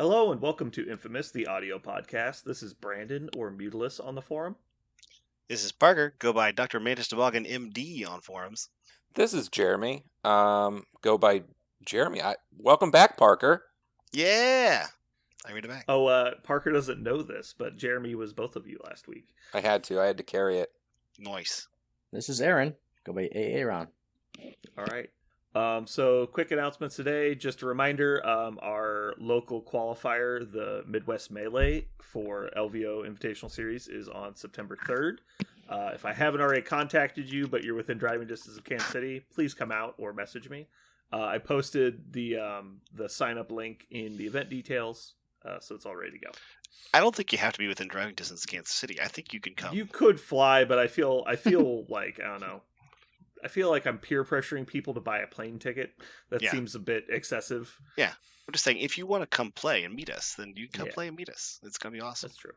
Hello and welcome to Infamous, the audio podcast. This is Brandon, or Mutilus, on the forum. This is Parker, go by Dr. Mantis Toboggan MD on forums. This is Jeremy, go by Jeremy. Welcome back, Parker. Yeah! I read it back. Parker doesn't know this, but Jeremy was both of you last week. I had to carry it. Nice. This is Aaron, go by Aaron. All right. So quick announcements today. Just a reminder, our local qualifier, the Midwest Melee for LVO Invitational Series, is on September 3rd. If I haven't already contacted you, but you're within driving distance of Kansas City, please come out or message me. I posted the sign-up link in the event details, so it's all ready to go. I don't think you have to be within driving distance of Kansas City. I think you can come. You could fly, but I feel like, I don't know. I feel like I'm peer pressuring people to buy a plane ticket. That seems a bit excessive. Yeah. I'm just saying, if you want to come play and meet us, then you can come play and meet us. It's going to be awesome. That's true.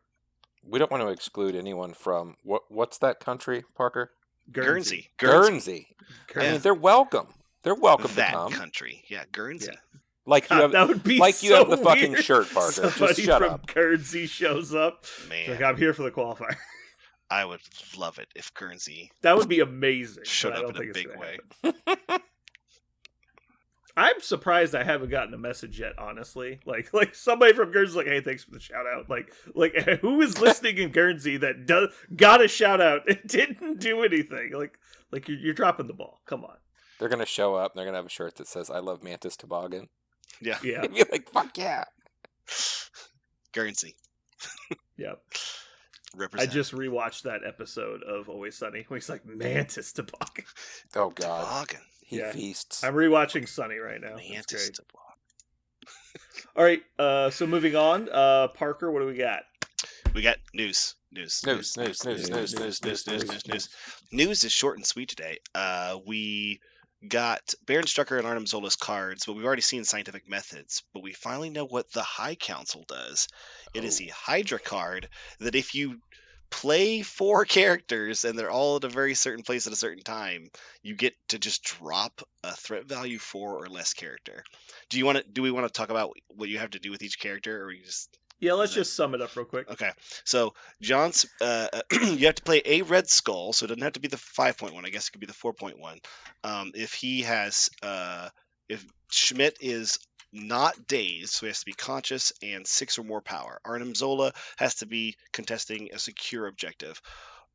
We don't want to exclude anyone from, what's that country, Parker? Guernsey. Guernsey. I mean, they're welcome. They're welcome that to come. Country. Yeah, Guernsey. Yeah. Like you have, that would be like so you have the fucking weird. shirt, Parker. Somebody Just shut from up. Guernsey shows up. Man, Like, I'm here for the qualifier. I would love it if Guernsey That would be amazing. showed but I up don't in a think it's big gonna way. happen. I'm surprised I haven't gotten a message yet, honestly. Like somebody from Guernsey's like, hey, thanks for the shout out. Like who is listening in Guernsey that got a shout out and didn't do anything? Like you're dropping the ball. Come on. They're going to show up and they're going to have a shirt that says, I love Mantis Toboggan. Yeah. Yeah. And you're like, fuck yeah. Guernsey. Yep. Represent. I just rewatched that episode of Always Sunny where he's like, Mantis Toboggan. Oh, God. Toboggan. He Yeah. feasts. I'm rewatching Sunny right now. It's Mantis great. Toboggan. All right, so moving on. Parker, what do we got? We got news. News. News is short and sweet today. We got Baron Strucker and Arnim Zola's cards, but we've already seen scientific methods. But we finally know what the High Council does. It is the Hydra card that if you play 4 characters and they're all at a very certain place at a certain time, you get to just drop a threat value 4 or less character. Do we want to talk about what you have to do with each character, or we just? Yeah, let's just sum it up real quick. Okay, so John's, you have to play a Red Skull, so it doesn't have to be the 5.1. I guess it could be the 4.1. If he has, if Schmidt is not dazed, so he has to be conscious and 6 or more power. Arnim Zola has to be contesting a secure objective.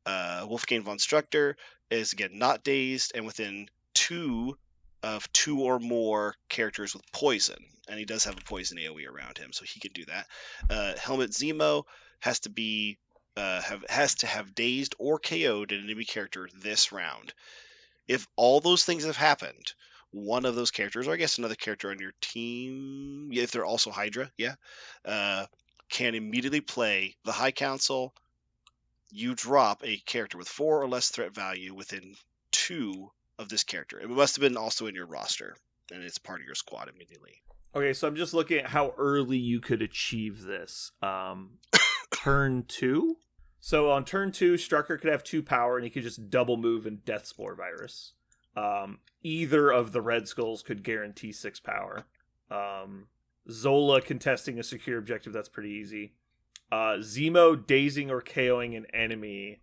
Wolfgang von Strucker is again not dazed and within 2 of 2 or more characters with poison, and he does have a poison AoE around him, so he can do that. Helmut Zemo has to be have dazed or KO'd an enemy character this round. If all those things have happened, one of those characters, or I guess another character on your team, if they're also Hydra, can immediately play the High Council. You drop a character with 4 or less threat value within 2 of this character. It must have been also in your roster, and it's part of your squad immediately. Okay, so I'm just looking at how early you could achieve this. Turn 2? So on turn 2, Strucker could have 2 power, and he could just double move and Death Spore Virus. Either of the Red Skulls could guarantee 6 power. Zola contesting a secure objective, that's pretty easy. Zemo dazing or KOing an enemy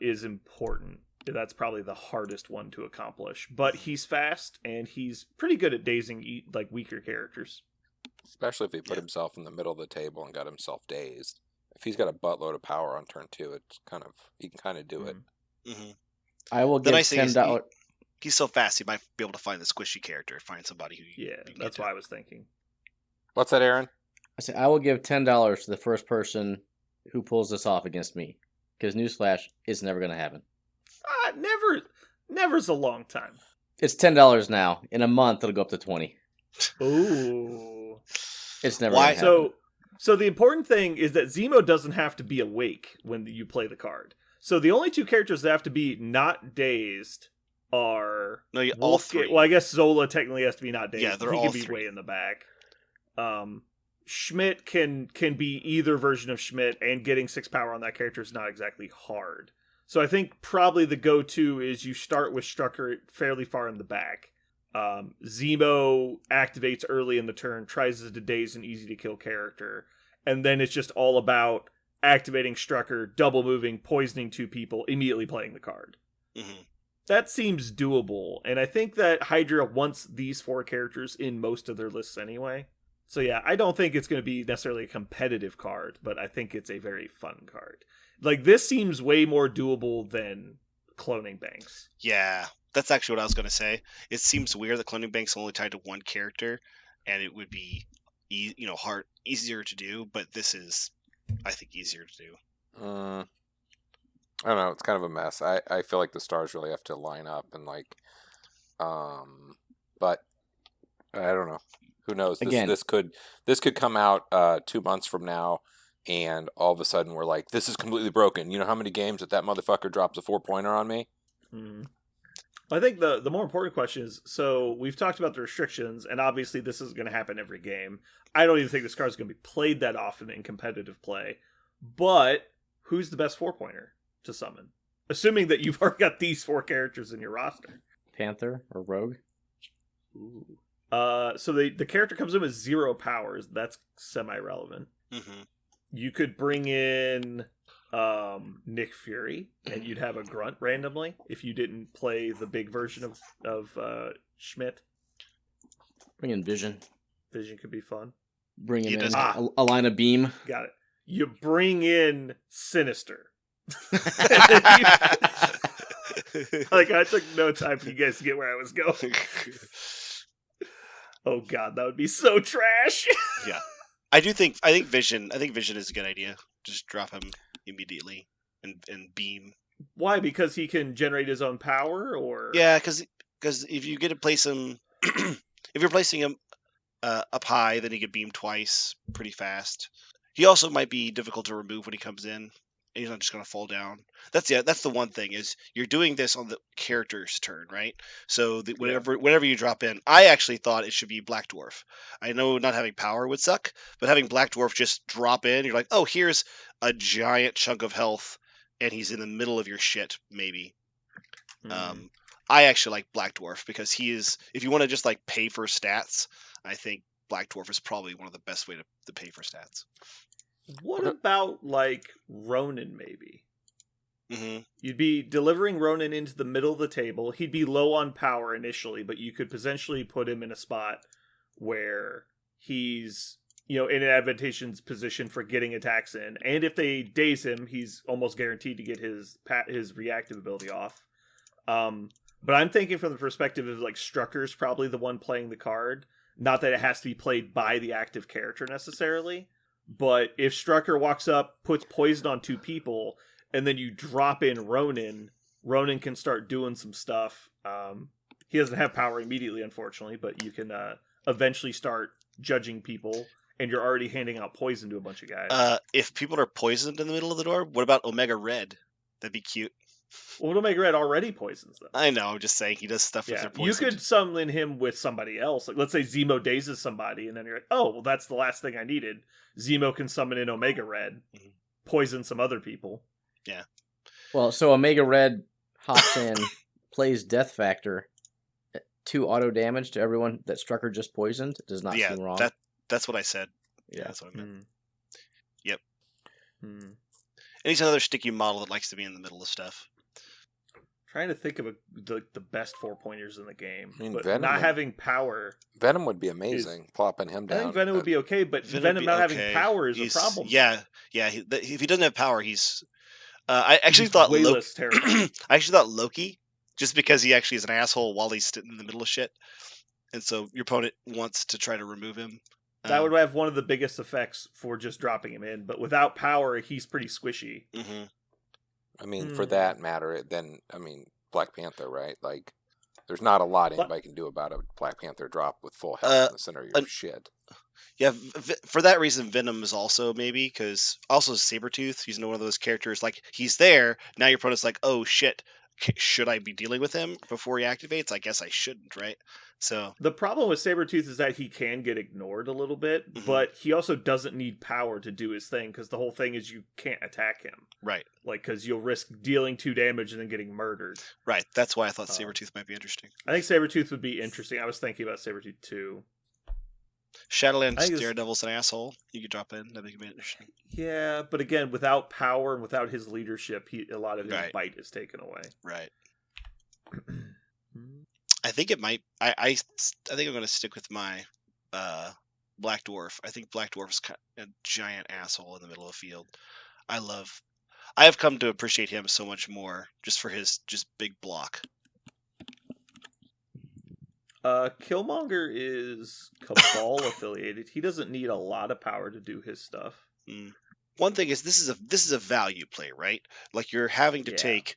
is important. That's probably the hardest one to accomplish. But he's fast, and he's pretty good at dazing like weaker characters. Especially if he put himself in the middle of the table and got himself dazed. If he's got a buttload of power on turn 2, it's he can kind of do it. Mm-hmm. I will give $10. He's so fast, he might be able to find the squishy character, find somebody who. That's what I was thinking. What's that, Aaron? I say I will give $10 to the first person who pulls this off against me. Because newsflash, it's never going to happen. Never's a long time. It's $10 now. In a month, it'll go up to 20. Ooh. It's never going to happen. So the important thing is that Zemo doesn't have to be awake when you play the card. So the only 2 characters that have to be not dazed are all 3. Well, I guess Zola technically has to be not dazed. Yeah, they're he all can be 3. way in the back. Schmidt can be either version of Schmidt, and getting 6 power on that character is not exactly hard. So I think probably the go-to is you start with Strucker fairly far in the back, Zemo activates early in the turn, tries to daze an easy to kill character, and then it's just all about activating Strucker, double moving, poisoning 2 people, immediately playing the card. Mm-hmm. That seems doable, and I think that Hydra wants these 4 characters in most of their lists anyway. So yeah, I don't think it's going to be necessarily a competitive card, but I think it's a very fun card. Like, this seems way more doable than Cloning Banks. Yeah, that's actually what I was going to say. It seems weird that Cloning Bank's only tied to one character, and it would be, easier to do. But this is, I think, easier to do. I don't know. It's kind of a mess. I feel like the stars really have to line up and but I don't know. Who knows? This could come out 2 months from now, and all of a sudden we're like, this is completely broken. You know how many games that motherfucker drops a 4-pointer on me? I think the more important question is, so we've talked about the restrictions, and obviously this is going to happen every game. I don't even think this card is going to be played that often in competitive play, but who's the best 4-pointer to summon? Assuming that you've already got these 4 characters in your roster. Panther or Rogue? Ooh. So the character comes in with 0 powers. That's semi-relevant. Mm-hmm. You could bring in Nick Fury, and you'd have a grunt randomly if you didn't play the big version of Schmidt. Bring in Vision. Vision could be fun. Bring him in. Ah. A line of beam. Got it. You bring in Sinister. Like, I took no time for you guys to get where I was going. Oh god, that would be so trash. Yeah, I think Vision is a good idea. Just drop him immediately and beam. Why? Because he can generate his own power, or yeah, because if you get to place him, if you're placing him up high, then he could beam twice pretty fast. He also might be difficult to remove when he comes in. He's not just going to fall down. That's the one thing, is you're doing this on the character's turn, right? So whenever you drop in, I actually thought it should be Black Dwarf. I know not having power would suck, but having Black Dwarf just drop in, you're like, oh, here's a giant chunk of health, and he's in the middle of your shit, maybe. I actually like Black Dwarf because he is, if you want to just like pay for stats, I think Black Dwarf is probably one of the best way to pay for stats. What about, like, Ronan, maybe? Mm-hmm. You'd be delivering Ronan into the middle of the table. He'd be low on power initially, but you could potentially put him in a spot where he's, in an advantageous position for getting attacks in. And if they daze him, he's almost guaranteed to get his reactive ability off. But I'm thinking from the perspective of, like, Strucker's probably the one playing the card. Not that it has to be played by the active character necessarily. But if Strucker walks up, puts poison on 2 people, and then you drop in Ronan can start doing some stuff. He doesn't have power immediately, unfortunately, but you can eventually start judging people, and you're already handing out poison to a bunch of guys. If people are poisoned in the middle of the door, what about Omega Red? That'd be cute. Well, Omega Red already poisons them. I know, I'm just saying, he does stuff with their poison. You could summon him with somebody else. Like, let's say Zemo dazes somebody, and then you're like, oh, well, that's the last thing I needed. Zemo can summon in Omega Red, poison some other people. Yeah. Well, so Omega Red hops in, plays Death Factor, 2 auto damage to everyone that Strucker just poisoned. It does not seem wrong. That's what I said. Yeah. That's what I meant. Yep. And he's another sticky model that likes to be in the middle of stuff. Trying to think of the best 4-pointers in the game, I mean, but Venom not having power. Venom would be amazing, plopping him down. I think Venom would be okay, but Venom not having power is a problem. Yeah. If he doesn't have power, he's. I actually thought way less terrifying. I actually thought Loki, just because he actually is an asshole while he's sitting in the middle of shit, and so your opponent wants to try to remove him. That would have one of the biggest effects for just dropping him in, but without power, he's pretty squishy. Mm-hmm. I mean, for that matter, then, Black Panther, right? Like, there's not a lot anybody can do about a Black Panther drop with full health in the center of your shit. Yeah, for that reason, Venom is also maybe, because also Sabretooth, he's one of those characters, like, he's there, now your opponent's like, oh shit, should I be dealing with him before he activates? I guess I shouldn't, right? So the problem with Sabretooth is that he can get ignored a little bit, but he also doesn't need power to do his thing, because the whole thing is you can't attack him. Right. Like, because you'll risk dealing 2 damage and then getting murdered. Right. That's why I thought Sabretooth might be interesting. I think Sabretooth would be interesting. I was thinking about Sabretooth too. Shadowlands Daredevil's an asshole. You could drop in. That'd be interesting. Yeah, but again, without power and without his leadership, a lot of his bite is taken away. Right. I think it might. I think I'm going to stick with my Black Dwarf. I think Black Dwarf is a giant asshole in the middle of the field. I have come to appreciate him so much more just for his big block. Killmonger is Cabal affiliated. He doesn't need a lot of power to do his stuff. One thing is this is a value play, right? Like you're having to take.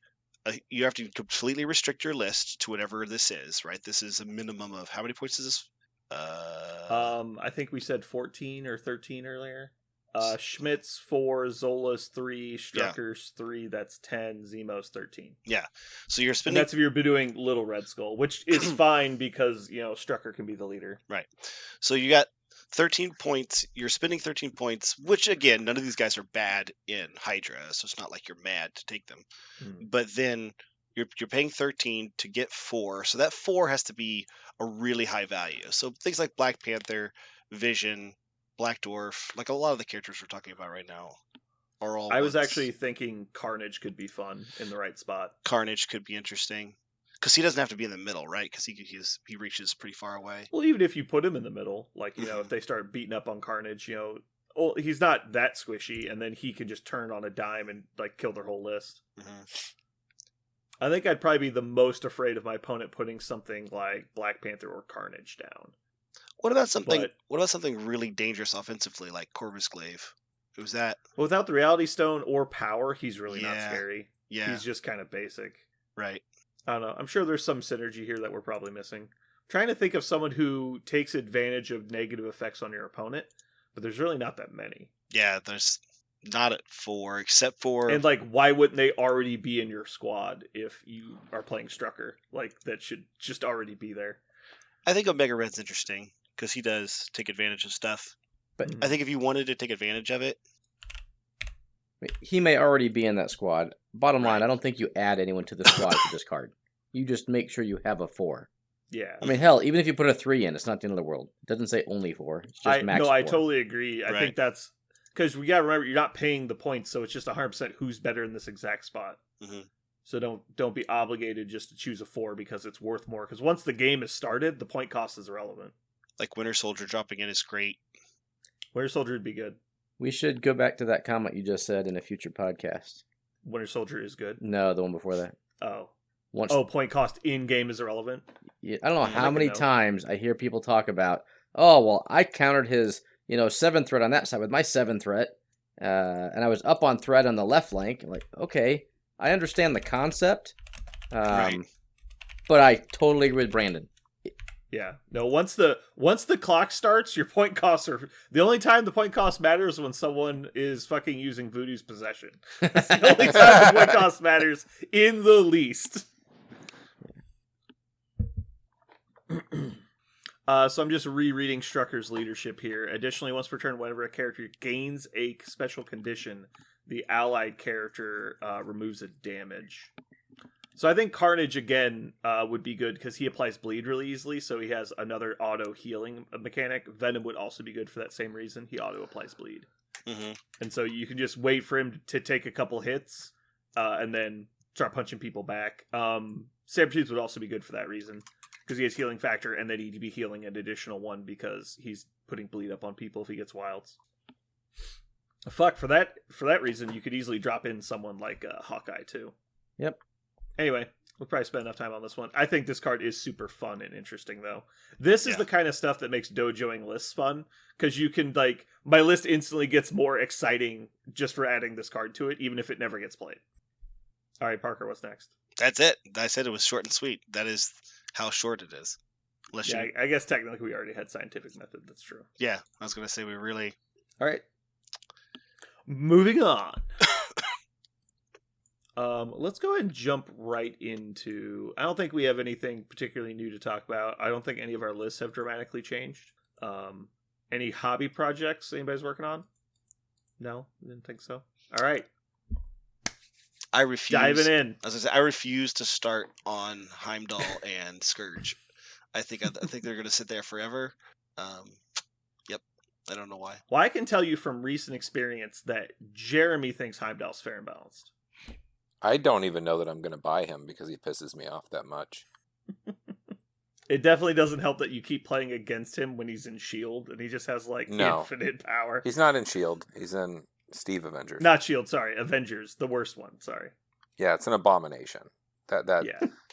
You have to completely restrict your list to whatever this is, right? This is a minimum of how many points is this? I think we said 14 or 13 earlier. Schmidt's 4, Zola's 3, Strucker's 3. That's 10. Zemo's 13. Yeah. So you're spending. And that's if you're doing Little Red Skull, which is fine because Strucker can be the leader. Right. So you got 13 points. You're spending 13 points, which again, none of these guys are bad in Hydra, so it's not like you're mad to take them. But then you're paying 13 to get 4, so that 4 has to be a really high value. So things like Black Panther, Vision, Black Dwarf, like a lot of the characters we're talking about right now are all. I was actually thinking Carnage could be fun in the right spot. Carnage could be interesting. Because he doesn't have to be in the middle, right? Because he reaches pretty far away. Well, even if you put him in the middle, like, if they start beating up on Carnage, he's not that squishy, and then he can just turn on a dime and, like, kill their whole list. I think I'd probably be the most afraid of my opponent putting something like Black Panther or Carnage down. What about something really dangerous offensively, like Corvus Glaive? Who's that? Well, without the Reality Stone or power, he's really not scary. Yeah. He's just kind of basic. Right. I don't know. I'm sure there's some synergy here that we're probably missing. I'm trying to think of someone who takes advantage of negative effects on your opponent, but there's really not that many. Yeah, there's not at 4, except for... And, like, why wouldn't they already be in your squad if you are playing Strucker? Like, that should just already be there. I think Omega Red's interesting, because he does take advantage of stuff. But I think if you wanted to take advantage of it... He may already be in that squad. Bottom line, I don't think you add anyone to the squad for this card. You just make sure you have a 4. Yeah. I mean, hell, even if you put a 3 in, it's not the end of the world. It doesn't say only 4. It's just max 4. I totally agree. I think that's... Because we gotta remember, you're not paying the points, so it's just 100% who's better in this exact spot. So don't be obligated just to choose a 4 because it's worth more. Because once the game is started, the point cost is irrelevant. Like Winter Soldier dropping in is great. Winter Soldier would be good. We should go back to that comment you just said in a future podcast. Winter Soldier is good? No, the one before that. Oh. Point cost in-game is irrelevant? Yeah, I don't know how many times I hear people talk about, I countered his 7 threat on that side with my 7 threat, and I was up on threat on the left flank. I'm like, okay, I understand the concept, but I totally agree with Brandon. Yeah. No, once the clock starts, your point costs are... The only time the point cost matters is when someone is fucking using Voodoo's possession. That's the only time the point cost matters in the least. So I'm just rereading Strucker's leadership here. Additionally, once per turn, whenever a character gains a special condition, the allied character removes a damage. So I think Carnage, again, would be good because he applies bleed really easily, so he has another auto-healing mechanic. Venom would also be good for that same reason. He auto-applies bleed. And so you can just wait for him to take a couple hits, and then start punching people back. Sabretooth would also be good for that reason, because he has healing factor, and then he'd be healing an additional 1 because he's putting bleed up on people if he gets wilds. Fuck, for that reason, you could easily drop in someone like Hawkeye, too. Yep. Anyway, we'll probably spend enough time on this one. I think this card is super fun and interesting, though. This is the kind of stuff that makes dojoing lists fun, because you can, like, my list instantly gets more exciting just for adding this card to it, even if it never gets played. All right, Parker, what's next? That's it. I said it was short and sweet. That is how short it is. I guess technically we already had scientific method. That's true. Yeah, I was going to say we really... All right. Moving on. Let's go ahead and jump right into... I don't think we have anything particularly new to talk about. I don't think any of our lists have dramatically changed. Any hobby projects anybody's working on? No? Didn't think so? All right. I refuse. Diving in. As I said, I refuse to start on Heimdall and Scourge. I think they're going to sit there forever. Yep. I don't know why. Well, I can tell you from recent experience that Jeremy thinks Heimdall's fair and balanced. I don't even know that I'm going to buy him because he pisses me off that much. It definitely doesn't help that you keep playing against him when he's in S.H.I.E.L.D. and he just has, infinite power. He's not in S.H.I.E.L.D. He's in Steve Avengers. Not S.H.I.E.L.D., sorry. Avengers, the worst one, sorry. Yeah, it's an abomination. That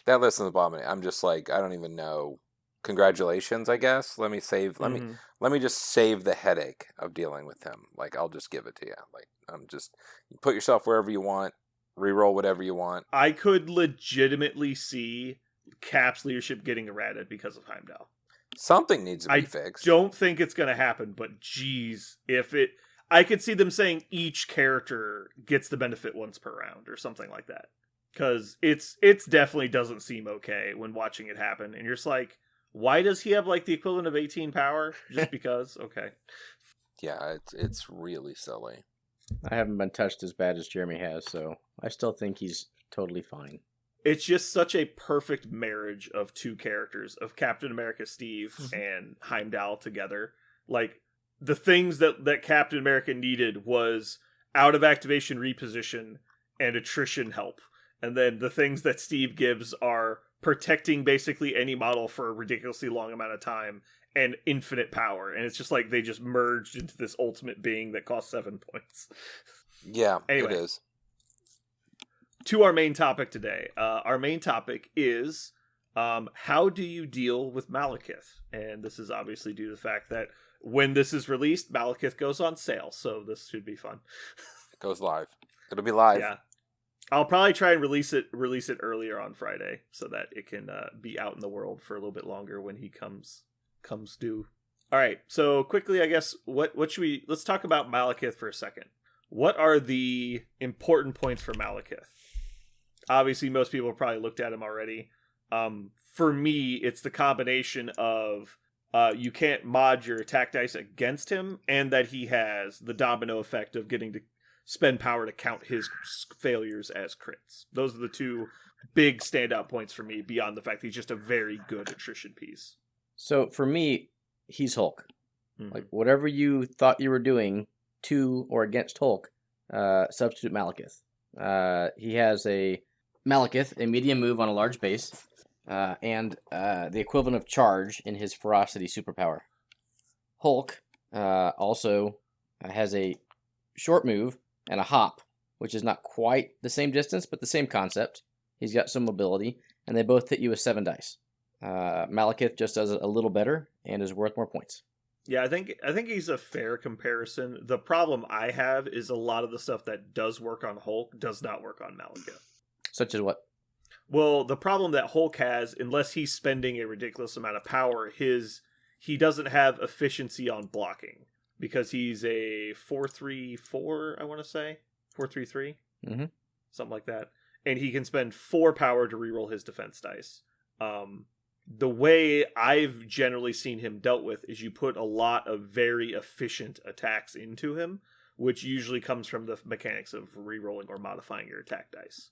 list is an abomination. I'm just like, I don't even know. Congratulations, I guess. Let me just save the headache of dealing with him. I'll just give it to you. Put yourself wherever you want. Reroll whatever you want. I could legitimately see Cap's leadership getting errated because of Heimdall. Something needs to be fixed. I don't think it's going to happen, but geez, I could see them saying each character gets the benefit once per round or something like that. Because it's definitely doesn't seem okay when watching it happen. And you're just like, why does he have the equivalent of 18 power? Just because? Okay. Yeah, it's really silly. I haven't been touched as bad as Jeremy has, so I still think he's totally fine. It's just such a perfect marriage of two characters, of Captain America Steve and Heimdall together. The things that Captain America needed was out of activation reposition and attrition help. And then the things that Steve gives are protecting basically any model for a ridiculously long amount of time and infinite power. And it's just they just merged into this ultimate being that costs 7 points. Yeah, anyway, it is. To our main topic today. Our main topic is how do you deal with Malekith? And this is obviously due to the fact that when this is released, Malekith goes on sale. So this should be fun. It goes live. It'll be live. Yeah. I'll probably try and release it earlier on Friday so that it can be out in the world for a little bit longer when he comes due. All right, so quickly, I guess, what should we... Let's talk about Malekith for a second. What are the important points for Malekith? Obviously, most people have probably looked at him already. For me, it's the combination of you can't mod your attack dice against him, and that he has the domino effect of getting to spend power to count his failures as crits. Those are the two big standout points for me, beyond the fact that he's just a very good attrition piece. So for me, he's Hulk. Mm-hmm. Whatever you thought you were doing to or against Hulk, substitute Malekith. He has a medium move on a large base, and the equivalent of charge in his ferocity superpower. Hulk also has a short move and a hop, which is not quite the same distance, but the same concept. He's got some mobility, and they both hit you with 7 dice. Malekith just does it a little better and is worth more points. Yeah, I think he's a fair comparison. The problem I have is a lot of the stuff that does work on Hulk does not work on Malekith. Such as what? Well, the problem that Hulk has, unless he's spending a ridiculous amount of power, he doesn't have efficiency on blocking. Because he's a 4-3-4, I want to say. 4-3-3? Mm-hmm. Something like that. And he can spend 4 power to reroll his defense dice. The way I've generally seen him dealt with is you put a lot of very efficient attacks into him, which usually comes from the mechanics of rerolling or modifying your attack dice.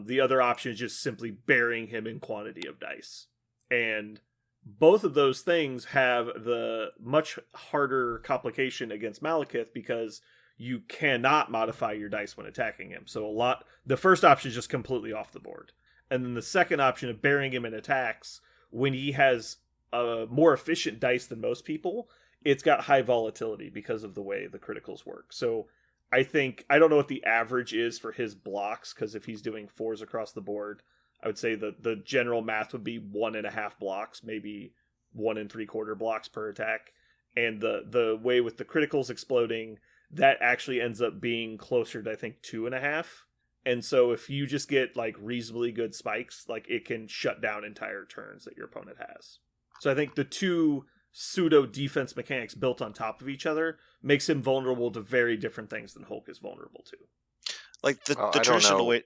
The other option is just simply burying him in quantity of dice. And both of those things have the much harder complication against Malekith because you cannot modify your dice when attacking him. So the first option is just completely off the board. And then the second option of burying him in attacks, when he has a more efficient dice than most people, it's got high volatility because of the way the criticals work. So I don't know what the average is for his blocks, because if he's doing 4s across the board, I would say the general math would be 1.5 blocks, maybe 1 3/4 blocks per attack. And the way with the criticals exploding, that actually ends up being closer to, I think, 2.5. And so if you just get reasonably good spikes, it can shut down entire turns that your opponent has. So I think the two pseudo defense mechanics built on top of each other makes him vulnerable to very different things than Hulk is vulnerable to. The traditional way.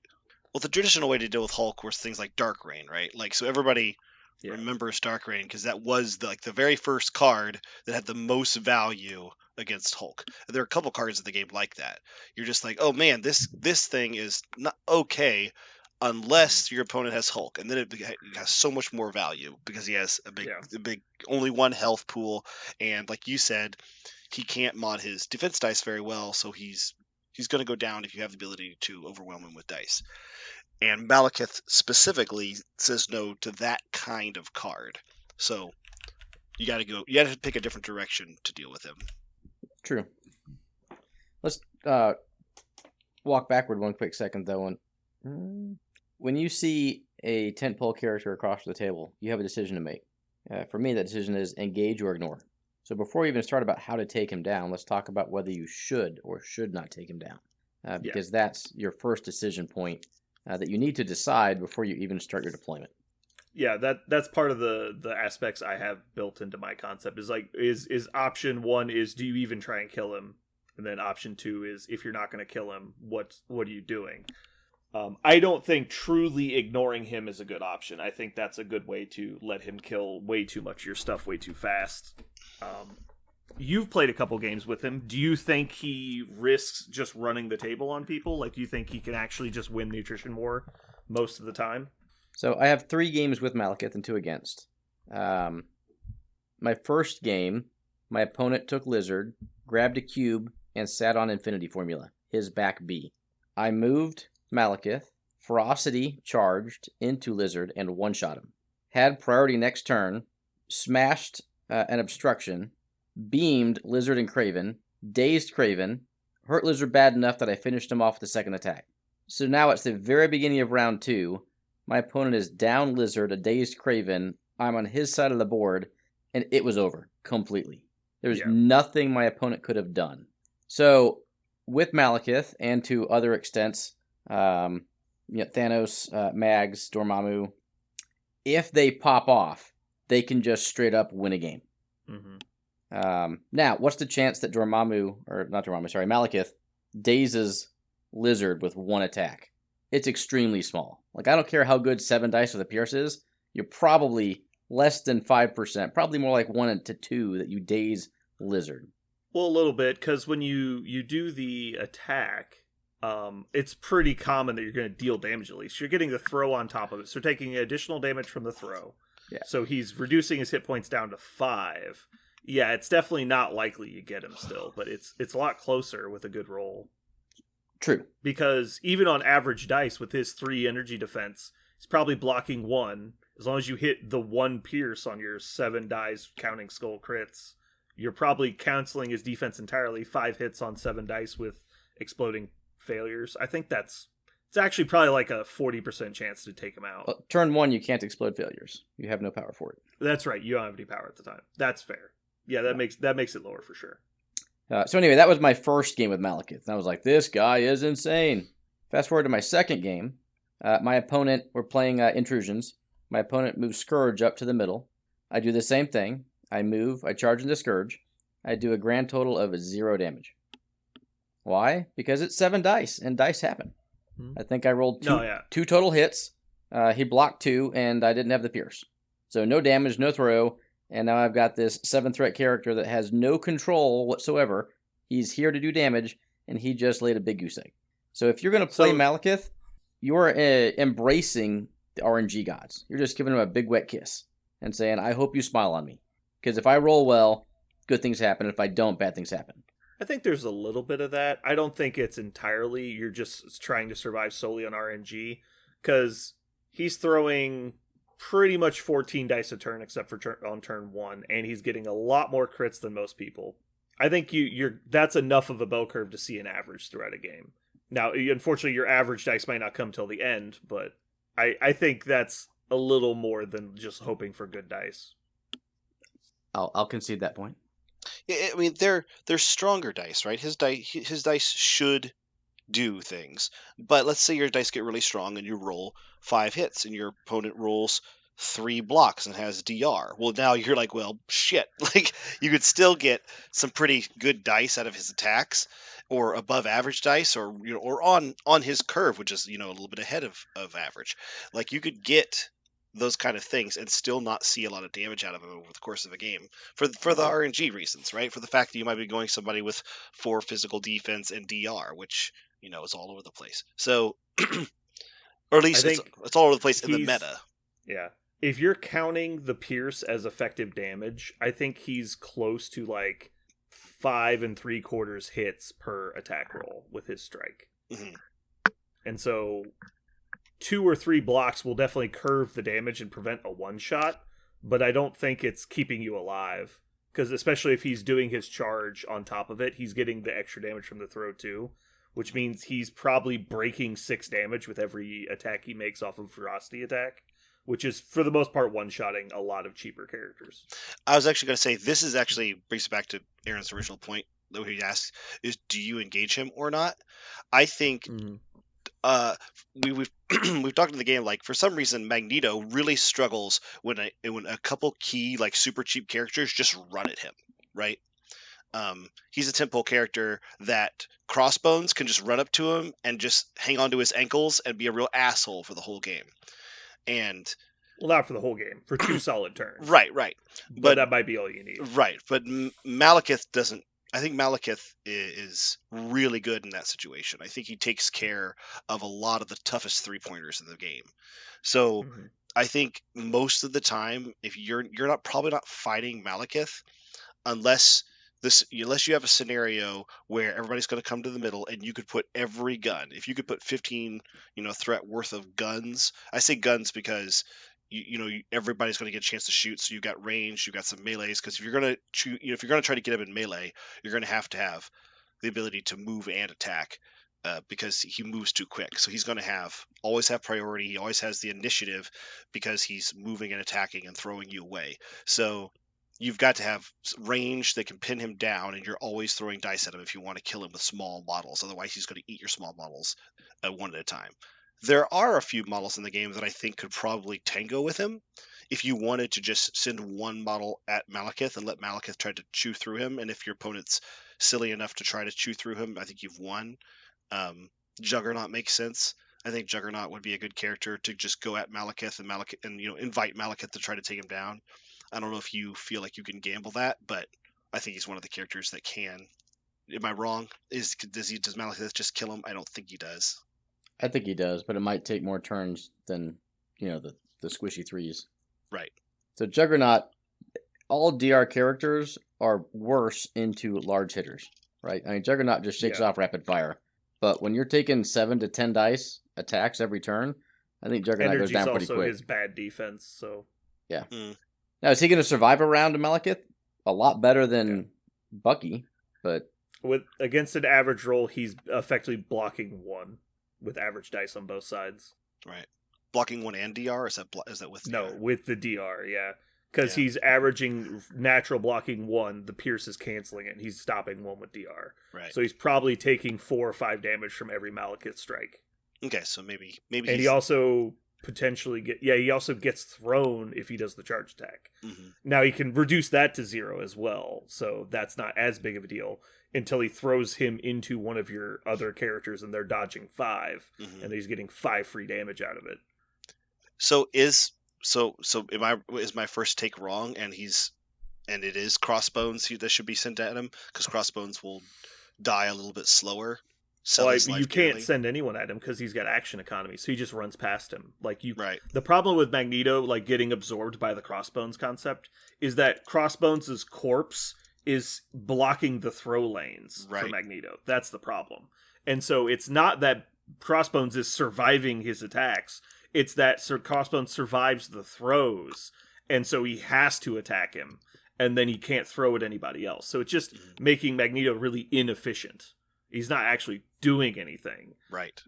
Well, the traditional way to deal with Hulk was things like Dark Reign, right? Like, so everybody remembers Dark Reign because that was the very first card that had the most value against Hulk. There are a couple cards in the game like that. You're just like, oh man, this thing is not okay unless your opponent has Hulk, and then it has so much more value because he has a big only one health pool, and like you said, he can't mod his defense dice very well, so he's going to go down if you have the ability to overwhelm him with dice. And Malekith specifically says no to that kind of card. So you got to pick a different direction to deal with him. True. Let's walk backward one quick second, though. When you see a tentpole character across the table, you have a decision to make. For me, that decision is engage or ignore. So before we even start about how to take him down, let's talk about whether you should or should not take him down. Because that's your first decision point that you need to decide before you even start your deployment. Yeah, that's part of the aspects I have built into my concept. Is like is option 1 is, do you even try and kill him? And then option 2 is, if you're not going to kill him, what are you doing? I don't think truly ignoring him is a good option. I think that's a good way to let him kill way too much of your stuff way too fast. You've played a couple games with him. Do you think he risks just running the table on people? Like, do you think he can actually just win the attrition war most of the time? So I have 3 games with Malekith and 2 against. My first game, my opponent took Lizard, grabbed a cube, and sat on Infinity Formula, his back B. I moved Malekith, Ferocity charged into Lizard, and one-shot him. Had priority next turn, smashed an obstruction, beamed Lizard and Kraven, dazed Kraven, hurt Lizard bad enough that I finished him off with the second attack. So now it's the very beginning of round 2. My opponent is down Lizard, a dazed Kraven. I'm on his side of the board, and it was over completely. There's nothing my opponent could have done. So with Malekith, and to other extents, Thanos, Mags, Dormammu, if they pop off, they can just straight up win a game. Mm-hmm. Now, what's the chance that Malekith dazes Lizard with one attack? It's extremely small. Like, I don't care how good 7 dice with a Pierce is, you're probably less than 5%, probably more like 1 to 2 that you daze Lizard. Well, a little bit, because when you do the attack, it's pretty common that you're going to deal damage at least. You're getting the throw on top of it, so taking additional damage from the throw. Yeah. So he's reducing his hit points down to 5. Yeah, it's definitely not likely you get him still, but it's a lot closer with a good roll. True. Because even on average dice with his 3 energy defense, he's probably blocking 1. As long as you hit the 1 pierce on your 7 dice counting skull crits, you're probably canceling his defense entirely. 5 hits on 7 dice with exploding failures. I think it's actually probably like a 40% chance to take him out. Well, turn 1, you can't explode failures. You have no power for it. That's right. You don't have any power at the time. That's fair. Yeah, that makes it lower for sure. So anyway, that was my first game with Malekith. And I was like, this guy is insane. Fast forward to my second game. My opponent, we're playing Intrusions. My opponent moves Scourge up to the middle. I do the same thing. I charge into Scourge. I do a grand total of 0 damage. Why? Because it's 7 dice, and dice happen. I think I rolled 2 total hits. He blocked 2, and I didn't have the Pierce. So no damage, no throw. And now I've got this 7-threat character that has no control whatsoever. He's here to do damage, and he just laid a big goose egg. So if you're going to play Malekith, you're embracing the RNG gods. You're just giving him a big wet kiss and saying, I hope you smile on me. Because if I roll well, good things happen. If I don't, bad things happen. I think there's a little bit of that. I don't think it's entirely you're just trying to survive solely on RNG. Because he's throwing pretty much 14 dice a turn except for on turn 1, and he's getting a lot more crits than most people. I think that's enough of a bell curve to see an average throughout a game. Now, unfortunately, your average dice might not come till the end, but I think that's a little more than just hoping for good dice. I'll concede that point. I mean, they're stronger dice, right? His dice should do things. But let's say your dice get really strong and you roll 5 hits and your opponent rolls 3 blocks and has DR. Well, now you're like, well, shit. Like, you could still get some pretty good dice out of his attacks. or above average dice, or or on his curve, which is a little bit ahead of average. Like you could get those kind of things and still not see a lot of damage out of him over the course of a game for the RNG reasons, right? For the fact that you might be going somebody with 4 physical defense and DR, which is all over the place. So, or at least it's all over the place in the meta. Yeah. If you're counting the Pierce as effective damage, I think he's close to like 5 3/4 hits per attack roll with his strike. Mm-hmm. And so 2 or 3 blocks will definitely curve the damage and prevent a one-shot, but I don't think it's keeping you alive. Because especially if he's doing his charge on top of it, he's getting the extra damage from the throw too, which means he's probably breaking 6 damage with every attack he makes off of Ferocity attack, which is, for the most part, one-shotting a lot of cheaper characters. I was actually going to say, this is actually brings back to Aaron's original point that he asked, is do you engage him or not? I think we've we've talked in the game, like, for some reason Magneto really struggles when a couple key, like, super cheap characters just run at him, right? He's a tempo character that Crossbones can just run up to him and just hang on to his ankles and be a real asshole for the whole game. And well, not for the whole game, for 2 solid turns. Right. But that might be all you need. Right, but Malekith doesn't. I think Malekith is really good in that situation. I think he takes care of a lot of the toughest 3-pointers in the game. So I think most of the time, if you're probably not fighting Malekith, unless you have a scenario where everybody's going to come to the middle and you could put every gun. If you could put 15 threat worth of guns. I say guns because everybody's going to get a chance to shoot, so you've got range, you've got some melees, because if you're going to try to get him in melee, you're going to have the ability to move and attack, because he moves too quick. So he's going to always have priority. He always has the initiative because he's moving and attacking and throwing you away. So you've got to have range that can pin him down, and you're always throwing dice at him if you want to kill him with small models. Otherwise, he's going to eat your small models one at a time. There are a few models in the game that I think could probably tango with him. If you wanted to just send one model at Malekith and let Malekith try to chew through him, and if your opponent's silly enough to try to chew through him, I think you've won. Juggernaut makes sense. I think Juggernaut would be a good character to just go at Malekith and invite Malekith to try to take him down. I don't know if you feel like you can gamble that, but I think he's one of the characters that can. Am I wrong? Does Malekith just kill him? I don't think he does. I think he does, but it might take more turns than, the squishy 3s. Right. So Juggernaut, all DR characters are worse into large hitters, right? I mean, Juggernaut just shakes off rapid fire. But when you're taking 7 to 10 dice attacks every turn, I think Juggernaut goes down pretty quick. Energy's also his bad defense, so... Yeah. Now, is he going to survive a round to Malekith? A lot better than Bucky, but... Against an average roll, he's effectively blocking 1. With average dice on both sides. Right. Blocking 1 and DR? Or is that with DR? No, with the DR, yeah. Because he's averaging natural blocking 1, the Pierce is canceling it, and he's stopping 1 with DR. Right. So he's probably taking 4 or 5 damage from every Malekith strike. Okay, so maybe and he also potentially he also gets thrown if he does the charge attack. Mm-hmm. Now he can reduce that to 0 as well, so that's not as big of a deal. Until he throws him into one of your other characters and they're dodging 5, and he's getting 5 free damage out of it. So is my first take wrong? And it is Crossbones that should be sent at him, because Crossbones will die a little bit slower. You can't send anyone at him because he's got action economy, so he just runs past him. Right. The problem with Magneto, getting absorbed by the Crossbones concept, is that Crossbones' corpse is blocking the throw lanes for Magneto. That's the problem. And so it's not that Crossbones is surviving his attacks. It's that Crossbones survives the throws. And so he has to attack him. And then he can't throw at anybody else. So it's just making Magneto really inefficient. He's not actually doing anything. Right.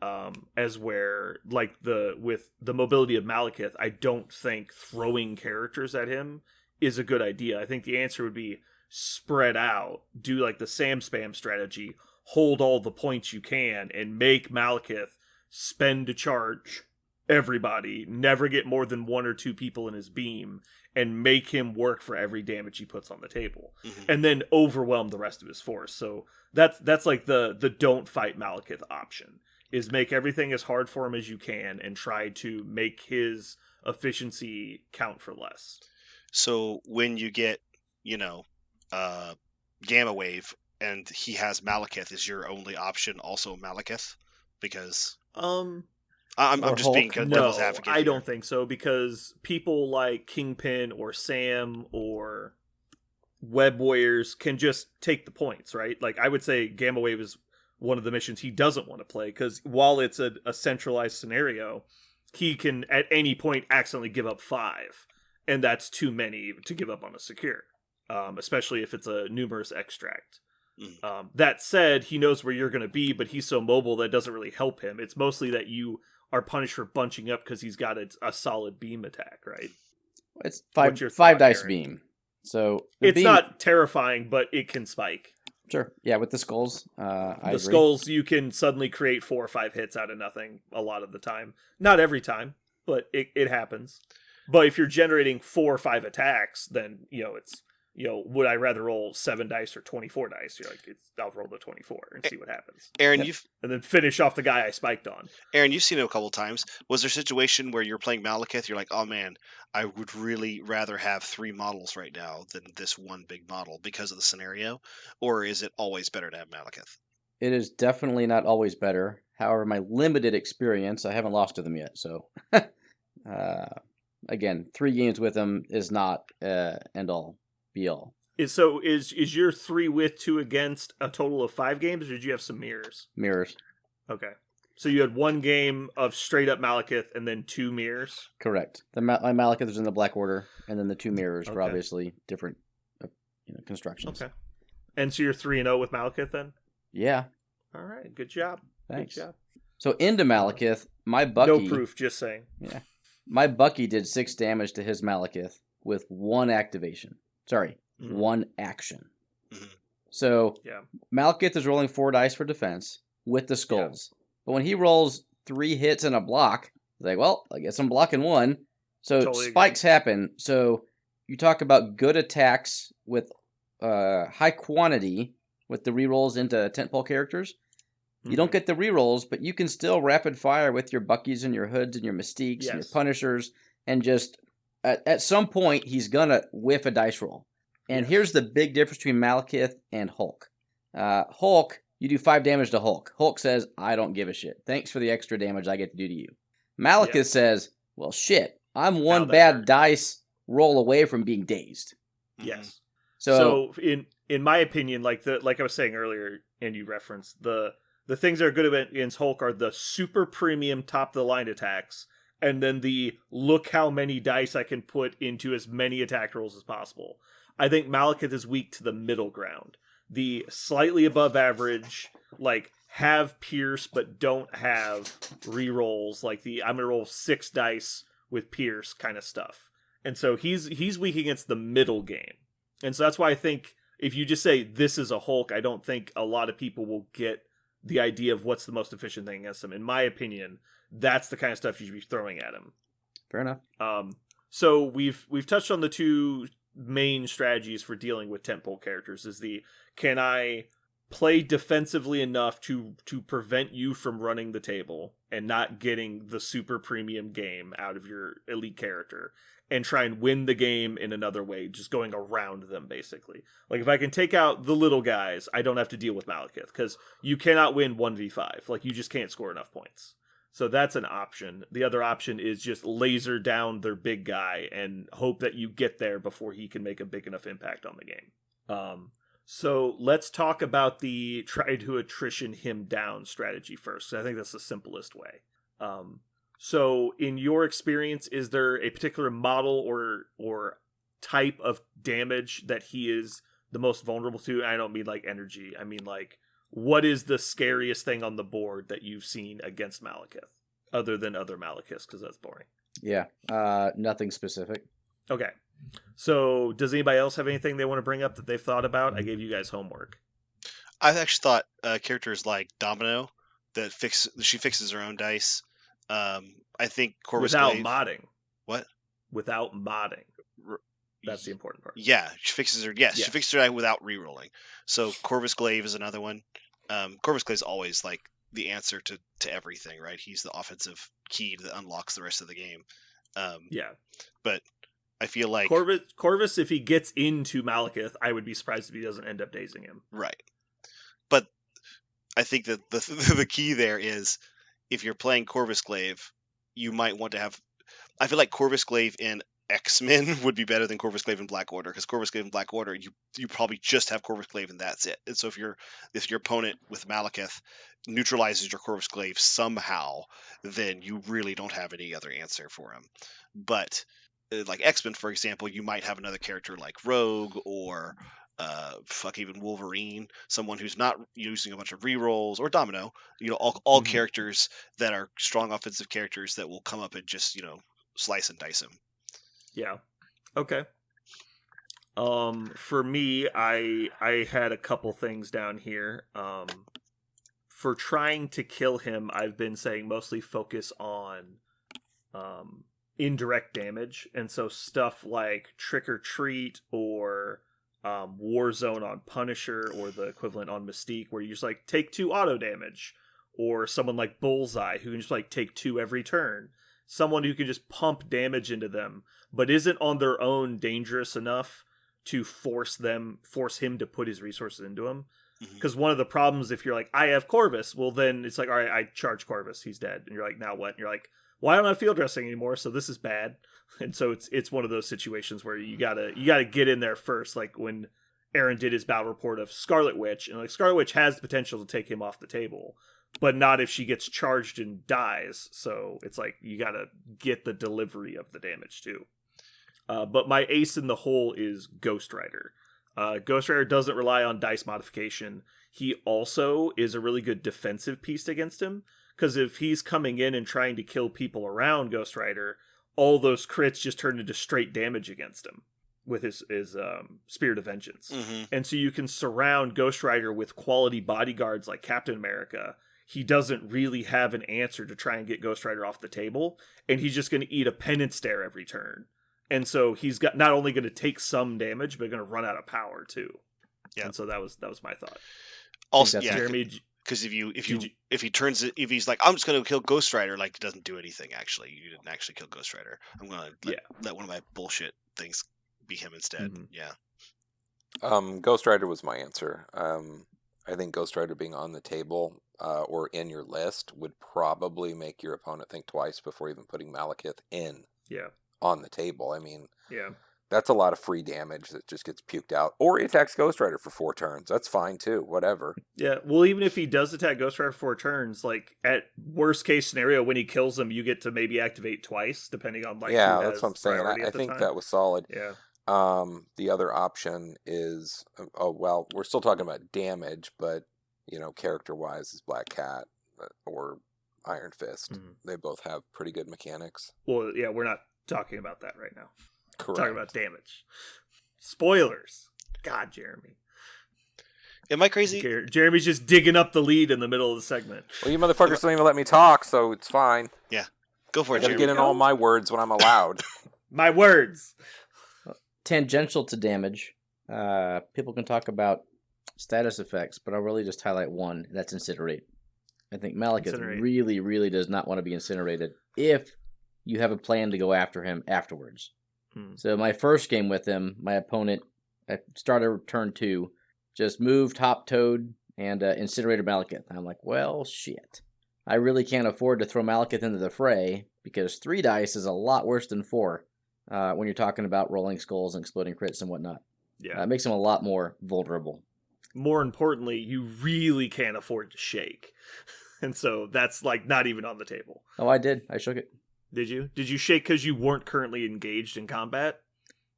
With the mobility of Malekith, I don't think throwing characters at him is a good idea. I think the answer would be spread out, do the Sam Spam strategy, hold all the points you can, and make Malekith spend a charge everybody, never get more than 1 or 2 people in his beam, and make him work for every damage he puts on the table, and then overwhelm the rest of his force. So that's like the don't fight Malekith option, is make everything as hard for him as you can and try to make his efficiency count for less. So when you get, Gamma Wave and he has Malekith, is your only option also Malekith? Because I'm just Hulk? being kind of devil's advocate. I don't think so, because people like Kingpin or Sam or Web Warriors can just take the points, right? Like, I would say Gamma Wave is one of the missions he doesn't want to play, because while it's a centralized scenario, he can at any point accidentally give up 5, and that's too many to give up on a secure, especially if it's a numerous extract. That said, he knows where you're going to be, but he's so mobile that doesn't really help him. It's mostly that you are punished for bunching up because he's got a solid beam attack, right? It's 5 dice Aaron? beam. So it's beam, not terrifying, but it can spike. Sure. Yeah, with the skulls, I agree. Skulls, you can suddenly create 4 or 5 hits out of nothing a lot of the time. Not every time, but it happens. But if you're generating 4 or 5 attacks, then, it's, would I rather roll 7 dice or 24 dice? You're like, I'll roll the 24 and see what happens. Aaron, and then finish off the guy I spiked on. Aaron, you've seen it a couple times. Was there a situation where you're playing Malekith, you're like, oh man, I would really rather have 3 models right now than this one big model because of the scenario? Or is it always better to have Malekith? It is definitely not always better. However, my limited experience, I haven't lost to them yet, so again, 3 games with them is not end all be all. Is your 3 with 2 against a total of 5 games, or did you have some mirrors? Mirrors. Okay. So you had 1 game of straight up Malekith and then 2 mirrors? Correct. My Malekith was in the Black Order, and then the 2 mirrors were obviously different constructions. Okay. And so you're 3-0 with Malekith then? Yeah. All right. Good job. Thanks. Good job. So into Malekith, my Bucky... No proof, just saying. Yeah. My Bucky did 6 damage to his Malekith with 1 activation. Sorry, 1 action. So Malekith is rolling 4 dice for defense with the skulls. But when he rolls 3 hits and a block, it's like, well, I guess I'm blocking 1. So totally spikes happen. So you talk about good attacks with high quantity with the rerolls into tentpole characters. You don't get the rerolls, but you can still rapid fire with your Buckies and your Hoods and your Mystiques and your Punishers, and just at some point he's gonna whiff a dice roll. And here's the big difference between Malekith and Hulk. Hulk, you do 5 damage to Hulk. Hulk says, I don't give a shit. Thanks for the extra damage I get to do to you. Malekith says, well, shit, I'm 1 bad dice roll away from being dazed. Yes. So in my opinion, like I was saying earlier, and you referenced, the things that are good against Hulk are the super premium top of the line attacks, and then the look how many dice I can put into as many attack rolls as possible. I think Malekith is weak to the middle ground. The slightly above average, like, have Pierce but don't have rerolls, like the I'm gonna roll 6 dice with Pierce kind of stuff. And so he's weak against the middle game. And so that's why I think if you just say this is a Hulk, I don't think a lot of people will get the idea of what's the most efficient thing against him. In my opinion, that's the kind of stuff you should be throwing at him. Fair enough. So we've touched on the 2 main strategies for dealing with tentpole characters. Is the, can I play defensively enough to prevent you from running the table and not getting the super premium game out of your elite character, and try and win the game in another way, just going around them, basically. Like, if I can take out the little guys, I don't have to deal with Malekith, because you cannot win 1v5. Like, you just can't score enough points. So that's an option. The other option is just laser down their big guy and hope that you get there before he can make a big enough impact on the game. So let's talk about the try to attrition him down strategy first. I think that's the simplest way. So in your experience, is there a particular model or type of damage that he is the most vulnerable to? I don't mean like energy. I mean, like, what is the scariest thing on the board that you've seen against Malekith, other than other Malekiths, because that's boring? Yeah, nothing specific. Okay. So does anybody else have anything they want to bring up that they've thought about? I gave you guys homework. I actually thought characters like Domino, she fixes her own dice. I I think Corvus without Glaive... modding. What? Without modding. That's the important part. Yeah, she fixes her. Yes, she fixes her without rerolling. So Corvus Glaive is another one. Corvus Glaive is always like the answer to everything, right? He's the offensive key that unlocks the rest of the game. But I feel like Corvus, if he gets into Malekith, I would be surprised if he doesn't end up dazing him. Right. But I think that the key there is if you're playing Corvus Glaive, you might want to have. I feel like Corvus Glaive in X-Men would be better than Corvus Glaive in Black Order, because Corvus Glaive in Black Order, you probably just have Corvus Glaive and that's it. And so if your opponent with Malekith neutralizes your Corvus Glaive somehow, then you really don't have any other answer for him. But like X-Men, for example, you might have another character like Rogue or even Wolverine, someone who's not using a bunch of rerolls, or Domino, all characters that are strong offensive characters that will come up and just, slice and dice him. Yeah. Okay. For me, I had a couple things down here. For trying to kill him, I've been saying mostly focus on indirect damage, and so stuff like Trick or Treat or Warzone on Punisher, or the equivalent on Mystique, where you just like take 2 auto damage, or someone like Bullseye who can just like take 2 every turn. Someone who can just pump damage into them, but isn't on their own dangerous enough to force him to put his resources into him. Because one of the problems, if you're like, I have Corvus, well then it's like, all right, I charge Corvus, he's dead, and you're like, now what? And you're like, well, I don't have field dressing anymore, so this is bad. And so it's one of those situations where you gotta get in there first, like when Aaron did his battle report of Scarlet Witch, and like Scarlet Witch has the potential to take him off the table, but not if she gets charged and dies. So it's like you gotta get the delivery of the damage too. But my ace in the hole is Ghost Rider. Ghost Rider doesn't rely on dice modification. He also is a really good defensive piece against him, because if he's coming in and trying to kill people around Ghost Rider, all those crits just turn into straight damage against him with his Spirit of Vengeance. And so you can surround Ghost Rider with quality bodyguards like Captain America. He doesn't really have an answer to try and get Ghost Rider off the table, and he's just going to eat a penance stare every turn. And so he's got not only going to take some damage, but going to run out of power too. Yeah. And so that was my thought. Also, yeah, Jeremy, because if he's like, I'm just going to kill Ghost Rider, like it doesn't do anything. Actually, you didn't actually kill Ghost Rider. I'm going to let one of my bullshit things be him instead. Yeah. Ghost Rider was my answer. I think Ghost Rider being on the table or in your list would probably make your opponent think twice before even putting Malekith in. Yeah. On the table. I mean, yeah, that's a lot of free damage that just gets puked out. Or he attacks Ghost Rider for 4 turns. That's fine too. Whatever. Yeah. Well, even if he does attack Ghost Rider for 4 turns, like at worst case scenario, when he kills him, you get to maybe activate twice, depending on like. Yeah, that's what I'm saying. I think that was solid. Yeah. The other option is, we're still talking about damage, but character wise is Black Cat or Iron Fist. They both have pretty good mechanics. Well, yeah, we're not talking about that right now. Correct. Talking about damage. Spoilers. God, Jeremy. Am I crazy? Jeremy's just digging up the lead in the middle of the segment. Well, you motherfuckers don't even let me talk, so it's fine. Yeah. Go for it, I gotta get in all my words when I'm allowed. My words. Tangential to damage, people can talk about status effects, but I'll really just highlight one, and that's Incinerate. I think Malekith really, really does not want to be incinerated if you have a plan to go after him afterwards. So my first game with him, my opponent, I started turn 2, just moved, hop-toed, and incinerated Malekith. I'm like, well, shit. I really can't afford to throw Malekith into the fray, because 3 dice is a lot worse than 4 when you're talking about rolling skulls and exploding crits and whatnot. Yeah. It makes him a lot more vulnerable. More importantly, you really can't afford to shake. And so that's like not even on the table. Oh, I did. I shook it. Did you? Did you shake because you weren't currently engaged in combat?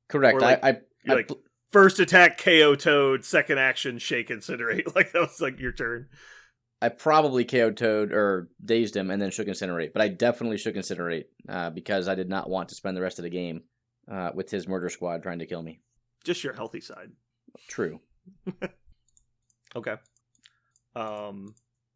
Correct. Like, first attack, KO Toad, second action, shake, incinerate. Like that was like your turn. I probably KO Toad or dazed him and then shook Incinerate, but I definitely shook Incinerate because I did not want to spend the rest of the game with his murder squad trying to kill me. Just your healthy side. True. Okay.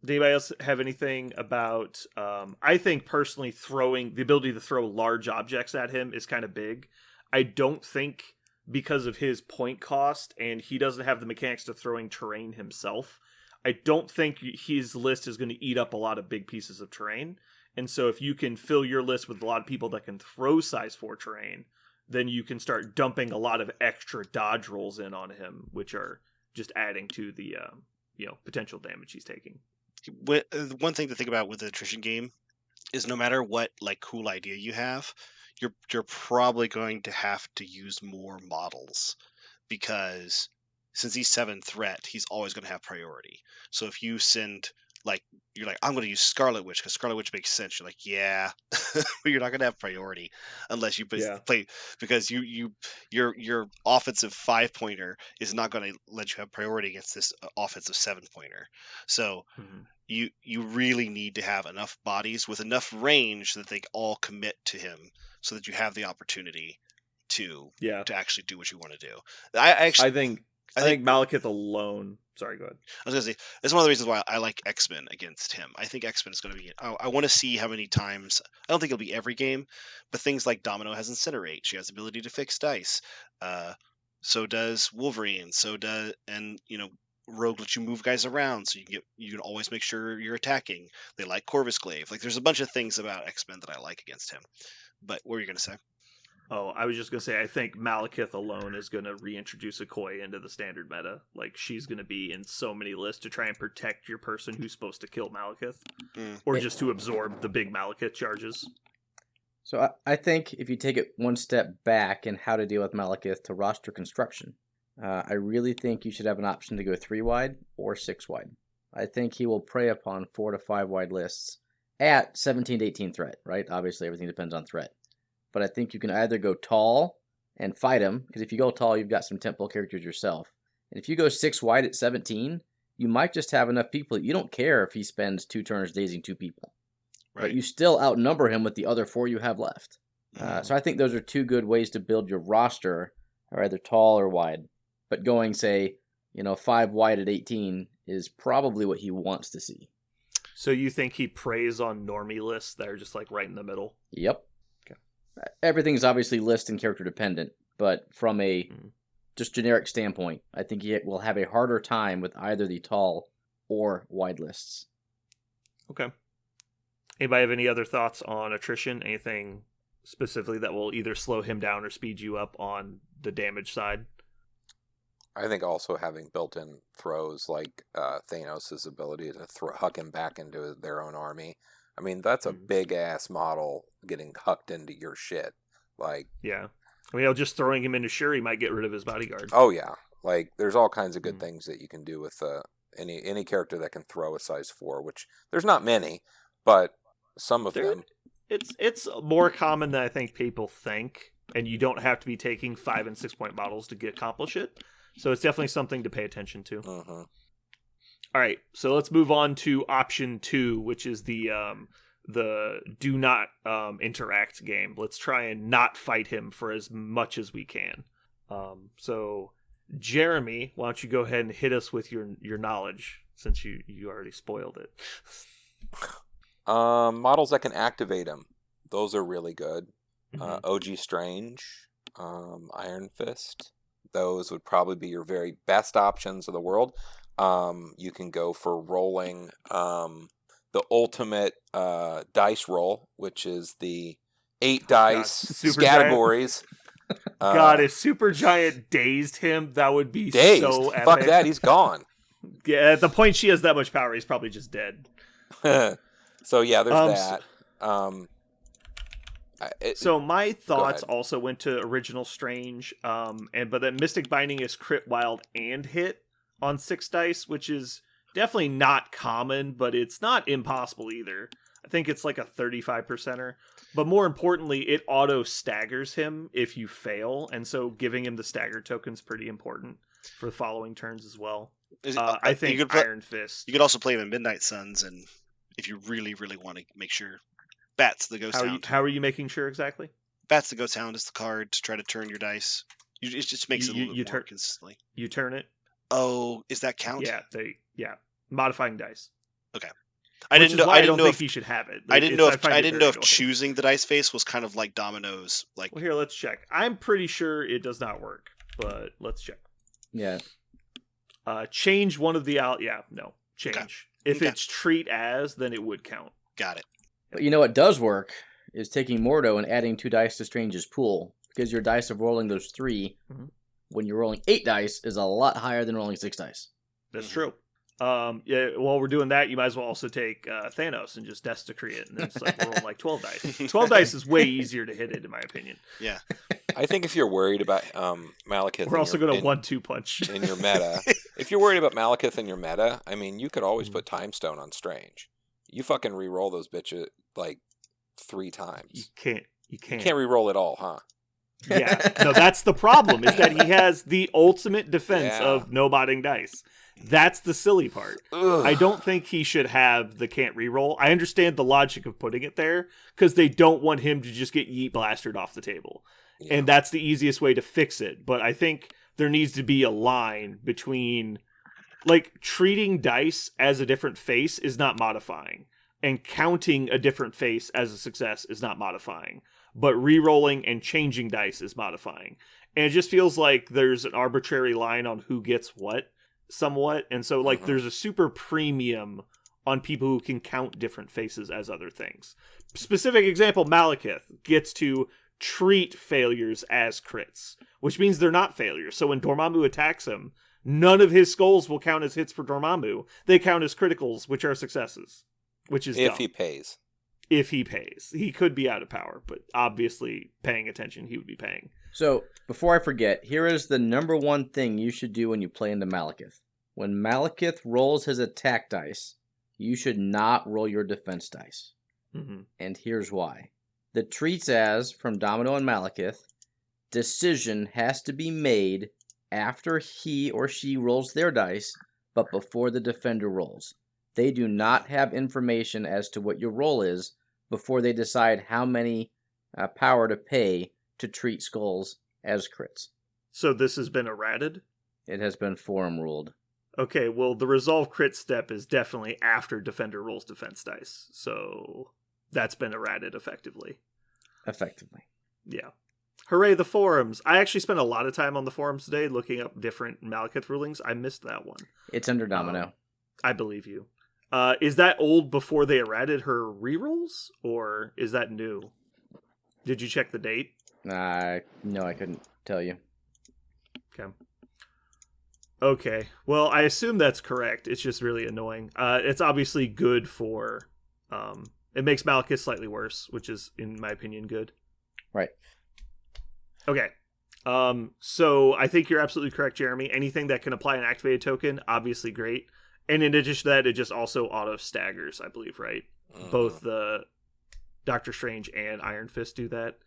Does anybody else have anything about? I think personally, throwing the ability to throw large objects at him is kind of big. I don't think because of his point cost and he doesn't have the mechanics to throwing terrain himself. I don't think his list is going to eat up a lot of big pieces of terrain. And so if you can fill your list with a lot of people that can throw size 4 terrain, then you can start dumping a lot of extra dodge rolls in on him, which are just adding to the potential damage he's taking. One thing to think about with the attrition game is no matter what like cool idea you have, you're probably going to have to use more models, because since he's 7 threat, he's always going to have priority. So if you send you're like, I'm going to use Scarlet Witch because Scarlet Witch makes sense. You're like, yeah, but you're not going to have priority unless you play, because your offensive 5-pointer is not going to let you have priority against this offensive 7-pointer. So you really need to have enough bodies with enough range that they all commit to him, so that you have the opportunity to actually do what you want to do. I think Malekith alone. Sorry, go ahead. I was going to say, that's one of the reasons why I like X-Men against him. I think X-Men is going to be... I want to see how many times... I don't think it'll be every game, but things like Domino has Incinerate. She has the ability to fix dice. So does Wolverine. And, Rogue lets you move guys around, so you can always make sure you're attacking. They like Corvus Glaive. Like, there's a bunch of things about X-Men that I like against him. But what were you going to say? Oh, I was just going to say, I think Malekith alone is going to reintroduce Okoye into the standard meta. Like, she's going to be in so many lists to try and protect your person who's supposed to kill Malekith. Or just to absorb the big Malekith charges. So I think if you take it one step back in how to deal with Malekith to roster construction, I really think you should have an option to go 3-wide or 6-wide. I think he will prey upon 4 to 5-wide lists at 17 to 18 threat, right? Obviously, everything depends on threat. But I think you can either go tall and fight him, because if you go tall, you've got some tempo characters yourself. And if you go 6-wide at 17, you might just have enough people that you don't care if he spends 2 turns dazing 2 people. Right. But you still outnumber him with the other 4 you have left. So I think those are 2 good ways to build your roster, are either tall or wide. But going, say, 5 wide at 18 is probably what he wants to see. So you think he preys on normie lists that are just like right in the middle? Yep. Everything's obviously list and character dependent, but from a just generic standpoint, I think he will have a harder time with either the tall or wide lists. Okay. Anybody have any other thoughts on attrition? Anything specifically that will either slow him down or speed you up on the damage side? I think also having built-in throws like Thanos' ability to huck him back into their own army. I mean, that's a big-ass model getting hucked into your shit. Like, yeah. I mean, just throwing him into Shuri might get rid of his bodyguard. Oh, yeah. Like, there's all kinds of good things that you can do with any character that can throw a size 4, which there's not many, but some of them. It's more common than I think people think, and you don't have to be taking 5 and 6 point models to accomplish it. So it's definitely something to pay attention to. All right, so let's move on to option 2, which is the do not interact game. Let's try and not fight him for as much as we can. So Jeremy, why don't you go ahead and hit us with your knowledge, since you already spoiled it. Models that can activate him. Those are really good. OG Strange, Iron Fist. Those would probably be your very best options of the world. You can go for rolling the ultimate dice roll, which is the 8 dice categories. God, if Supergiant dazed him, that would be dazed. So epic. Fuck that, he's gone. Yeah, at the point she has that much power, he's probably just dead. So yeah, there's that. So my thoughts also went to Original Strange, but then Mystic Binding is crit, wild, and hit on 6 dice, which is definitely not common, but it's not impossible either. I think it's like a 35%er. But more importantly, it auto staggers him if you fail, and so giving him the stagger token is pretty important for the following turns as well. I think Iron Fist. You could also play him in Midnight Suns, and if you really, really want to make sure. Bats the Ghost Hound. How are you making sure exactly? Bats the Ghost Hound is the card to try to turn your dice. It just makes it a little bit more consistently. You turn it? Oh, is that count? Yeah, modifying dice. I didn't know if he should have it. I didn't know if choosing the dice face was kind of like dominoes. Like, well, here, let's check. I'm pretty sure it does not work, but let's check. Yeah. Change one of the out. Yeah, no, change. Okay. If it's treat as, then it would count. Got it. But you know what does work is taking Mordo and adding 2 dice to Strange's pool, because your dice of rolling those 3 when you're rolling 8 dice is a lot higher than rolling 6 dice. That's true. Yeah, while we're doing that, you might as well also take Thanos and just Desecrate it, and then it's like rolling like 12 dice. 12 dice is way easier to hit it, in my opinion. Yeah. I think if you're worried about Malekith, we're also going to 1-2 punch in your meta. If you're worried about Malekith in your meta, I mean, you could always put Time Stone on Strange. You fucking re-roll those bitches like 3 times. You can't re-roll it all, huh? Yeah. No, that's the problem, is that he has the ultimate defense of no-botting dice. That's the silly part. Ugh. I don't think he should have the can't reroll. I understand the logic of putting it there, because they don't want him to just get yeet blastered off the table. Yeah. And that's the easiest way to fix it. But I think there needs to be a line between, like, treating dice as a different face is not modifying, and counting a different face as a success is not modifying. But re-rolling and changing dice is modifying. And it just feels like there's an arbitrary line on who gets what, somewhat. And so, like, there's a super premium on people who can count different faces as other things. Specific example, Malekith gets to treat failures as crits, which means they're not failures. So when Dormammu attacks him, none of his skulls will count as hits for Dormammu. They count as criticals, which are successes, which is if dumb. He pays. If he pays. He could be out of power, but obviously paying attention, he would be paying. So, before I forget, here is the number 1 thing you should do when you play into Malekith. When Malekith rolls his attack dice, you should not roll your defense dice. And here's why. The treats as, from Domino and Malekith, decision has to be made after he or she rolls their dice, but before the defender rolls. They do not have information as to what your roll is before they decide how many power to pay to treat skulls as crits. So this has been errated? It has been forum ruled. Okay, well, the resolve crit step is definitely after defender rolls defense dice. So that's been errated effectively. Yeah. Hooray, the forums. I actually spent a lot of time on the forums today looking up different Malekith rulings. I missed that one. It's under Domino. I believe you. Is that old before they errated her rerolls, or is that new? Did you check the date? No, I couldn't tell you. Okay. Well, I assume that's correct. It's just really annoying. It's obviously good for... it makes Malekith slightly worse, which is, in my opinion, good. Right. Okay. So I think you're absolutely correct, Jeremy. Anything that can apply an activated token, obviously great. And in addition to that, it just also auto staggers, I believe, right? Both the Doctor Strange and Iron Fist do that.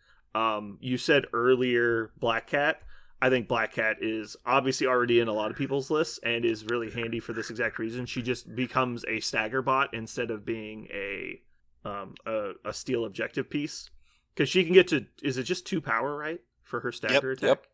You said earlier Black Cat. I think Black Cat is obviously already in a lot of people's lists and is really handy for this exact reason. She just becomes a stagger bot instead of being a steal objective piece. Because she can get to, is it just 2 power, right? For her stagger attack? Yep.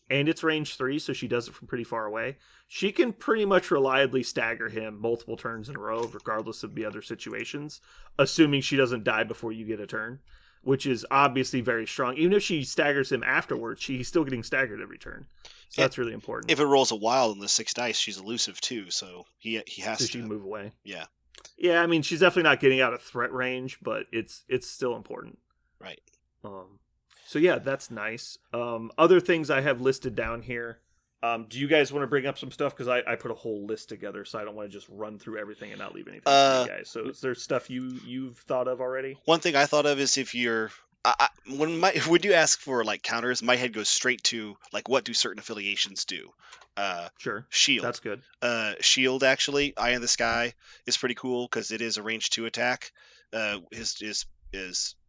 And it's range 3, so she does it from pretty far away. She can pretty much reliably stagger him multiple turns in a row, regardless of the other situations, assuming she doesn't die before you get a turn, which is obviously very strong. Even if she staggers him afterwards, she's still getting staggered every turn. So that's really important. If it rolls a wild in the 6 dice, she's elusive too, so he has to. So she can move away. Yeah. Yeah, I mean, she's definitely not getting out of threat range, but it's still important. Right. So yeah, that's nice. Other things I have listed down here. Do you guys want to bring up some stuff? Because I put a whole list together, so I don't want to just run through everything and not leave anything for you guys. So is there stuff you've thought of already? One thing I thought of is if you're... when you ask for like counters, my head goes straight to like what do certain affiliations do? Sure. Shield. That's good. Shield, actually, Eye in the Sky is pretty cool because it is a range 2 attack. His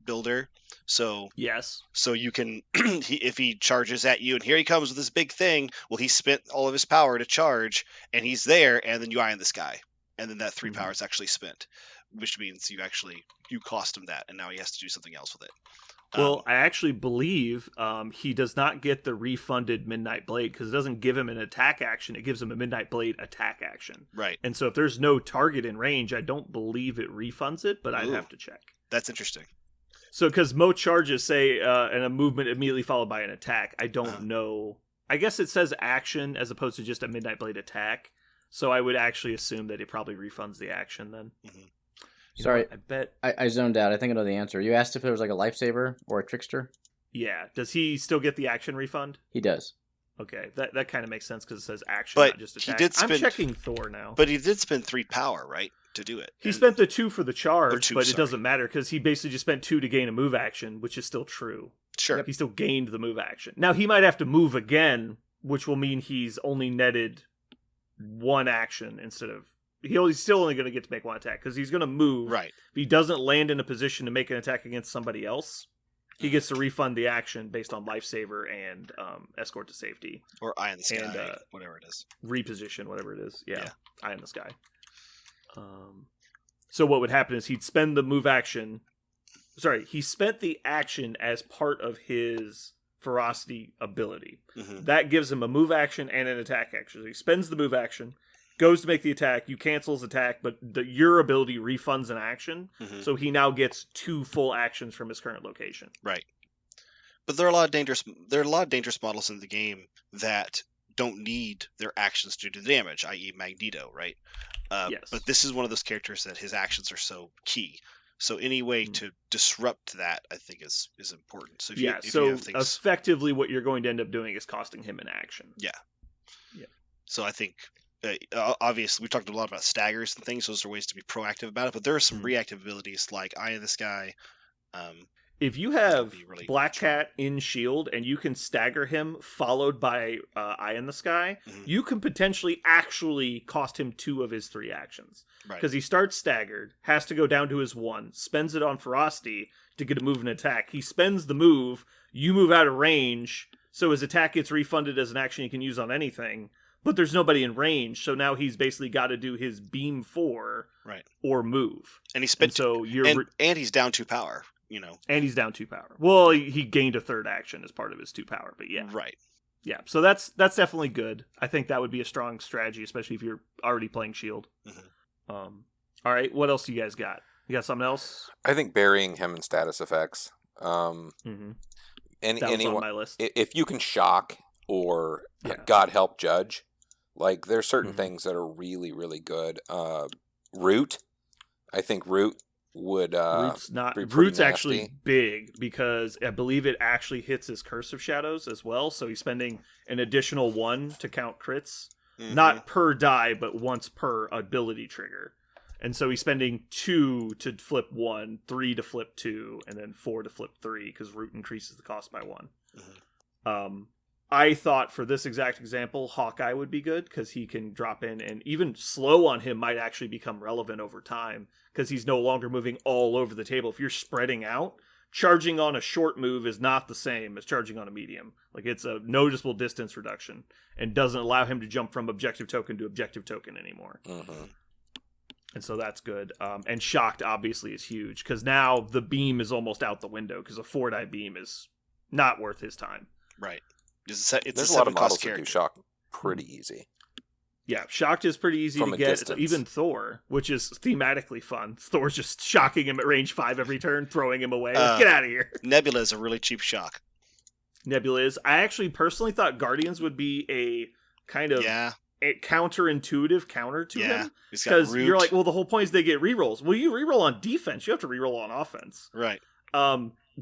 builder. So yes. So you can if he charges at you and here he comes with this big thing, well, he spent all of his power to charge and he's there, and then you Eye in the Sky, and then that 3 power is actually spent. which means you cost him that, and now he has to do something else with it. Well, I actually believe he does not get the refunded Midnight Blade because it doesn't give him an attack action. It gives him a Midnight Blade attack action. Right. And so if there's no target in range, I don't believe it refunds it, but I'd have to check. That's interesting. So because most charges say and a movement immediately followed by an attack, I don't know. I guess it says action as opposed to just a Midnight Blade attack. So I would actually assume that it probably refunds the action then. Mm-hmm. Sorry, I bet I zoned out. I think I know the answer. You asked if there was like a lifesaver or a trickster. Yeah. Does he still get the action refund? He does. Okay, that kind of makes sense because it says action, but not just attack. I'm checking Thor now. But he did spend 3 power, right, to do it. He spent the 2 for the charge, but it doesn't matter because he basically just spent 2 to gain a move action, which is still true. Sure. He still gained the move action. Now, he might have to move again, which will mean he's only netted 1 action instead of... He's still only going to get to make 1 attack because he's going to move. Right. If he doesn't land in a position to make an attack against somebody else, he gets to refund the action based on lifesaver and escort to safety. Or eye in the sky, whatever it is. Reposition, whatever it is. Yeah. Eye in the sky. So what would happen is he'd spend the move action. Sorry, he spent the action as part of his ferocity ability. Mm-hmm. That gives him a move action and an attack action. So he spends the move action, goes to make the attack, you cancel his attack, but your ability refunds an action. Mm-hmm. So he now gets 2 full actions from his current location. Right. But there are a lot of dangerous models in the game that don't need their actions to do the damage, i.e. Magneto, right? Yes. But this is one of those characters that his actions are so key. So any way to disrupt that, I think, is important. So if you have things... effectively what you're going to end up doing is costing him an action. Yeah. So I think, obviously, we've talked a lot about staggers and things. Those are ways to be proactive about it. But there are some reactive abilities like Eye in the Sky. If you have really Black Cat in shield and you can stagger him followed by Eye in the Sky, you can potentially actually cost him 2 of his 3 actions. Because he starts staggered, has to go down to his 1, spends it on ferocity to get a move and attack. He spends the move, you move out of range, so his attack gets refunded as an action he can use on anything, but there's nobody in range, so now he's basically got to do his beam 4 or move. And he spent and he's down 2 power. And he's down 2 power. Well, he gained a 3rd action as part of his 2 power, but yeah. Right. Yeah, so that's definitely good. I think that would be a strong strategy, especially if you're already playing shield. All right, what else do you guys got? You got something else? I think burying him in status effects. That was on my list. If you can shock or God help Judge, like there's certain things that are really, really good. Root, I think Root would Root's actually big because I believe it actually hits his Curse of Shadows as well, so he's spending an additional 1 to count crits, not per die but once per ability trigger. And so he's spending 2 to flip 1, 3 to flip 2, and then 4 to flip 3 because Root increases the cost by 1. I thought for this exact example, Hawkeye would be good because he can drop in, and even slow on him might actually become relevant over time because he's no longer moving all over the table. If you're spreading out, charging on a short move is not the same as charging on a medium. Like it's a noticeable distance reduction and doesn't allow him to jump from objective token to objective token anymore. And so that's good. And Shocked obviously is huge because now the beam is almost out the window because a 4-die beam is not worth his time. Right. There's a lot of models that do Shock pretty easy. Yeah, Shocked is pretty easy to get. Even Thor, which is thematically fun. Thor's just shocking him at range 5 every turn, throwing him away. Get out of here. Nebula is a really cheap shock. Nebula is. I actually personally thought Guardians would be a kind of a counterintuitive counter to him. Because you're like, well, the whole point is they get rerolls. Well, you reroll on defense. You have to reroll on offense. Right.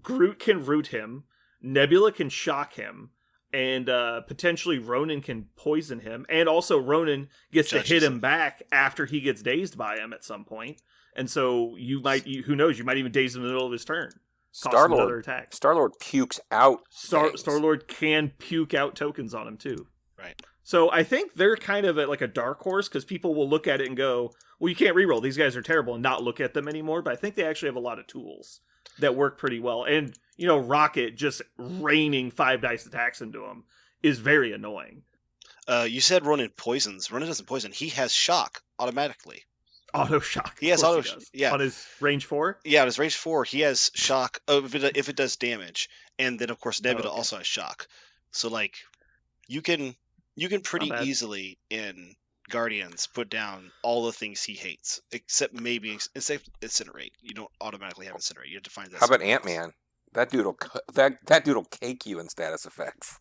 Groot can root him. Nebula can shock him. And potentially Ronan can poison him. And also Ronan gets to hit him back after he gets dazed by him at some point. And so who knows, you might even daze him in the middle of his turn. Star-Lord pukes out Star-Lord can puke out tokens on him too. Right. So I think they're kind of like a dark horse because people will look at it and go, well, you can't reroll. These guys are terrible, and not look at them anymore. But I think they actually have a lot of tools that work pretty well. And, Rocket just raining 5 dice attacks into him is very annoying. You said Ronan poisons. Ronan doesn't poison. He has shock automatically. auto shock. He has auto shock. Yeah, on his range 4. Yeah, on his range 4, he has shock. Oh, if it does damage, and then of course Nebula also has shock. So like, you can pretty easily in Guardians put down all the things he hates, except maybe Incinerate. You don't automatically have Incinerate. You have to find that. How about Ant-Man? That dude'll cake you in status effects.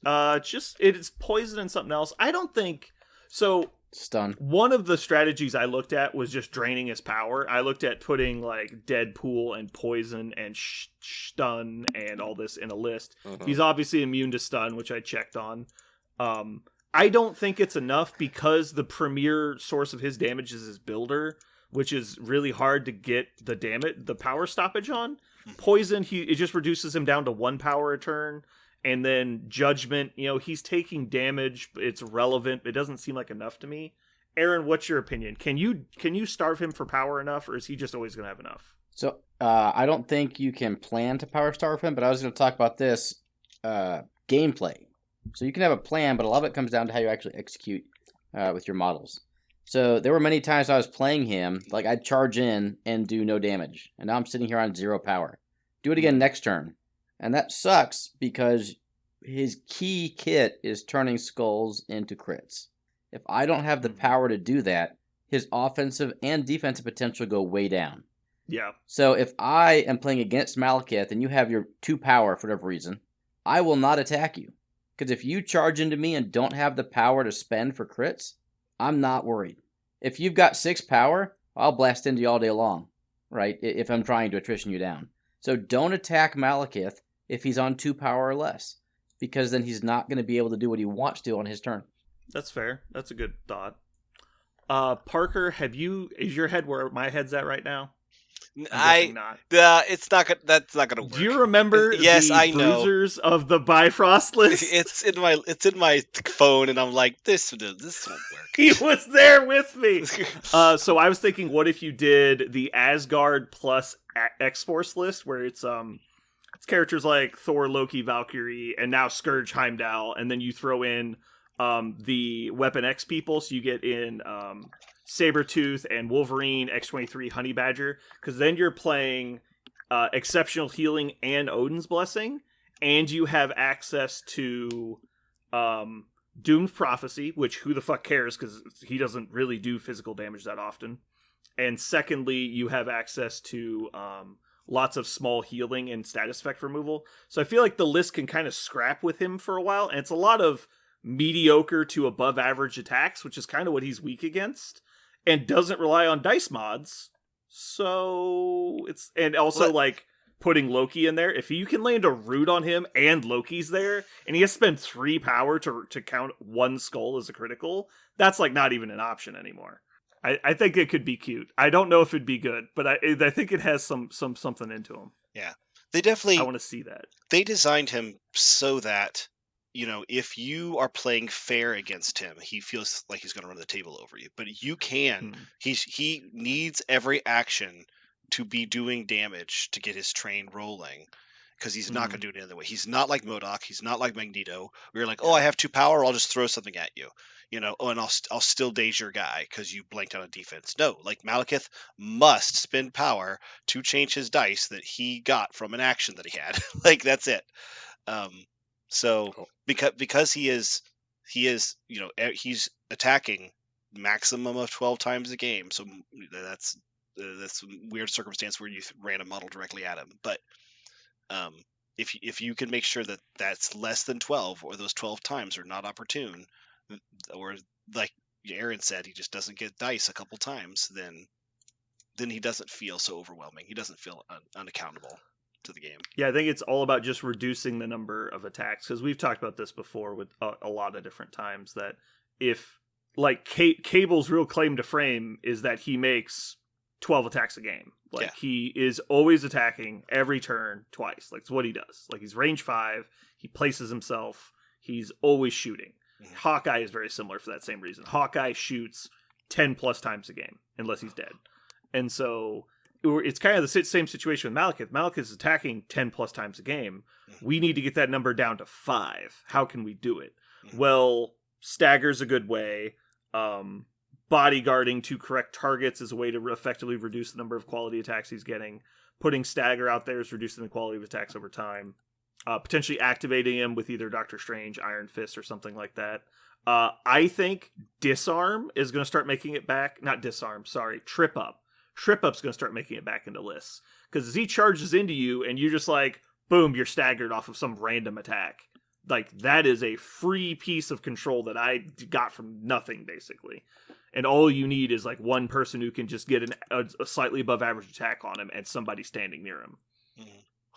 It's poison and something else. I don't think so. Stun. One of the strategies I looked at was just draining his power. I looked at putting like Deadpool and poison and stun and all this in a list. Mm-hmm. He's obviously immune to stun, which I checked on. I don't think it's enough because the premier source of his damage is his builder, which is really hard to get the power stoppage on. Poison, it just reduces him down to 1 power a turn. And then Judgment, he's taking damage. It's relevant. It doesn't seem like enough to me. Aaron, what's your opinion? Can you starve him for power enough, or is he just always going to have enough? So I don't think you can plan to power starve him, but I was going to talk about this gameplay. So you can have a plan, but a lot of it comes down to how you actually execute with your models. So there were many times I was playing him, like I'd charge in and do no damage. And now I'm sitting here on 0 power. Do it again next turn. And that sucks because his key kit is turning skulls into crits. If I don't have the power to do that, his offensive and defensive potential go way down. Yeah. So if I am playing against Malekith and you have your 2 power for whatever reason, I will not attack you. Because if you charge into me and don't have the power to spend for crits, I'm not worried. If you've got 6 power, I'll blast into you all day long, right? If I'm trying to attrition you down. So don't attack Malekith if he's on 2 power or less, because then he's not going to be able to do what he wants to on his turn. That's fair. That's a good thought. Parker, is your head where my head's at right now? Not. It's not. That's not gonna work. Do you remember? Yes, I know. Bruisers of the Bifrost list. It's in my phone, and I'm like, this won't work. He was there with me. So I was thinking, what if you did the Asgard plus X-Force list, where it's characters like Thor, Loki, Valkyrie, and now Scourge, Heimdall, and then you throw in the Weapon X people, so you get in Sabretooth and Wolverine, X-23, Honey Badger, because then you're playing Exceptional Healing and Odin's Blessing, and you have access to Doomed Prophecy, which who the fuck cares, because he doesn't really do physical damage that often. And secondly, you have access to lots of small healing and status effect removal. So I feel like the list can kind of scrap with him for a while, and it's a lot of mediocre to above average attacks, which is kind of what he's weak against, and doesn't rely on dice mods. So it's, and also like putting Loki in there. If you can land a root on him and Loki's there, and he has to spend 3 power to count 1 skull as a critical, that's like not even an option anymore. I think it could be cute. I don't know if it'd be good, but I think it has something into him. Yeah, they definitely. I want to see that. They designed him so that, if you are playing fair against him, he feels like he's going to run the table over you. But you can. He needs every action to be doing damage to get his train rolling, because he's not going to do it any other way. He's not like MODOK. He's not like Magneto. We're like, I have 2 power. I'll just throw something at you. And I'll still daze your guy because you blanked on a defense. No, like Malekith must spend power to change his dice that he got from an action that he had. Like, that's it. So because he is he's attacking maximum of 12 times a game. So that's a weird circumstance where you ran a model directly at him. But if you can make sure that that's less than 12, or those 12 times are not opportune, or like Aaron said, he just doesn't get dice a couple times, then he doesn't feel so overwhelming. He doesn't feel unaccountable to the game. Yeah, I think it's all about just reducing the number of attacks, because we've talked about this before with a lot of different times, that if, like, Cable's real claim to fame is that he makes 12 attacks a game. Like, he is always attacking every turn twice. Like, it's what he does. Like, he's range 5, he places himself, he's always shooting. Hawkeye is very similar for that same reason. Hawkeye shoots 10 plus times a game, unless he's dead. And so it's kind of the same situation with Malekith. Malekith is attacking 10 plus times a game. We need to get that number down to 5. How can we do it? Well, Stagger's a good way. bodyguarding to correct targets is a way to effectively reduce the number of quality attacks he's getting. Putting Stagger out there is reducing the quality of attacks over time. Potentially activating him with either Doctor Strange, Iron Fist, or something like that. I think Disarm is going to start making it back. Not Disarm, sorry. Trip Up. Trip Up's going to start making it back into lists. Because as he charges into you and you're just like, boom, you're staggered off of some random attack. Like, that is a free piece of control that I got from nothing, basically. And all you need is, like, one person who can just get a slightly above average attack on him and somebody standing near him.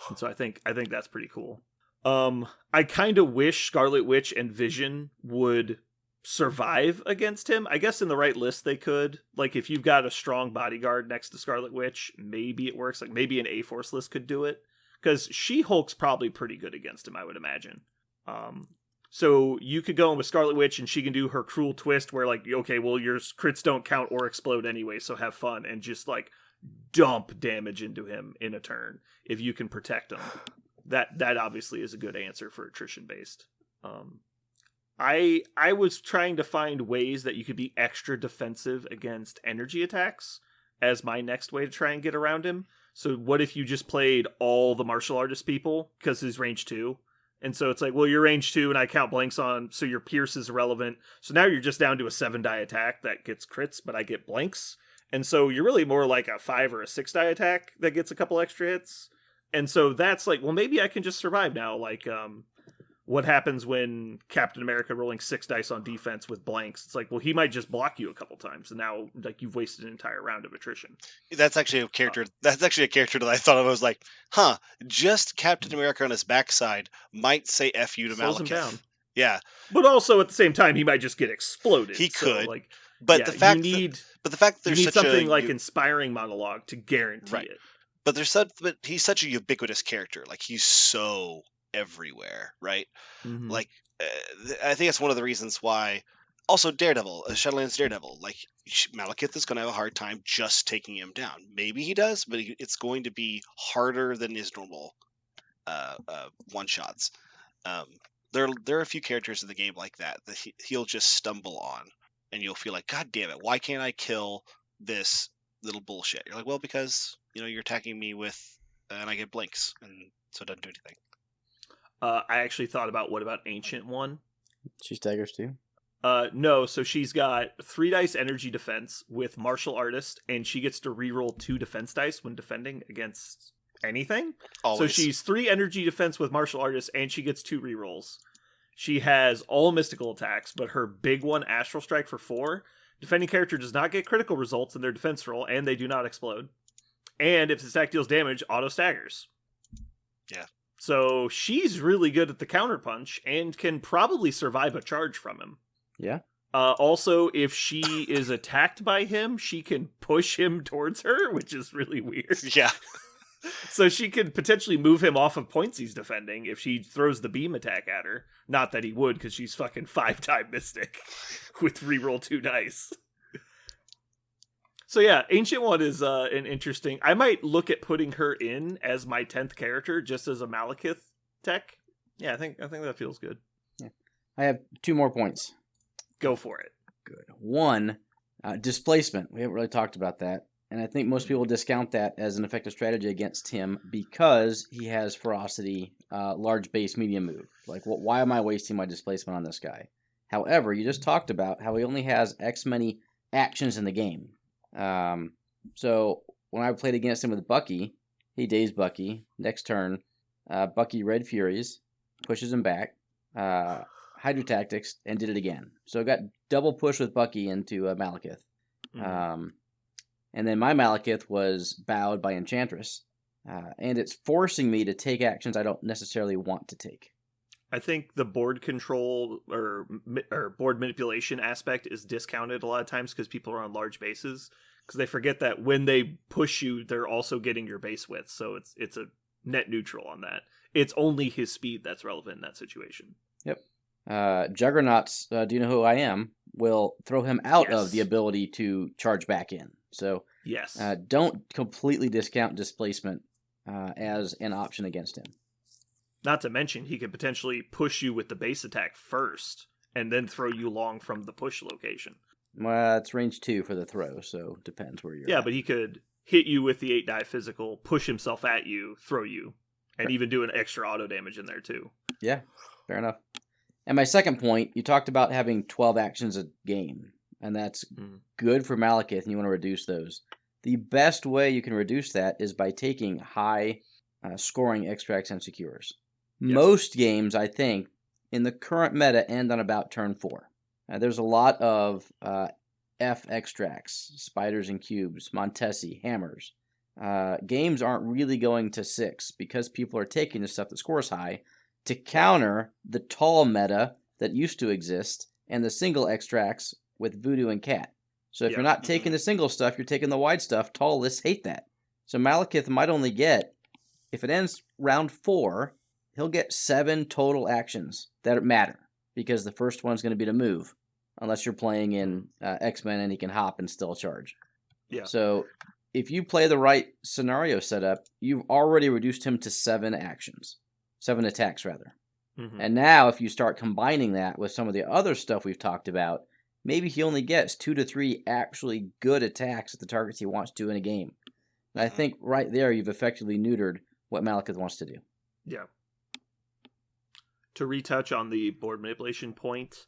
And so I think that's pretty cool. I kind of wish Scarlet Witch and Vision would survive against him. I guess in the right list they could. Like, if you've got a strong bodyguard next to Scarlet Witch, maybe it works. Like, maybe an A-Force list could do it. Because She-Hulk's probably pretty good against him, I would imagine. So you could go in with Scarlet Witch and she can do her cruel twist where, like, okay, well, your crits don't count or explode anyway, so have fun, and just, like, dump damage into him in a turn if you can protect him. That obviously is a good answer for attrition based. I was trying to find ways that you could be extra defensive against energy attacks as my next way to try and get around him. So what if you just played all the martial artist people because he's range 2? And so it's like, well, you're range 2 and I count blanks on, so your pierce is irrelevant. So now you're just down to a 7-die attack that gets crits, but I get blanks. And so you're really more like a 5 or a 6-die attack that gets a couple extra hits. And so that's like, well, maybe I can just survive now. Like, what happens when Captain America rolling 6 dice on defense with blanks? It's like, well, he might just block you a couple times, and now, like, you've wasted an entire round of attrition. That's actually a character. That's actually a character that I thought of. I was like, just Captain America on his backside might say "F you" to Slows Malekith. him down. Yeah, but also at the same time, he might just get exploded. He could, like, but yeah, the fact you need, but the fact that there's you need such something like inspiring monologue to guarantee Right. it. But he's such a ubiquitous character. Like, he's so everywhere, right? Mm-hmm. Like, I think that's one of the reasons why. Also, Daredevil, Shadowlands Daredevil, like, Malekith is going to have a hard time just taking him down. Maybe he does, but it's going to be harder than his normal one shots. There are a few characters in the game like that he'll just stumble on, and you'll feel like, God damn it, why can't I kill this little bullshit? You're like, well, because you're attacking me with, and I get blinks, and so it doesn't do anything. I actually thought about, what about Ancient One? She staggers too? No, so she's got 3 dice energy defense with Martial Artist, and she gets to reroll 2 defense dice when defending against anything. Always. So she's 3 energy defense with Martial Artist, and she gets 2 rerolls. She has all mystical attacks, but her big one, Astral Strike for 4, defending character does not get critical results in their defense roll, and they do not explode. And if the attack deals damage, auto staggers. Yeah. So she's really good at the counterpunch and can probably survive a charge from him. Yeah. Also, if she is attacked by him, she can push him towards her, which is really weird. Yeah. So she could potentially move him off of points he's defending if she throws the beam attack at her. Not that he would, because she's fucking 5-time Mystic with reroll 2 dice. So yeah, Ancient One is an interesting... I might look at putting her in as my 10th character, just as a Malekith tech. Yeah, I think that feels good. Yeah. I have 2 more points. Go for it. Good. 1, displacement. We haven't really talked about that. And I think most people discount that as an effective strategy against him because he has ferocity, large base, medium move. Like, why am I wasting my displacement on this guy? However, you just talked about how he only has X many actions in the game. So when I played against him with Bucky, he dazed Bucky. Next turn, Bucky Red Furies, pushes him back, Hydra Tactics, and did it again. So I got double push with Bucky into Malekith. Mm-hmm. And then my Malekith was bowed by Enchantress. And it's forcing me to take actions I don't necessarily want to take. I think the board control or board manipulation aspect is discounted a lot of times because people are on large bases. Because they forget that when they push you, they're also getting your base width. So it's a net neutral on that. It's only his speed that's relevant in that situation. Yep. Juggernauts, do you know who I am, will throw him out of the ability to charge back in. So yes, don't completely discount displacement as an option against him. Not to mention, he could potentially push you with the base attack first, and then throw you long from the push location. Well, it's range 2 for the throw, so depends where you're at. But he could hit you with the 8 die physical, push himself at you, throw you, and even do an extra auto damage in there too. Yeah, fair enough. And my second point, you talked about having 12 actions a game, and that's good for Malekith, and you want to reduce those. The best way you can reduce that is by taking high scoring extracts and secures. Yes. Most games, I think, in the current meta end on about turn 4. There's a lot of F extracts, spiders and cubes, Montesi, hammers. Games aren't really going to 6 because people are taking the stuff that scores high to counter the tall meta that used to exist and the single extracts with Voodoo and Cat. So if you're not taking the single stuff, you're taking the wide stuff. Tall lists hate that. So Malekith might only get, if it ends round 4, he'll get 7 total actions that matter because the first one's going to be to move, unless you're playing in X-Men and he can hop and still charge. Yeah. So if you play the right scenario setup, you've already reduced him to 7 actions. 7 attacks, rather. Mm-hmm. And now, if you start combining that with some of the other stuff we've talked about, maybe he only gets 2 to 3 actually good attacks at the targets he wants to in a game. And I think right there, you've effectively neutered what Malekith wants to do. Yeah. To retouch on the board manipulation point,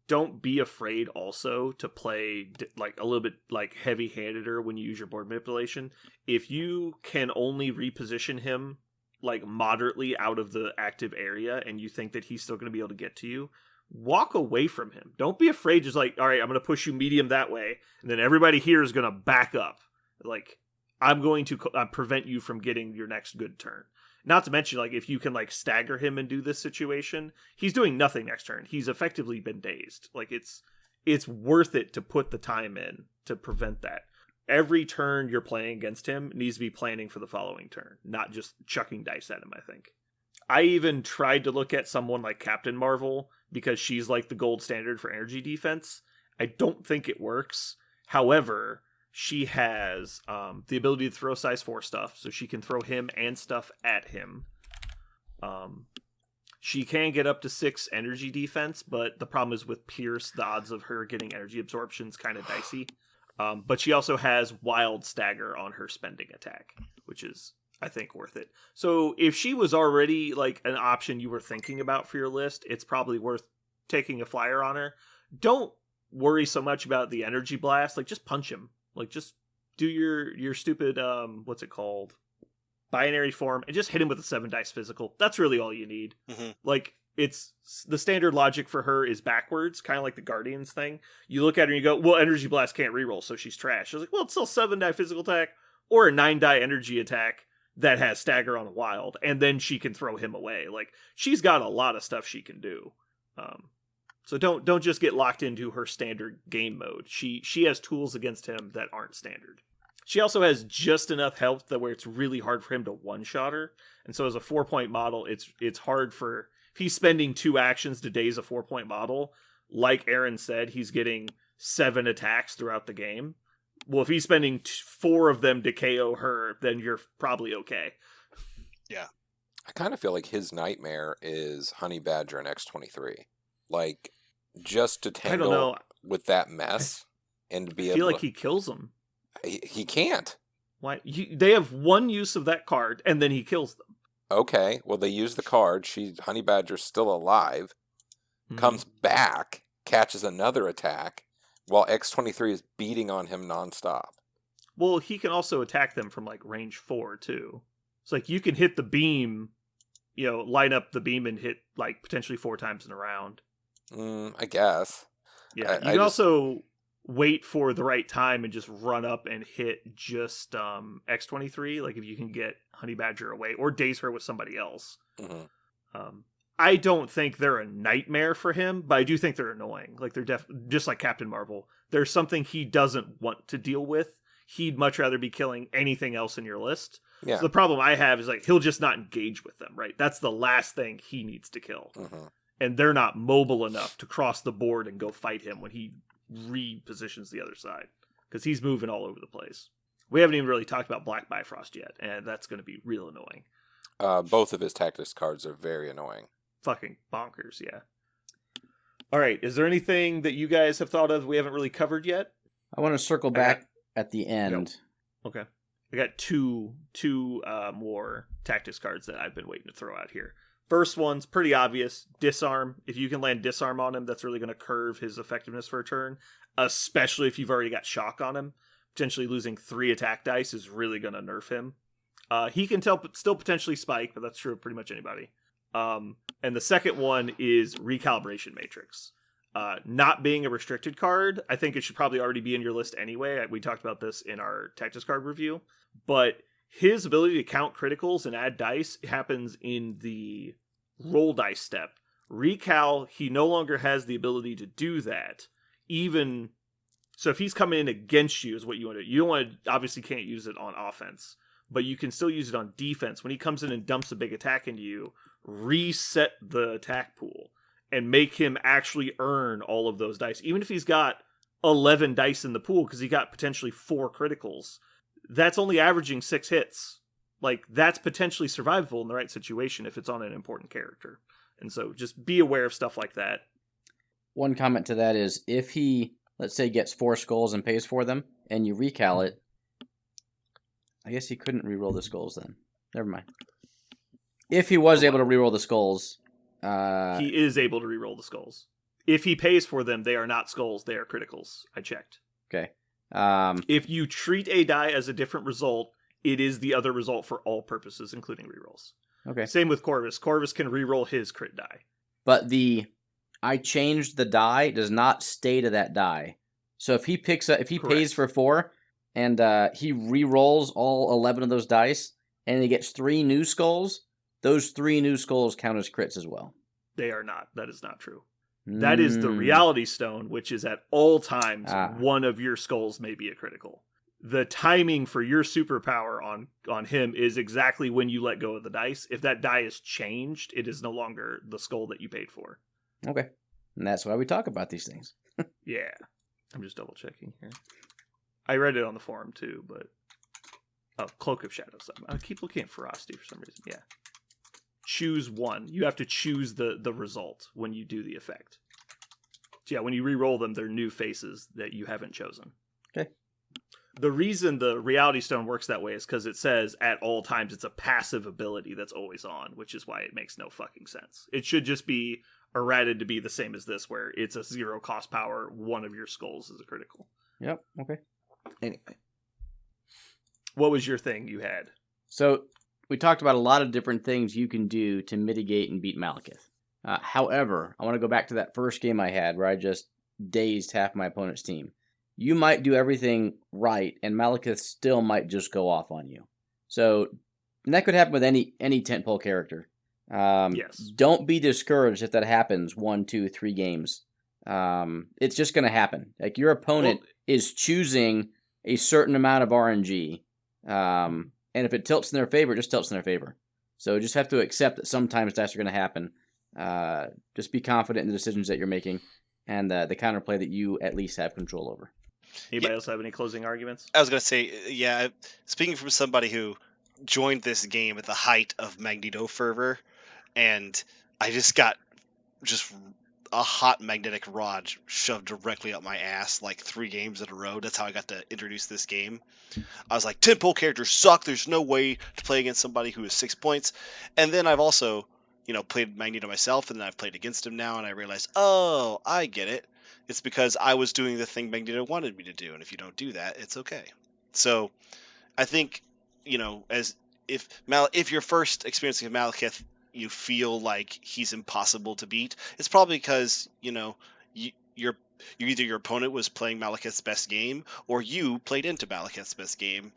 don't be afraid also to play like a little bit like heavy-handeder when you use your board manipulation. If you can only reposition him like moderately out of the active area and you think that he's still going to be able to get to you, walk away from him. Don't be afraid. Just like, all right, I'm going to push you medium that way, and then everybody here is going to back up. Like, I'm going to prevent you from getting your next good turn. Not to mention, like, if you can like stagger him and do this situation, he's doing nothing next turn. He's effectively been dazed. Like, it's worth it to put the time in to prevent that. Every turn you're playing against him needs to be planning for the following turn, not just chucking dice at him, I think. I even tried to look at someone like Captain Marvel because she's like the gold standard for energy defense. I don't think it works. However, she has the ability to throw size 4 stuff, so she can throw him and stuff at him. She can get up to 6 energy defense, but the problem is with Pierce, the odds of her getting energy absorption is kind of dicey. But she also has wild stagger on her spending attack, which is, I think, worth it. So if she was already like an option you were thinking about for your list, it's probably worth taking a flyer on her. Don't worry so much about the energy blast. Like, just punch him. Like, just do your stupid, what's it called? Binary form, and just hit him with a 7 dice physical. That's really all you need. Mm-hmm. Like, it's the standard logic for her is backwards, kind of like the Guardians thing. You look at her and you go, well, Energy Blast can't reroll, so she's trash. I was like, well, it's still 7 die physical attack or a 9 die energy attack that has stagger on a wild, and then she can throw him away. Like, she's got a lot of stuff she can do. So don't just get locked into her standard game mode. She has tools against him that aren't standard. She also has just enough health that where it's really hard for him to one-shot her. And so as a 4-point model, it's hard for... If he's spending 2 actions to daze a 4-point model, like Aaron said, he's getting 7 attacks throughout the game. Well, if he's spending 4 of them to KO her, then you're probably okay. Yeah. I kind of feel like his nightmare is Honey Badger and X-23. Like, just to tangle with that mess and to be able to... I feel like he kills them. He can't. Why? They have one use of that card, and then he kills them. Okay, well, they use the card. Honey Badger's still alive, comes back, catches another attack, while X-23 is beating on him nonstop. Well, he can also attack them from, like, range 4, too. It's like, you can hit the beam, line up the beam and hit, like, potentially 4 times in a round. I guess. Yeah, you can also wait for the right time and just run up and hit just X-23, like if you can get Honey Badger away, or daze her with somebody else. Mm-hmm. I don't think they're a nightmare for him, but I do think they're annoying. Like, they're just like Captain Marvel. There's something he doesn't want to deal with. He'd much rather be killing anything else in your list. Yeah. So the problem I have is, like, he'll just not engage with them, right? That's the last thing he needs to kill. Mm-hmm. And they're not mobile enough to cross the board and go fight him when he repositions the other side, because he's moving all over the place. We haven't even really talked about Black Bifrost yet, and that's going to be real annoying. Both of his tactics cards are very annoying. Fucking bonkers, yeah. All right. Is there anything that you guys have thought of we haven't really covered yet? I want to circle back at the end. Okay. I got two more tactics cards that I've been waiting to throw out here. First one's pretty obvious. Disarm. If you can land disarm on him, that's really going to curve his effectiveness for a turn, especially if you've already got shock on him. Potentially losing 3 attack dice is really going to nerf him. He can still potentially spike, but that's true of pretty much anybody. And the second one is Recalibration Matrix. Not being a restricted card, I think it should probably already be in your list anyway. We talked about this in our tactics card review. But his ability to count criticals and add dice happens in the roll dice step. Recal, he no longer has the ability to do that. Even so, if he's coming in against you, is what you want to do. You don't want to, obviously can't use it on offense, but you can still use it on defense. When he comes in and dumps a big attack into you, reset the attack pool and make him actually earn all of those dice. Even if he's got 11 dice in the pool because he got potentially 4 criticals, that's only averaging 6 hits. Like, that's potentially survivable in the right situation if it's on an important character. And so just be aware of stuff like that. One comment to that is, if he, let's say, gets 4 skulls and pays for them, and you recal it, I guess he couldn't reroll the skulls then. Never mind. If he was able to reroll the skulls... he is able to reroll the skulls. If he pays for them, they are not skulls, they are criticals. I checked. Okay. If you treat a die as a different result, it is the other result for all purposes, including rerolls. Okay. Same with Corvus. Corvus can reroll his crit die. But I changed the die does not stay to that die. So if he pays for 4 and he re-rolls all 11 of those dice and he gets 3 new skulls, those 3 new skulls count as crits as well. They are not. That is not true. That is the Reality Stone, which is at all times one of your skulls may be a critical. The timing for your superpower on him is exactly when you let go of the dice. If that die is changed, it is no longer the skull that you paid for. Okay. And that's why we talk about these things. Yeah. I'm just double checking here. I read it on the forum too, but... Oh, Cloak of Shadows. I keep looking at Ferocity for some reason. Yeah. Choose one. You have to choose the result when you do the effect. So yeah, when you re-roll them, they're new faces that you haven't chosen. Okay. The reason the Reality Stone works that way is because it says at all times it's a passive ability that's always on, which is why it makes no fucking sense. It should just be errated to be the same as this, where it's a 0 cost power, one of your skulls is a critical. Yep, okay. Anyway. What was your thing you had? So, we talked about a lot of different things you can do to mitigate and beat Malekith. However, I want to go back to that first game I had where I just dazed half my opponent's team. You might do everything right, and Malekith still might just go off on you. So, and that could happen with any tentpole character. Yes. Don't be discouraged if that happens 1, 2, 3 games. It's just going to happen. Like, your opponent is choosing a certain amount of RNG. And if it tilts in their favor, it just tilts in their favor. So just have to accept that sometimes that's going to happen. Just be confident in the decisions that you're making and the counterplay that you at least have control over. Anybody else have any closing arguments? I was going to say, yeah, speaking from somebody who joined this game at the height of Magneto fervor, and I just got a hot magnetic rod shoved directly up my ass like 3 games in a row. That's how I got to introduce this game. I was like, tentpole characters suck. There's no way to play against somebody who is 6 points. And then I've also, played Magneto myself, and then I've played against him now, and I realized, oh, I get it. It's because I was doing the thing Magneto wanted me to do, and if you don't do that, it's okay. So I think, if your first experience with Malekith, you feel like he's impossible to beat, it's probably because, either your opponent was playing Malekith's best game, or you played into Malekith's best game,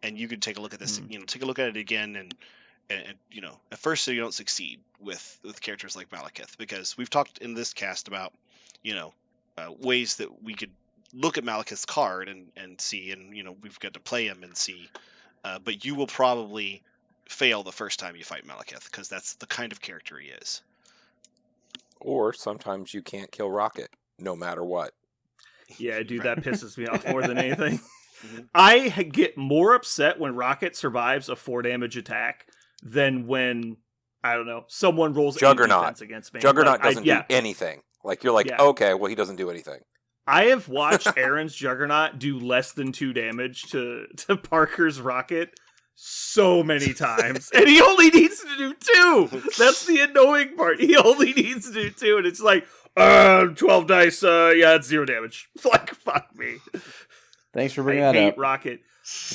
and you could take a look at this, take a look at it again, and at first so you don't succeed with characters like Malekith, because we've talked in this cast about, ways that we could look at Malekith's card and see, and, we've got to play him and see, but you will probably fail the first time you fight Malekith, because that's the kind of character he is. Or sometimes you can't kill Rocket, no matter what. Yeah, dude, that pisses me off more than anything. I get more upset when Rocket survives a 4 damage attack than when, I don't know, someone rolls Juggernaut defense against me. Juggernaut doesn't do anything. Like, you're like, okay, well, he doesn't do anything. I have watched Aaron's Juggernaut do less than 2 damage to Parker's Rocket so many times, and he only needs to do 2. That's the annoying part. He only needs to do 2, and it's like, 12 dice, yeah, it's 0 damage. Like, fuck me. Thanks for bringing that up. Rocket.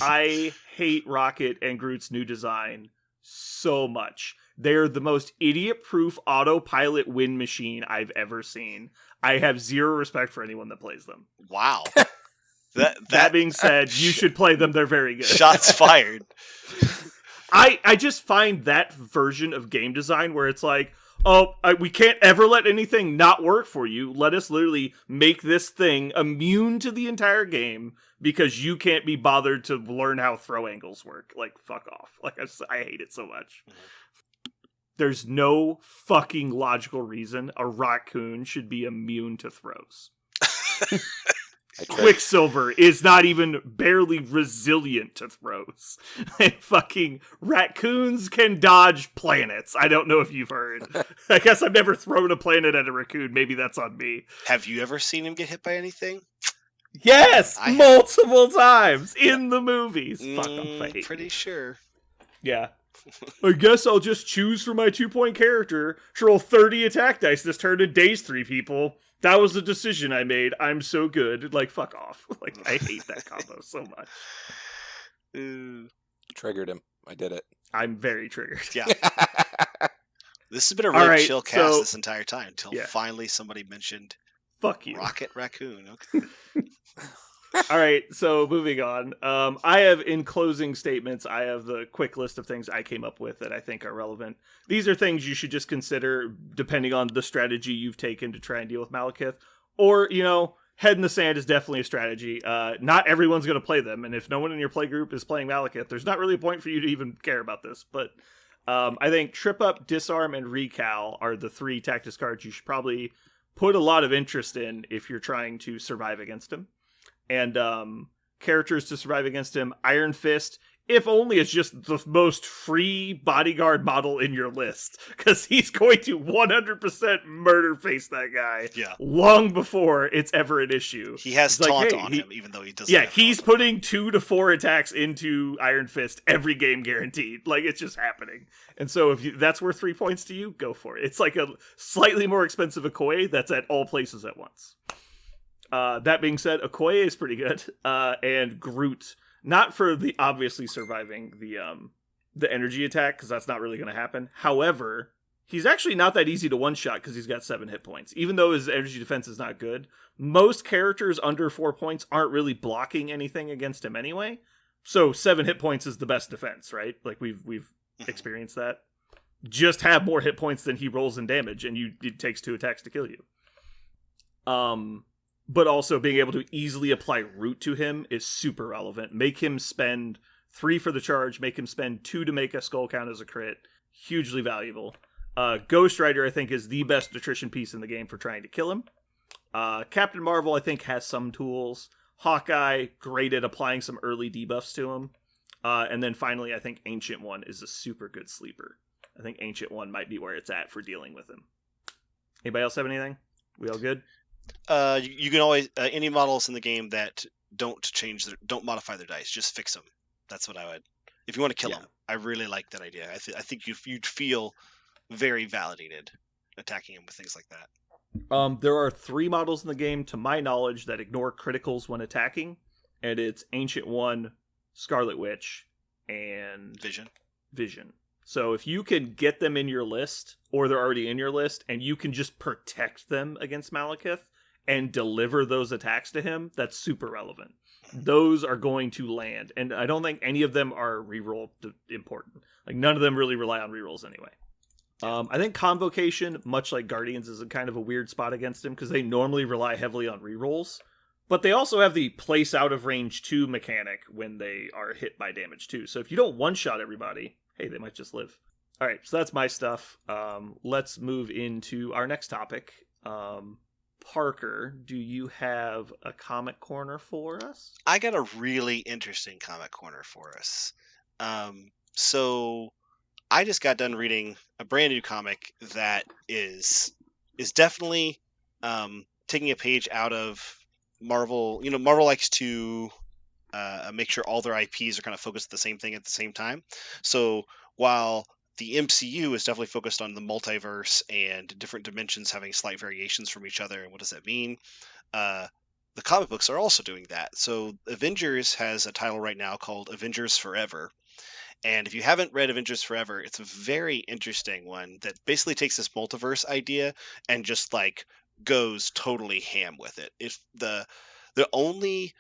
I hate Rocket and Groot's new design so much. They're the most idiot-proof autopilot win machine I've ever seen. I have zero respect for anyone that plays them. Wow. That being said, you should play them. They're very good. Shots fired. I just find that version of game design where it's like, we can't ever let anything not work for you. Let us literally make this thing immune to the entire game because you can't be bothered to learn how throw angles work. Like, fuck off. Like, I hate it so much. There's no fucking logical reason a raccoon should be immune to throws. Quicksilver is not even barely resilient to throws. And fucking raccoons can dodge planets. I don't know if you've heard. I guess I've never thrown a planet at a raccoon. Maybe that's on me. Have you ever seen him get hit by anything? Yes! Multiple times in the movies. Fuck off, I hate pretty sure. Yeah. I guess I'll just choose for my 2-point character to roll 30 attack dice this turn and daze 3 people. That was the decision I made. I'm so good. Like, fuck off. Like, I hate that combo so much. Triggered him. I did it. I'm very triggered. Yeah. This has been a really chill cast this entire time until finally somebody mentioned fuck you. Rocket Raccoon. Okay. All right, so moving on. I have, in closing statements, I have the quick list of things I came up with that I think are relevant. These are things you should just consider depending on the strategy you've taken to try and deal with Malekith. Or, head in the sand is definitely a strategy. Not everyone's going to play them, and if no one in your play group is playing Malekith, there's not really a point for you to even care about this. But I think Trip Up, Disarm, and Recal are the 3 tactics cards you should probably put a lot of interest in if you're trying to survive against him. And characters to survive against him, Iron Fist, if only it's just the most free bodyguard model in your list. Because he's going to 100% murder face that guy long before it's ever an issue. He has taunt on him, even though he doesn't. Yeah, he's putting 2 to 4 attacks into Iron Fist every game guaranteed. Like, it's just happening. And so if that's worth 3 points to you, go for it. It's like a slightly more expensive Okoye that's at all places at once. That being said, Okoye is pretty good, and Groot, not for the obviously surviving the energy attack, because that's not really going to happen. However, he's actually not that easy to one-shot because he's got 7 hit points. Even though his energy defense is not good, most characters under 4 points aren't really blocking anything against him anyway. So 7 hit points is the best defense, right? Like, we've experienced that. Just have more hit points than he rolls in damage, and it takes 2 attacks to kill you. But also being able to easily apply Root to him is super relevant. Make him spend 3 for the charge, make him spend 2 to make a skull count as a crit. Hugely valuable. Ghost Rider, I think, is the best attrition piece in the game for trying to kill him. Captain Marvel, I think, has some tools. Hawkeye, great at applying some early debuffs to him. And then finally, I think Ancient One is a super good sleeper. I think Ancient One might be where it's at for dealing with him. Anybody else have anything? We all good? You can always any models in the game that don't modify their dice, just fix them. That's what I would. If you want to kill them, I really like that idea. I think you'd feel very validated attacking him with things like that. There are 3 models in the game, to my knowledge, that ignore criticals when attacking, and it's Ancient One, Scarlet Witch, and Vision. So if you can get them in your list, or they're already in your list, and you can just protect them against Malekith and deliver those attacks to him, that's super relevant. Those are going to land, and I don't think any of them are reroll important. Like, none of them really rely on rerolls anyway. I think Convocation, much like Guardians, is kind of a weird spot against him, because they normally rely heavily on rerolls. But they also have the place out of range 2 mechanic when they are hit by damage too. So if you don't one-shot everybody, hey, they might just live. All right, so that's my stuff. Let's move into our next topic. Parker, do you have a comic corner for us? I got a really interesting comic corner for us. So I just got done reading a brand new comic that is definitely taking a page out of Marvel. Marvel likes to make sure all their IPs are kind of focused at the same thing at the same time. So while the MCU is definitely focused on the multiverse and different dimensions having slight variations from each other, and what does that mean? The comic books are also doing that. So Avengers has a title right now called Avengers Forever. And if you haven't read Avengers Forever, it's a very interesting one that basically takes this multiverse idea and just like goes totally ham with it. If the only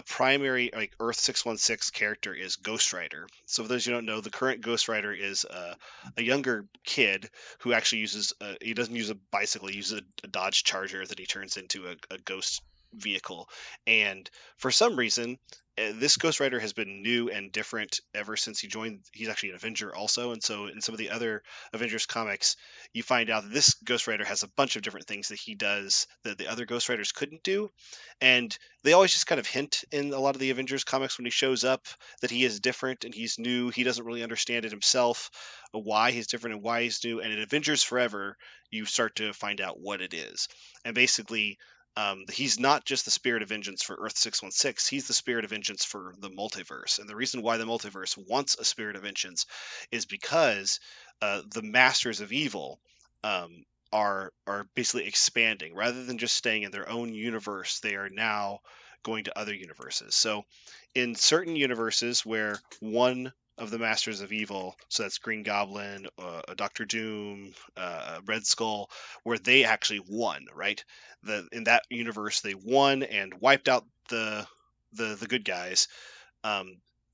primary like Earth 616 character is Ghost Rider. So for those who don't know, the current Ghost Rider is a younger kid who actually uses he doesn't use a bicycle, he uses a Dodge Charger that he turns into a ghost vehicle. And for some reason, this Ghost Rider has been new and different ever since he joined. He's actually an Avenger also, and so in some of the other Avengers comics, you find out that this Ghost Rider has a bunch of different things that he does that the other Ghost Riders couldn't do, and they always just kind of hint in a lot of the Avengers comics when he shows up that he is different and he's new. He doesn't really understand it himself, why he's different and why he's new. And in Avengers Forever, you start to find out what it is, and basically he's not just the spirit of vengeance for Earth 616. He's the spirit of vengeance for the multiverse. And the reason why the multiverse wants a spirit of vengeance is because the masters of evil are basically expanding. Rather than just staying in their own universe, they are now going to other universes. So in certain universes where one of the Masters of Evil, so that's Green Goblin, Doctor Doom, Red Skull, where they actually won, right? In that universe, they won and wiped out the good guys.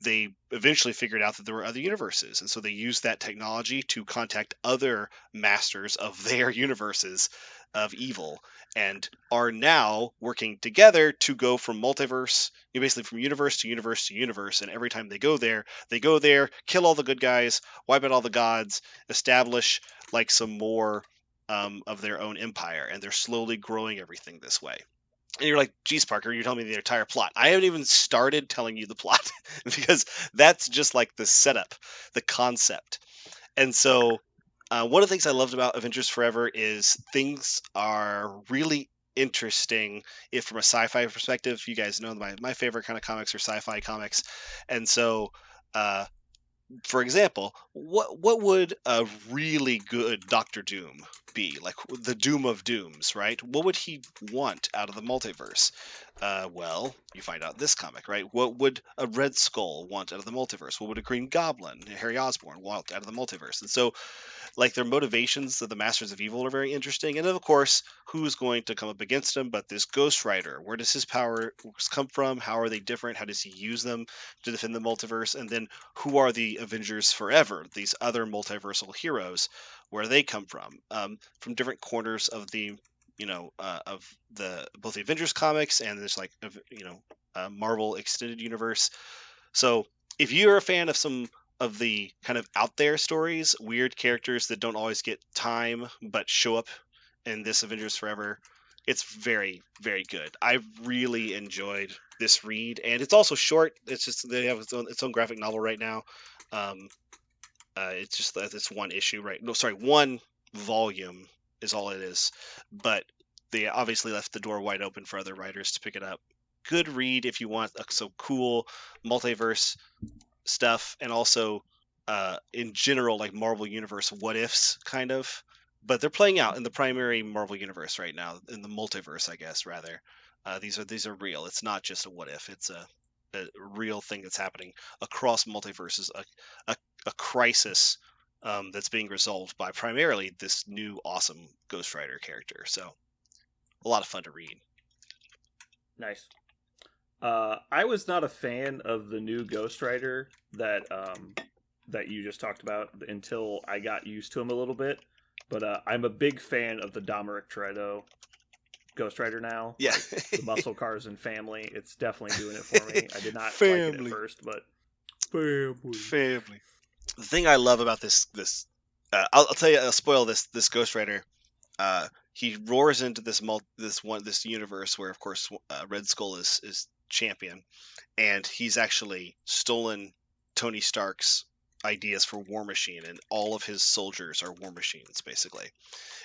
They eventually figured out that there were other universes, and so they used that technology to contact other masters of their universes of evil, and are now working together to go from multiverse, basically from universe to universe to universe. And every time they go there, kill all the good guys, wipe out all the gods, establish like some more of their own empire, and they're slowly growing everything this way. And you're like, geez, Parker, you're telling me the entire plot. I haven't even started telling you the plot because that's just like the setup, the concept. And so one of the things I loved about Avengers Forever is things are really interesting if from a sci-fi perspective. You guys know my favorite kind of comics are sci-fi comics. And so for example, what would a really good Doctor Doom be? Like the Doom of Dooms, right? What would he want out of the multiverse? Well, you find out in this comic, right? What would a Red Skull want out of the multiverse? What would a Green Goblin, Harry Osborn, want out of the multiverse? And so, like, their motivations of the Masters of Evil are very interesting. And then, of course, who's going to come up against him but this Ghost Rider? Where does his powers come from? How are they different? How does he use them to defend the multiverse? And then who are the Avengers Forever, these other multiversal heroes? Where they come from different corners of the of both the Avengers comics and this Marvel extended universe. So if you're a fan of some of the kind of out there stories, weird characters that don't always get time but show up in this Avengers Forever, it's very, very good. I really enjoyed this read, and it's also short. It's just they have its own graphic novel right now. It's just that it's one issue, right? No, sorry, one volume is all it is. But they obviously left the door wide open for other writers to pick it up. Good read if you want some cool multiverse stuff, and also in general like Marvel Universe what ifs kind of. But they're playing out in the primary Marvel Universe right now, in the multiverse, I guess rather. These are real. It's not just a what if. It's a real thing that's happening across multiverses, a crisis that's being resolved by primarily this new awesome Ghost Rider character. So a lot of fun to read. Nice. I was not a fan of the new Ghost Rider that you just talked about until I got used to him a little bit. But I'm a big fan of the Dominic Toretto Ghost Rider now. Yeah. Like the Muscle Cars and Family. It's definitely doing it for me. I did not like it at first, but family. The thing I love about this I'll tell you, I'll spoil this Ghost Rider. He roars into this universe where, of course, Red Skull is champion, and he's actually stolen Tony Stark's ideas for War Machine, and all of his soldiers are War Machines, basically.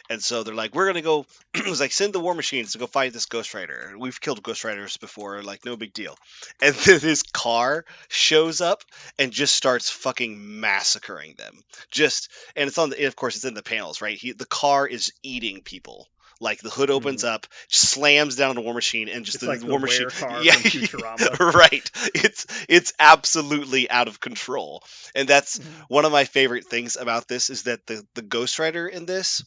And so they're like, we're gonna go. It was like, send the War Machines to go fight this Ghost Rider. We've killed Ghost Riders before, like no big deal. And then his car shows up and just starts fucking massacring them. And it's on the, of course, it's in the panels, right? The car is eating people. Like the hood opens up, slams down the War Machine, and just it's the like War the Machine. car Yeah, from Futurama. Right. It's absolutely out of control, and that's one of my favorite things about this is that the Ghost Rider in this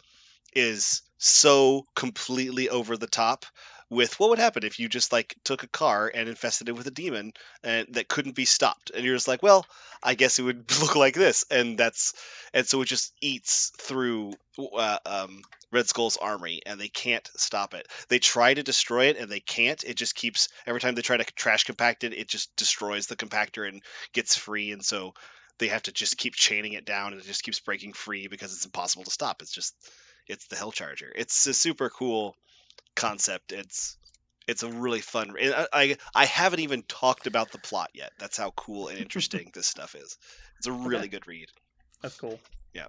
is so completely over the top with what would happen if you just like took a car and infested it with a demon and that couldn't be stopped, and you're just like, well, I guess it would look like this, and so it just eats through Red Skull's armory, and they can't stop it. They try to destroy it, and they can't. It just keeps, every time they try to trash compact it, it just destroys the compactor and gets free, and so they have to just keep chaining it down, and it just keeps breaking free because it's impossible to stop. It's the Hell Charger. It's a super cool concept. It's a really fun. I haven't even talked about the plot yet. That's how cool and interesting this stuff is. It's a really good read. That's cool. Yeah.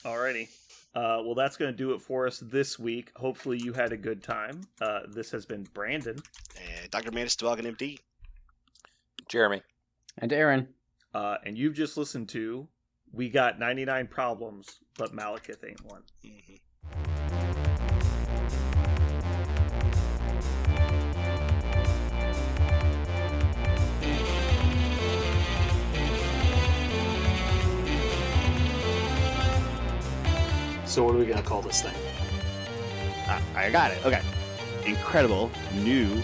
Alrighty. Well, that's going to do it for us this week. Hopefully you had a good time. This has been Brandon. And Dr. Manus Dog and MD. Jeremy. And Aaron. And you've just listened to We Got 99 Problems, but Malekith ain't one. Mm-hmm. So what are we going to call this thing? I got it. Okay. Incredible, new,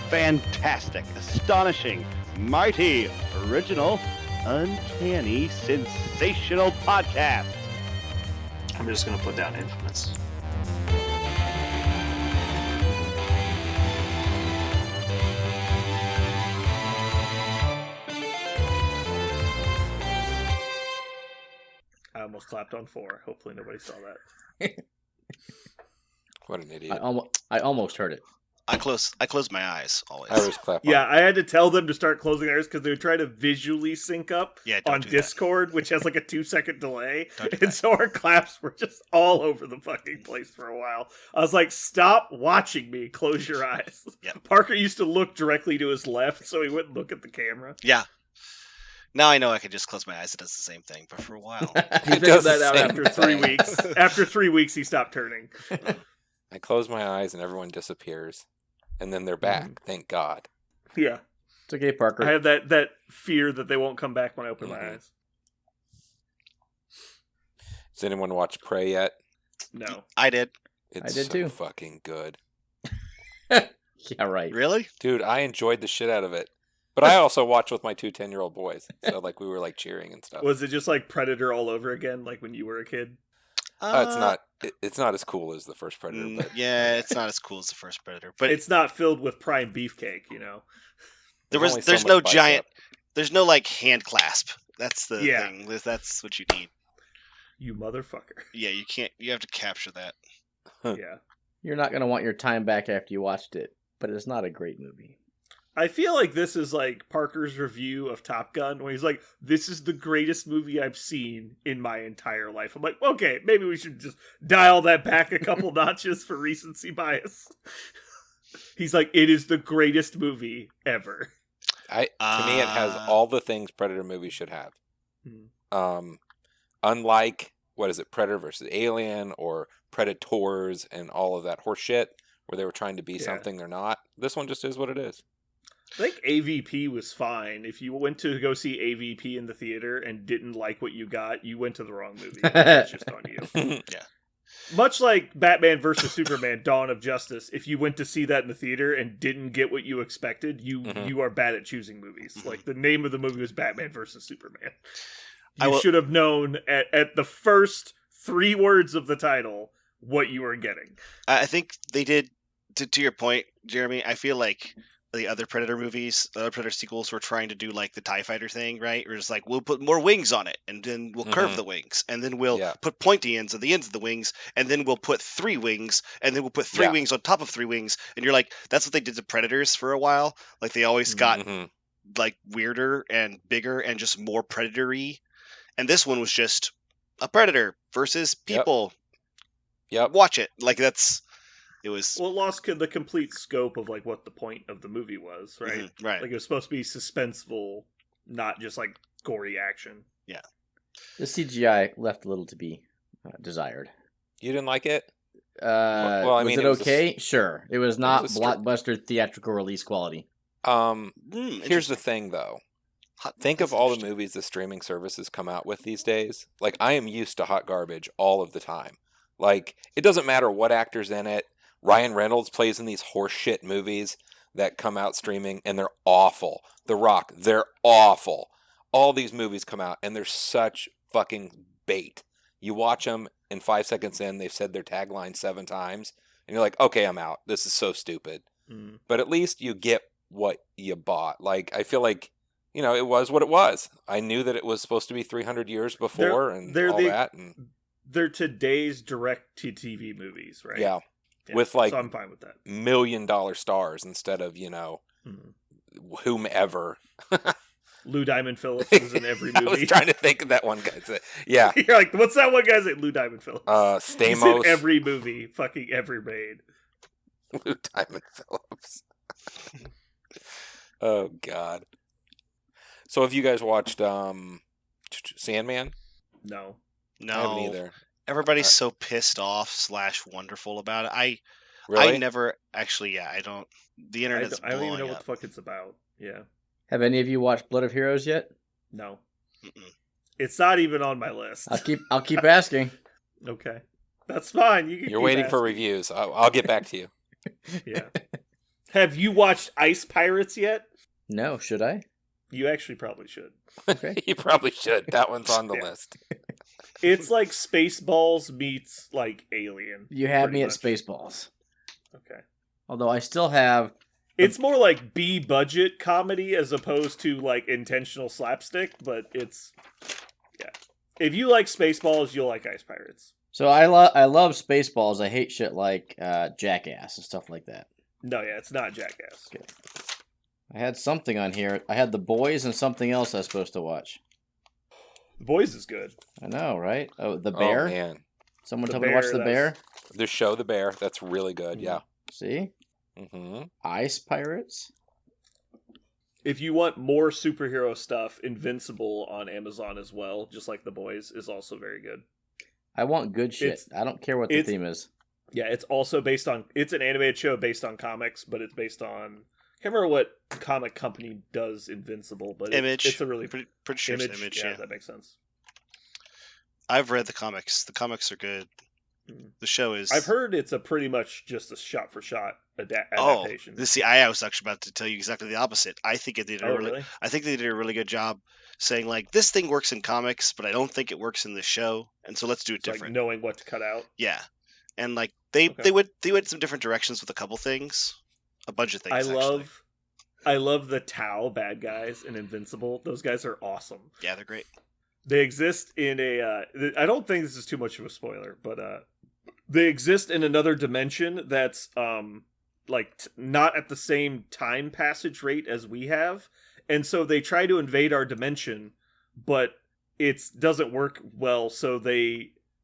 fantastic, astonishing, mighty, original, uncanny, sensational podcast. I'm just going to put down infamous. I almost clapped on 4. Hopefully nobody saw that. What an idiot. I almost heard it. I close my eyes always. I always clap. Yeah, I had to tell them to start closing theirs because they would try to visually sync up on Discord, which has like a 2-second delay. And so our claps were just all over the fucking place for a while. I was like, stop watching me. Close your eyes. Yep. Parker used to look directly to his left so he wouldn't look at the camera. Yeah. Now I know I can just close my eyes. It does the same thing, but for a while. He figured that out after 3 weeks. After 3 weeks, he stopped turning. I close my eyes and everyone disappears. And then they're back. Thank God. Yeah. It's okay, Parker. I have that fear that they won't come back when I open my eyes. Does anyone watch Prey yet? No. I did. It's I did so too. fucking good. Yeah, right. Really? Dude, I enjoyed the shit out of it. But I also watched with my 2 10-year-old boys. So like we were like cheering and stuff. Was it just like Predator all over again, like when you were a kid? It's not as cool as the first Predator. But... Yeah, it's not as cool as the first Predator, but it's not filled with prime beefcake, you know. There's no giant. There's no like hand clasp. That's the thing. That's what you need. You motherfucker. Yeah, you can't. You have to capture that. Yeah. You're not gonna want your time back after you watched it, but it's not a great movie. I feel like this is like Parker's review of Top Gun, where he's like, this is the greatest movie I've seen in my entire life. I'm like, okay, maybe we should just dial that back a couple notches for recency bias. He's like, it is the greatest movie ever. To me, it has all the things Predator movies should have. Unlike, what is it, Predator versus Alien or Predators and all of that horse shit, where they were trying to be something they're not. This one just is what it is. I think AVP was fine. If you went to go see AVP in the theater and didn't like what you got, you went to the wrong movie. It's just on you. Yeah. Much like Batman vs. Superman, Dawn of Justice, if you went to see that in the theater and didn't get what you expected, you are bad at choosing movies. Like, the name of the movie was Batman vs. Superman. You should have known at the first 3 words of the title what you were getting. I think they did, to your point, Jeremy, I feel like the other Predator movies, the other Predator sequels were trying to do like the TIE Fighter thing, right? We're just like, we'll put more wings on it, and then we'll curve the wings, and then we'll put pointy ends at the ends of the wings, and then we'll put 3 wings, and then we'll put 3 wings on top of 3 wings. And you're like, that's what they did to Predators for a while. Like, they always got like weirder and bigger and just more predatory. And this one was just a predator versus people. Yep. Watch it. Like it was. Well, it lost the complete scope of like what the point of the movie was, right? Mm-hmm, right. Like it was supposed to be suspenseful, not just like gory action. Yeah. The CGI left a little to be desired. You didn't like it? Well, was it okay? Sure. It was not blockbuster theatrical release quality. Here's the thing, though. Think of all the movies the streaming services come out with these days. Like, I am used to hot garbage all of the time. Like, it doesn't matter what actor's in it. Ryan Reynolds plays in these horseshit movies that come out streaming, and they're awful. The Rock, they're awful. All these movies come out, and they're such fucking bait. You watch them, and 5 seconds in, they've said their tagline 7 times, and you're like, okay, I'm out. This is so stupid. Mm. But at least you get what you bought. Like, I feel like, you know, it was what it was. I knew that it was supposed to be 300 years before they're all that. And they're today's direct-to-TV movies, right? Yeah. With like so I'm fine with that. $1 million stars instead of, you know, whomever. Lou Diamond Phillips is in every movie. I was trying to think of that one guy. Yeah. You're like, what's that one guy's name? Lou Diamond Phillips. Stamos. He's in every movie, fucking every made. Lou Diamond Phillips. Oh, God. So have you guys watched Sandman? No. I haven't either. Everybody's so pissed off / wonderful about it. Really? I never actually. Yeah, I don't. The internet's I don't even know blowing what up. the fuck it's about. Yeah. Have any of you watched Blood of Heroes yet? No. Mm-mm. It's not even on my list. I'll keep asking. Okay. That's fine. You're waiting for reviews. I'll get back to you. Yeah. Have you watched Ice Pirates yet? No, should I? You actually probably should. Okay. You probably should. That one's on the list. It's like Spaceballs meets like Alien. You had pretty me much. at Spaceballs. Okay. Although I still have... It's more like B-budget comedy as opposed to like intentional slapstick, but it's... Yeah. If you like Spaceballs, you'll like Ice Pirates. So I love Spaceballs. I hate shit like Jackass and stuff like that. No, yeah, it's not Jackass. Okay. I had something on here. I had The Boys and something else I was supposed to watch. The Boys is good. I know, right? Oh, The Bear? Oh, man. Someone The told me to watch The Bear? The show The Bear. That's really good. Yeah. See? Mm-hmm. Ice Pirates? If you want more superhero stuff, Invincible on Amazon as well, just like The Boys, is also very good. I want good shit. I don't care what the theme is. Yeah, it's also based on... It's an animated show based on comics, but it's based on... I can't remember what comic company does Invincible, but Image. It's a really... pretty sure it's Image. Yeah, that makes sense. I've read the comics. The comics are good. The show is... I've heard it's a pretty much just a shot-for-shot adaptation. See, I was actually about to tell you exactly the opposite. I think it did really? I think they did a really good job saying, like, this thing works in comics, but I don't think it works in this show, and so let's do it It's like different. knowing what to cut out. Yeah. And, like, they went some different directions with a couple things. A bunch of things, I love the Tau bad guys in Invincible. Those guys are awesome. Yeah, they're great. They exist in a... I don't think this is too much of a spoiler, but they exist in another dimension that's not at the same time passage rate as we have. And so they try to invade our dimension, but it doesn't work well, so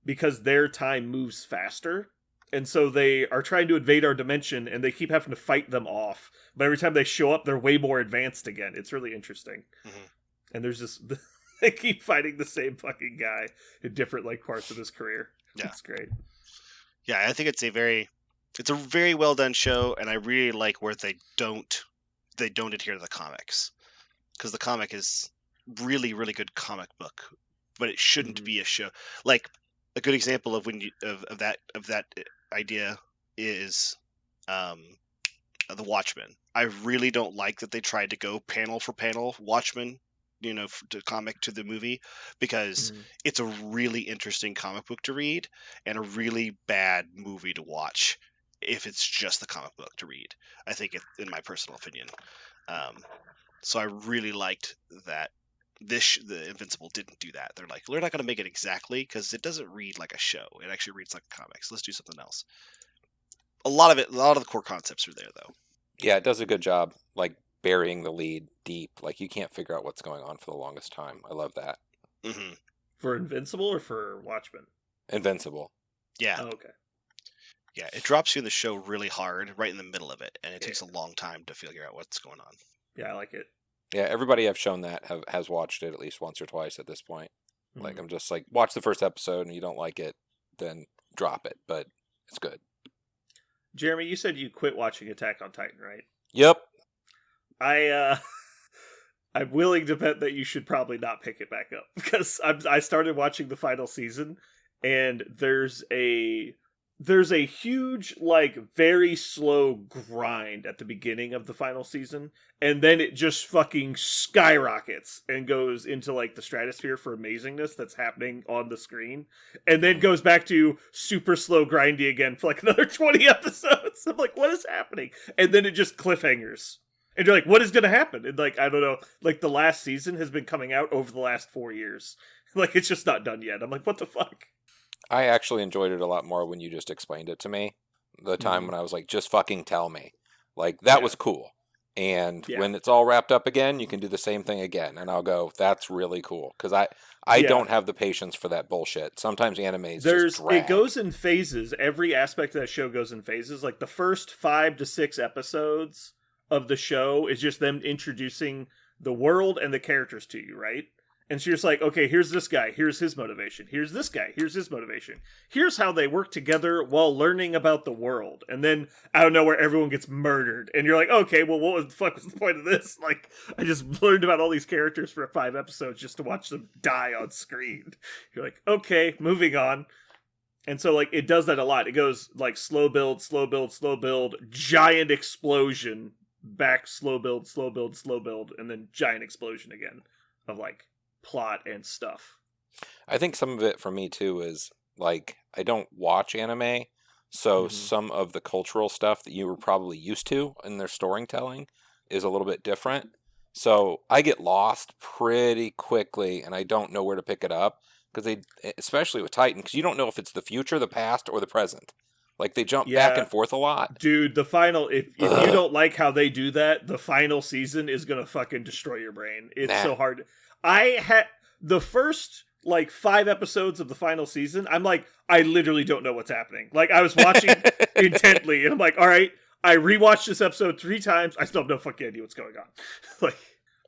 because their time moves faster. And so they are trying to invade our dimension, and they keep having to fight them off. But every time they show up, they're way more advanced again. It's really interesting. Mm-hmm. And there's just... They keep fighting the same fucking guy in different parts of his career. Yeah. It's great. Yeah, I think it's a very well done show, and I really like where they don't adhere to the comics, because the comic is really, really good comic book, but it shouldn't be a show. Like a good example of of that idea is The Watchmen. I really don't like that they tried to go panel for panel Watchmen, to comic to the movie, because it's a really interesting comic book to read and a really bad movie to watch if it's just the comic book to read, I think, in my personal opinion. So I really liked that the Invincible didn't do that. They're like, we're not going to make it exactly, because it doesn't read like a show. It actually reads like a comic. So let's do something else. A lot of the core concepts are there, though. Yeah, it does a good job. Like, burying the lead deep. Like, you can't figure out what's going on for the longest time. I love that. Mm-hmm. For Invincible or for Watchmen? Invincible. Yeah. Oh, okay. Yeah, it drops you in the show really hard right in the middle of it, and it takes a long time to figure out what's going on. Yeah, I like it. Yeah, everybody I've shown that has watched it at least once or twice at this point. Mm-hmm. Like, I'm just like, watch the first episode, and you don't like it, then drop it. But it's good. Jeremy, you said you quit watching Attack on Titan, right? Yep. I'm willing to bet that you should probably not pick it back up, because I started watching the final season, and there's a huge, like, very slow grind at the beginning of the final season, and then it just fucking skyrockets and goes into, like, the stratosphere for amazingness that's happening on the screen, and then goes back to super slow grindy again for, like, another 20 episodes. I'm like, what is happening? And then it just cliffhangers. And you're like, what is going to happen? And, like, I don't know, like, the last season has been coming out over the last 4 years. Like, it's just not done yet. I'm like, what the fuck? I actually enjoyed it a lot more when you just explained it to me. The time when I was like, just fucking tell me. Like, that was cool. And when it's all wrapped up again, you can do the same thing again. And I'll go, that's really cool. Because I don't have the patience for that bullshit. Sometimes animes just drag. It goes in phases. Every aspect of that show goes in phases. Like, the first 5 to 6 episodes of the show is just them introducing the world and the characters to you, right? And so you're just like, okay, here's this guy, here's his motivation, here's this guy, here's his motivation, here's how they work together while learning about the world. And then out of nowhere, everyone gets murdered, and you're like, okay, well, what the fuck was the point of this? Like, I just learned about all these characters for 5 episodes just to watch them die on screen. You're like, okay, moving on. And so, like, it does that a lot. It goes, like, slow build, giant explosion, back, slow build, and then giant explosion again of, like, plot and stuff. I think some of it for me too is, like, I don't watch anime, so some of the cultural stuff that you were probably used to in their storytelling is a little bit different. So I get lost pretty quickly, and I don't know where to pick it up, because they, especially with Titan, because you don't know if it's the future, the past, or the present. Like, they jump back and forth a lot. Dude, the final, if you don't like how they do that, the final season is gonna fucking destroy your brain. It's so hard. I had the first, like, 5 episodes of the final season, I'm like, I literally don't know what's happening. Like, I was watching intently, and I'm like, all right, I rewatched this episode 3 times, I still have no fucking idea what's going on. Like,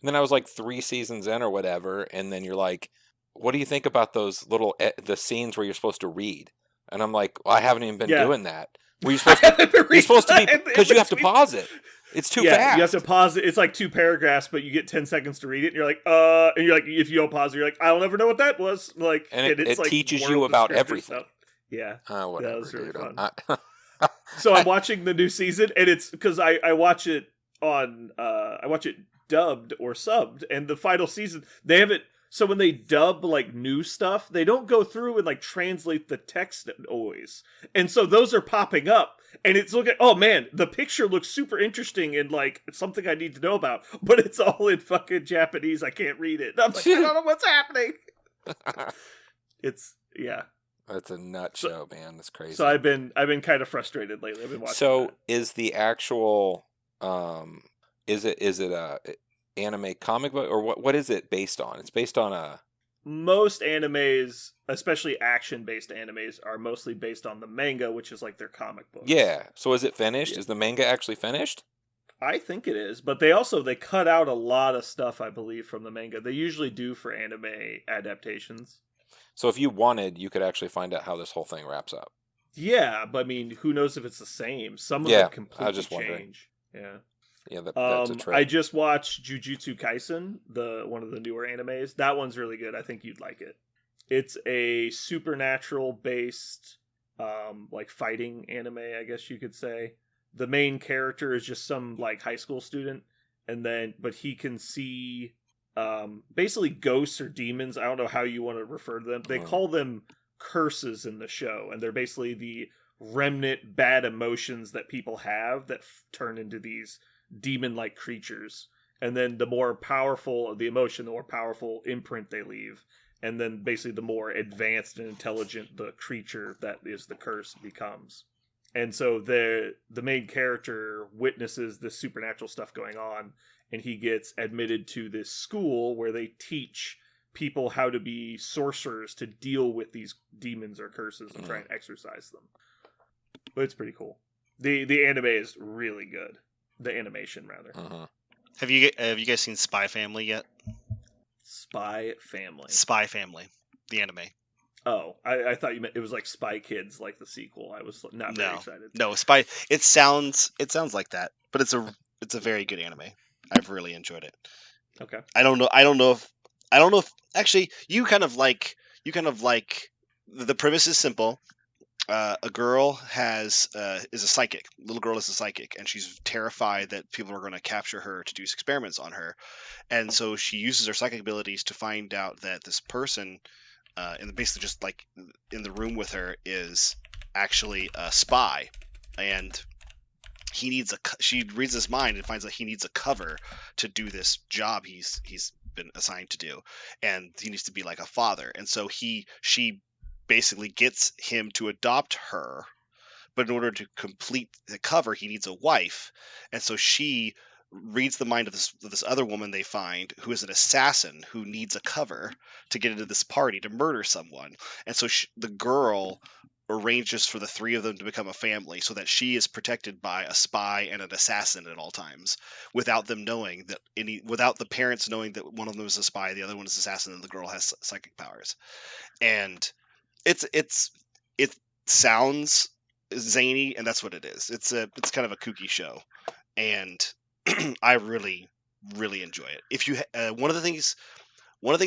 and then I was like 3 seasons in or whatever, and then you're like, what do you think about those little, the scenes where you're supposed to read? And I'm like, well, I haven't even been doing that. Were you supposed to? You're supposed to be, because you have to pause it. It's too fast. You have to pause it. It's like 2 paragraphs, but you get 10 seconds to read it. And you're like, and you're like, if you don't pause it, you're like, I'll never know what that was. Like, and it's like teaches you about everything. Stuff. Yeah. Whatever, that was really fun. Not... So I'm watching the new season, and it's because I watch it on, I watch it dubbed or subbed, and the final season, they have it. So when they dub, like, new stuff, they don't go through and, like, translate the text always. And so those are popping up. And it's looking, oh man, the picture looks super interesting and, like, something I need to know about. But it's all in fucking Japanese. I can't read it. And I'm like, I don't know what's happening. It's a nut show, man. That's crazy. So I've been kind of frustrated lately. I've been watching. So that. Is the actual, is it a anime comic book, or what is it based on? It's based on a... Most animes, especially action-based animes, are mostly based on the manga, which is like their comic book. Yeah. So is it finished? Is the manga actually finished? I think it is, but they cut out a lot of stuff, I believe, from the manga. They usually do for anime adaptations. So if you wanted, you could actually find out how this whole thing wraps up. Yeah, but I mean, who knows if it's the same? Some of them completely I was just wondering. Yeah. Yeah, that's a trick. I just watched Jujutsu Kaisen, one of the newer animes. That one's really good. I think you'd like it. It's a supernatural-based, like, fighting anime, I guess you could say. The main character is just some, like, high school student, but he can see, basically ghosts or demons. I don't know how you want to refer to them. They call them curses in the show, and they're basically the remnant bad emotions that people have that turn into these demon-like creatures. And then the more powerful the emotion, the more powerful imprint they leave. And then basically the more advanced and intelligent the creature that is the curse becomes. And so the main character witnesses this supernatural stuff going on, and he gets admitted to this school where they teach people how to be sorcerers to deal with these demons or curses and try and exorcise them. But it's pretty cool. The anime is really good. The animation, rather. Have you guys seen Spy Family yet? Spy Family. Spy Family, the anime. Oh, I thought you meant it was like Spy Kids, like the sequel. I was not very excited. No, Spy. It sounds like that, but it's a very good anime. I've really enjoyed it. Okay. I don't know if actually you kind of like the premise is simple. A girl is a psychic. Little girl is a psychic, and she's terrified that people are going to capture her to do experiments on her, and so she uses her psychic abilities to find out that this person, and basically just like in the room with her, is actually a spy, and she reads his mind and finds that he needs a cover to do this job he's been assigned to do, and he needs to be like a father, and so she basically gets him to adopt her, but in order to complete the cover he needs a wife, and so she reads the mind of this other woman they find, who is an assassin who needs a cover to get into this party to murder someone, and so the girl arranges for the three of them to become a family so that she is protected by a spy and an assassin at all times, without the parents knowing that one of them is a spy, the other one is an assassin, and the girl has psychic powers. And it sounds zany, and that's what it is. It's kind of a kooky show, and I really, really enjoy it. If you one of the things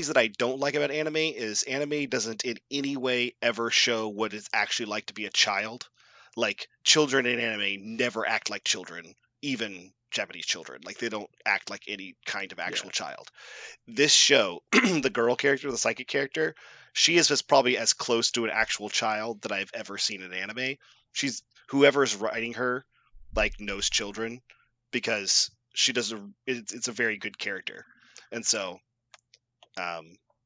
that I don't like about anime is anime doesn't in any way ever show what it's actually like to be a child. Like, children in anime never act like children, even Japanese children. Like, they don't act like any kind of actual child. This show, the girl character, the psychic character, she is just probably as close to an actual child that I've ever seen in anime. Whoever's writing her, like, knows children, because it's a very good character. And so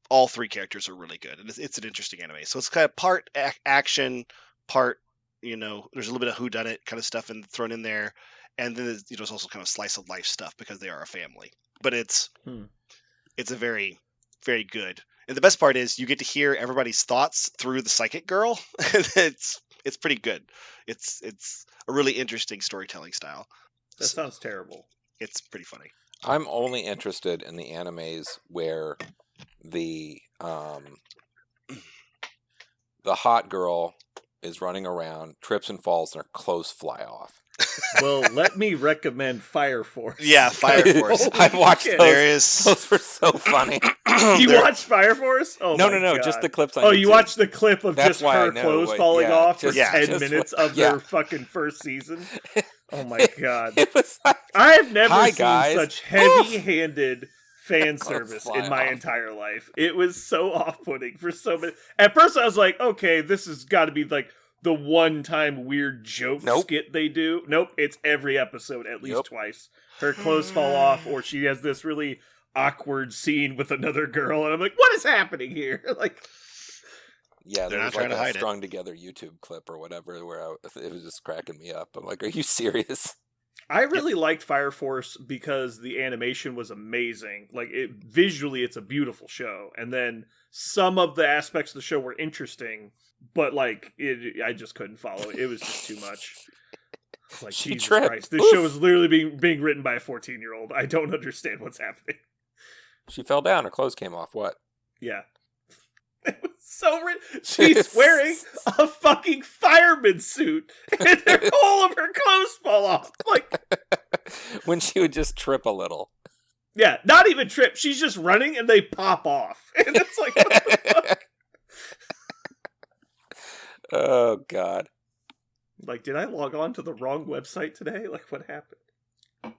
all three characters are really good, and it's an interesting anime. So it's kind of part action, part, there's a little bit of whodunit kind of stuff thrown in there, and then it's also kind of slice of life stuff because they are a family. But it's a very, very good. And the best part is you get to hear everybody's thoughts through the psychic girl. It's pretty good. It's a really interesting storytelling style. That sounds terrible. It's pretty funny. I'm only interested in the animes where the hot girl is running around, trips and falls, and her clothes fly off. Well, let me recommend Fire Force. Yeah, Fire Force. I've watched those. Those were so funny. You watched Fire Force? Oh, no, God. just the clips on YouTube. YouTube. You watched the clip of That's just her clothes falling off for 10 just minutes of their fucking first season? Oh my God. It was like, I have never seen guys. such heavy-handed fan service in my entire life. It was so off-putting for so many. At first I was like, okay, this has got to be like the one-time weird joke skit they do. Nope, it's every episode at least twice. Her clothes fall off, or she has this really awkward scene with another girl, and I'm like, what is happening here? Like, yeah, there was like a strung together YouTube clip or whatever where it was just cracking me up. I'm like, are you serious? I really liked Fire Force because the animation was amazing. Like, visually, it's a beautiful show. And then some of the aspects of the show were interesting, but like, I just couldn't follow it. It was just too much. Like, Jesus Christ. This show is literally being written by a 14-year-old. I don't understand what's happening. She fell down. Her clothes came off. What? Yeah. It was so she's wearing a fucking fireman suit, and all of her clothes fall off. Like, when she would just trip a little. Yeah, not even trip. She's just running, and they pop off, and it's like, what the fuck? Oh God! Like, did I log on to the wrong website today? Like, what happened?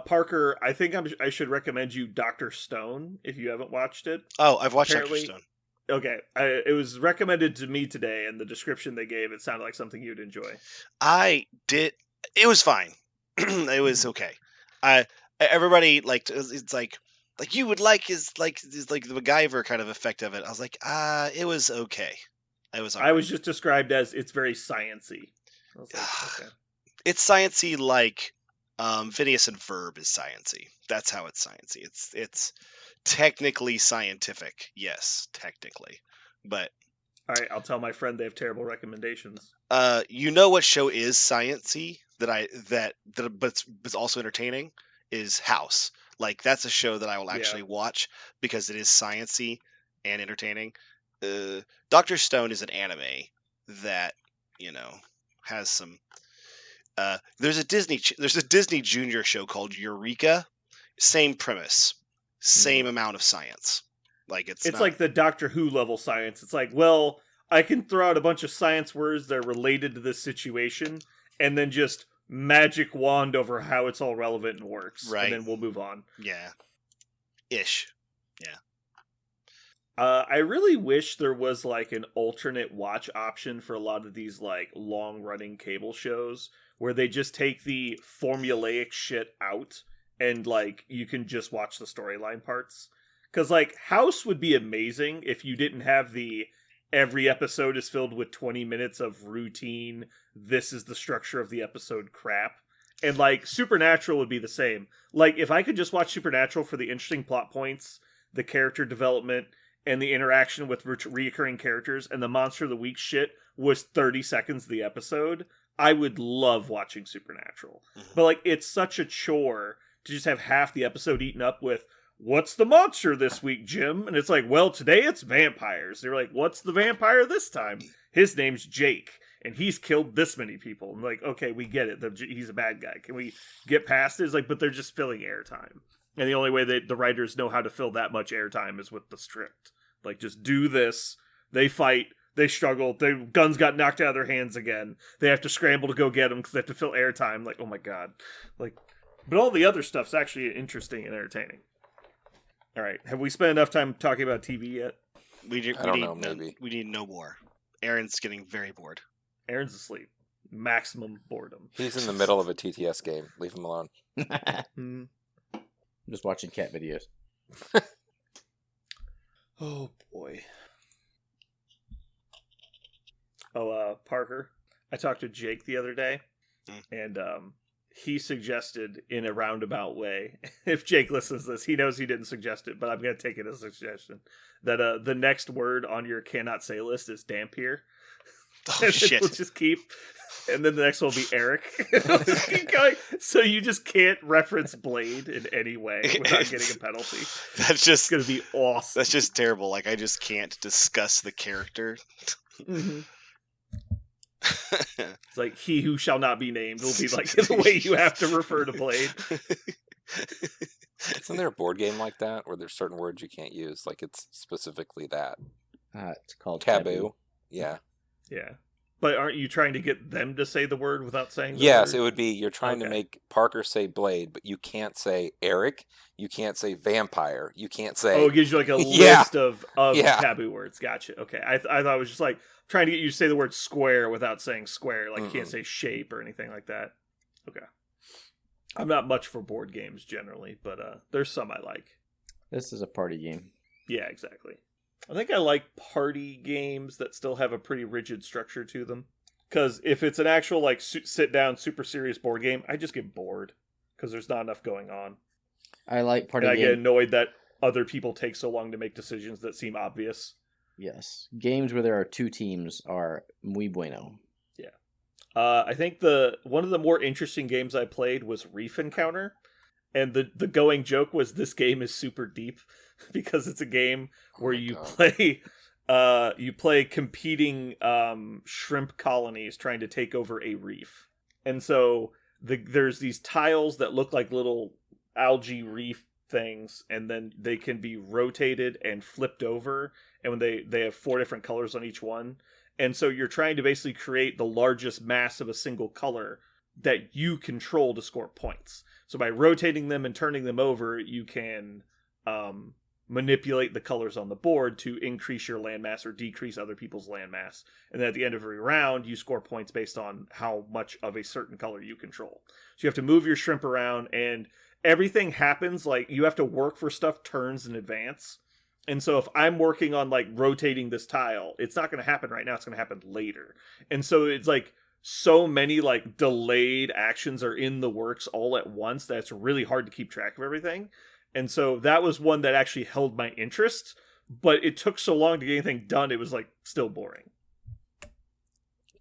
Parker, I think I should recommend you Dr. Stone if you haven't watched it. Oh, I've watched Dr. Stone. Okay, it was recommended to me today, and the description they gave, it sounded like something you'd enjoy. I did. It was fine. It was okay. Everybody liked. It's like you would like is like the MacGyver kind of effect of it. I was like, it was okay. It was. I was just described as it's very sciencey. I was like, okay. It's sciencey like Phineas and Ferb is sciencey. That's how it's sciencey. It's technically scientific, yes, technically, but All right, I'll tell my friend they have terrible recommendations. you know what show is sciencey but it's also entertaining is House. Like that's a show that I will actually watch because it is sciencey and entertaining. Dr. Stone is an anime that has some. There's a Disney Junior show called Eureka. Same premise, same amount of science. Like it's not... like the Doctor Who level science. It's like, well, I can throw out a bunch of science words that are related to this situation, and then just magic wand over how it's all relevant and works, right? And then we'll move on. Yeah, ish. Yeah. I really wish there was like an alternate watch option for a lot of these like long running cable shows where they just take the formulaic shit out and like you can just watch the storyline parts. Because like House would be amazing if you didn't have the every episode is filled with 20 minutes of routine, this is the structure of the episode crap. And like Supernatural would be the same. Like if I could just watch Supernatural for the interesting plot points, the character development, and the interaction with reoccurring characters, and the Monster of the Week shit was 30 seconds of the episode, I would love watching Supernatural. Mm-hmm. But like, it's such a chore to just have half the episode eaten up with, what's the monster this week, Jim? And it's like, well, today it's vampires. They're like, what's the vampire this time? His name's Jake, and he's killed this many people. I'm like, okay, we get it. He's a bad guy. Can we get past it? It's like, but they're just filling airtime. And the only way the writers know how to fill that much airtime is with the script. Like, just do this. They fight. They struggle. Their guns got knocked out of their hands again. They have to scramble to go get them because they have to fill airtime. Like, oh my god. Like, but all the other stuff's actually interesting and entertaining. All right. Have we spent enough time talking about TV yet? I don't know, maybe. We need no more. Aaron's getting very bored. Aaron's asleep. Maximum boredom. He's in the middle of a TTS game. Leave him alone. I'm just watching cat videos. Oh, boy. Oh, Parker, I talked to Jake the other day, and he suggested in a roundabout way, if Jake listens to this, he knows he didn't suggest it, but I'm going to take it as a suggestion, that the next word on your cannot say list is Dampier. Oh, shit. We'll just keep... And then the next one will be Eric. Just keep going. So you just can't reference Blade in any way without getting a penalty. That's just going to be awesome. That's just terrible. Like, I just can't discuss the character. Mm-hmm. It's like, he who shall not be named will be like the way you have to refer to Blade. Isn't there a board game like that where there's certain words you can't use? Like, it's specifically that. It's called Taboo. Yeah. Yeah. But aren't you trying to get them to say the word without saying the Yes, word? it would be you're trying to make Parker say Blade, but you can't say Eric. You can't say vampire. You can't say... Oh, it gives you like a list of taboo words. Gotcha. Okay. I thought it was just like trying to get you to say the word square without saying square. Like you can't say shape or anything like that. Okay. I'm not much for board games generally, but there's some I like. This is a party game. Yeah, exactly. I think I like party games that still have a pretty rigid structure to them. Because if it's an actual like sit-down, super serious board game, I just get bored. Because there's not enough going on. I like party games. I get annoyed that other people take so long to make decisions that seem obvious. Yes. Games where there are two teams are muy bueno. Yeah. I think one of the more interesting games I played was Reef Encounter. And the going joke was this game is super deep. Because it's a game where you play competing shrimp colonies trying to take over a reef. And so there's these tiles that look like little algae reef things, and then they can be rotated and flipped over, and when they have 4 different colors on each one. And so you're trying to basically create the largest mass of a single color that you control to score points. So by rotating them and turning them over, you can manipulate the colors on the board to increase your landmass or decrease other people's landmass. And then at the end of every round, you score points based on how much of a certain color you control. So you have to move your shrimp around, and everything happens, like, you have to work for stuff turns in advance. And so if I'm working on, like, rotating this tile, it's not going to happen right now, it's going to happen later. And so it's like, so many like delayed actions are in the works all at once that it's really hard to keep track of everything. And so that was one that actually held my interest, but it took so long to get anything done, it was like still boring.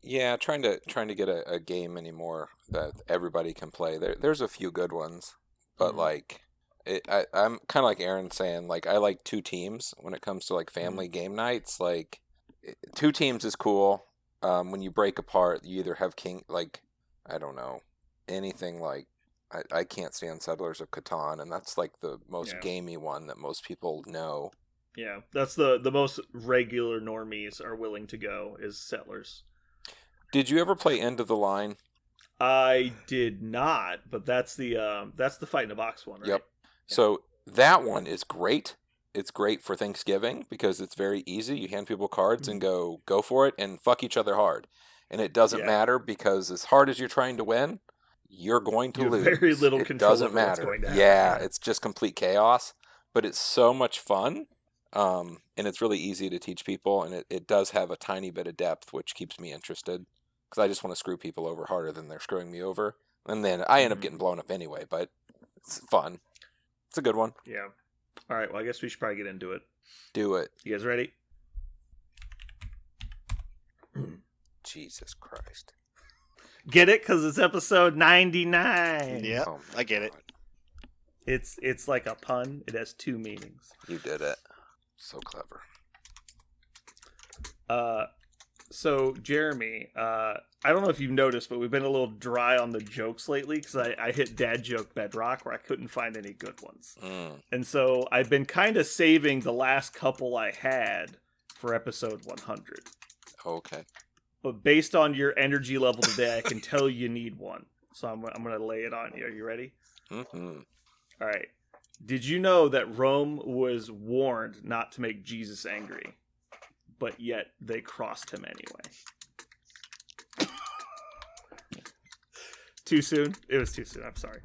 Yeah, trying to get a game anymore that everybody can play. There's a few good ones, but like I'm kind of like Aaron saying, like I like 2 teams when it comes to like family game nights. Like 2 teams is cool. When you break apart, you either have I don't know, anything like I can't stand Settlers of Catan, and that's like the most gamey one that most people know. Yeah, that's the most regular normies are willing to go is Settlers. Did you ever play End of the Line? I did not, but that's the fight in a box one, right? Yep. Yeah. So that one is great. It's great for Thanksgiving because it's very easy. You hand people cards and go for it and fuck each other hard. And it doesn't matter because as hard as you're trying to win, you're going to lose. Very little control. Doesn't matter. What's going to happen. It's just complete chaos, but it's so much fun. And it's really easy to teach people, and it does have a tiny bit of depth, which keeps me interested. Because I just want to screw people over harder than they're screwing me over. And then I end up getting blown up anyway, but it's fun. It's a good one. Yeah. All right, well, I guess we should probably get into it. Do it. You guys ready? Jesus Christ. Get it? Because it's episode 99. Yeah, I get it. It's like a pun. It has 2 meanings. You did it. So clever. So, Jeremy, I don't know if you've noticed, but we've been a little dry on the jokes lately because I hit dad joke bedrock where I couldn't find any good ones. And so I've been kind of saving the last couple I had for episode 100. Okay. But based on your energy level today, I can tell you need one. So I'm going to lay it on you. Are you ready? Mm-hmm. All right. Did you know that Rome was warned not to make Jesus angry? But yet they crossed him anyway. Too soon? It was too soon. I'm sorry.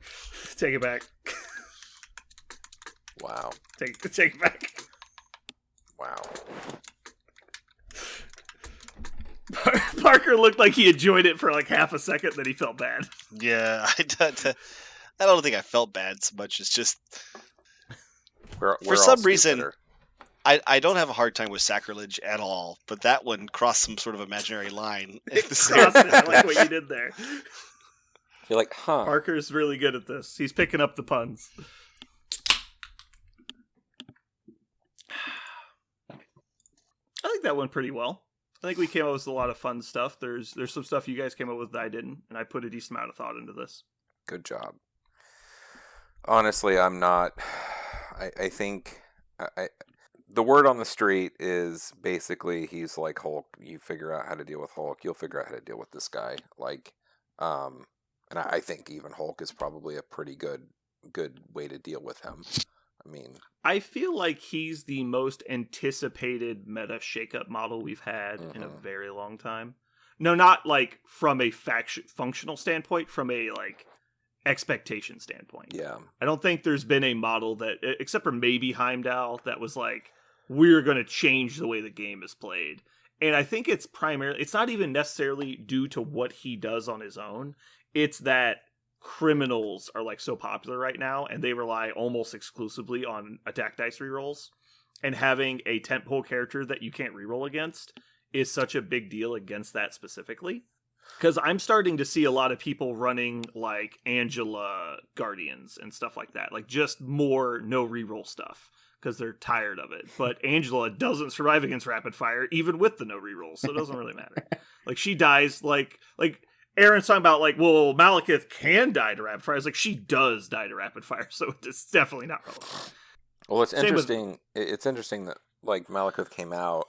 Take it back. Wow. Take it back. Wow. Parker looked like he enjoyed it for like half a second, then he felt bad. Yeah, I don't think I felt bad so much. It's just we're for some reason I don't have a hard time with sacrilege at all, but that one crossed some sort of imaginary line. I like what you did there. You're like, huh? Parker's really good at this. He's picking up the puns. I think that went pretty well. I think we came up with a lot of fun stuff. There's some stuff you guys came up with that I didn't, and I put a decent amount of thought into this. Good job. Honestly, I'm not. I think the word on the street is basically he's like Hulk. You figure out how to deal with Hulk, you'll figure out how to deal with this guy. Like, and I think even Hulk is probably a pretty good way to deal with him. I mean, I feel like he's the most anticipated meta shakeup model we've had in a very long time. No, not like from a functional standpoint, from a like expectation standpoint. Yeah. I don't think there's been a model that, except for maybe Heimdall, that was like, we're going to change the way the game is played. And I think it's not even necessarily due to what he does on his own. It's that criminals are like so popular right now, and they rely almost exclusively on attack dice rerolls, and having a tentpole character that you can't reroll against is such a big deal against that specifically. Because I'm starting to see a lot of people running like Angela Guardians and stuff like that, like just more no reroll stuff because they're tired of it. But Angela doesn't survive against rapid fire even with the no reroll, so it doesn't really matter. Like she dies like Aaron's talking about, like, well, Malekith can die to rapid fire. It's like, she does die to rapid fire, so it's definitely not relevant. Well, it's interesting. It's interesting that, like, Malekith came out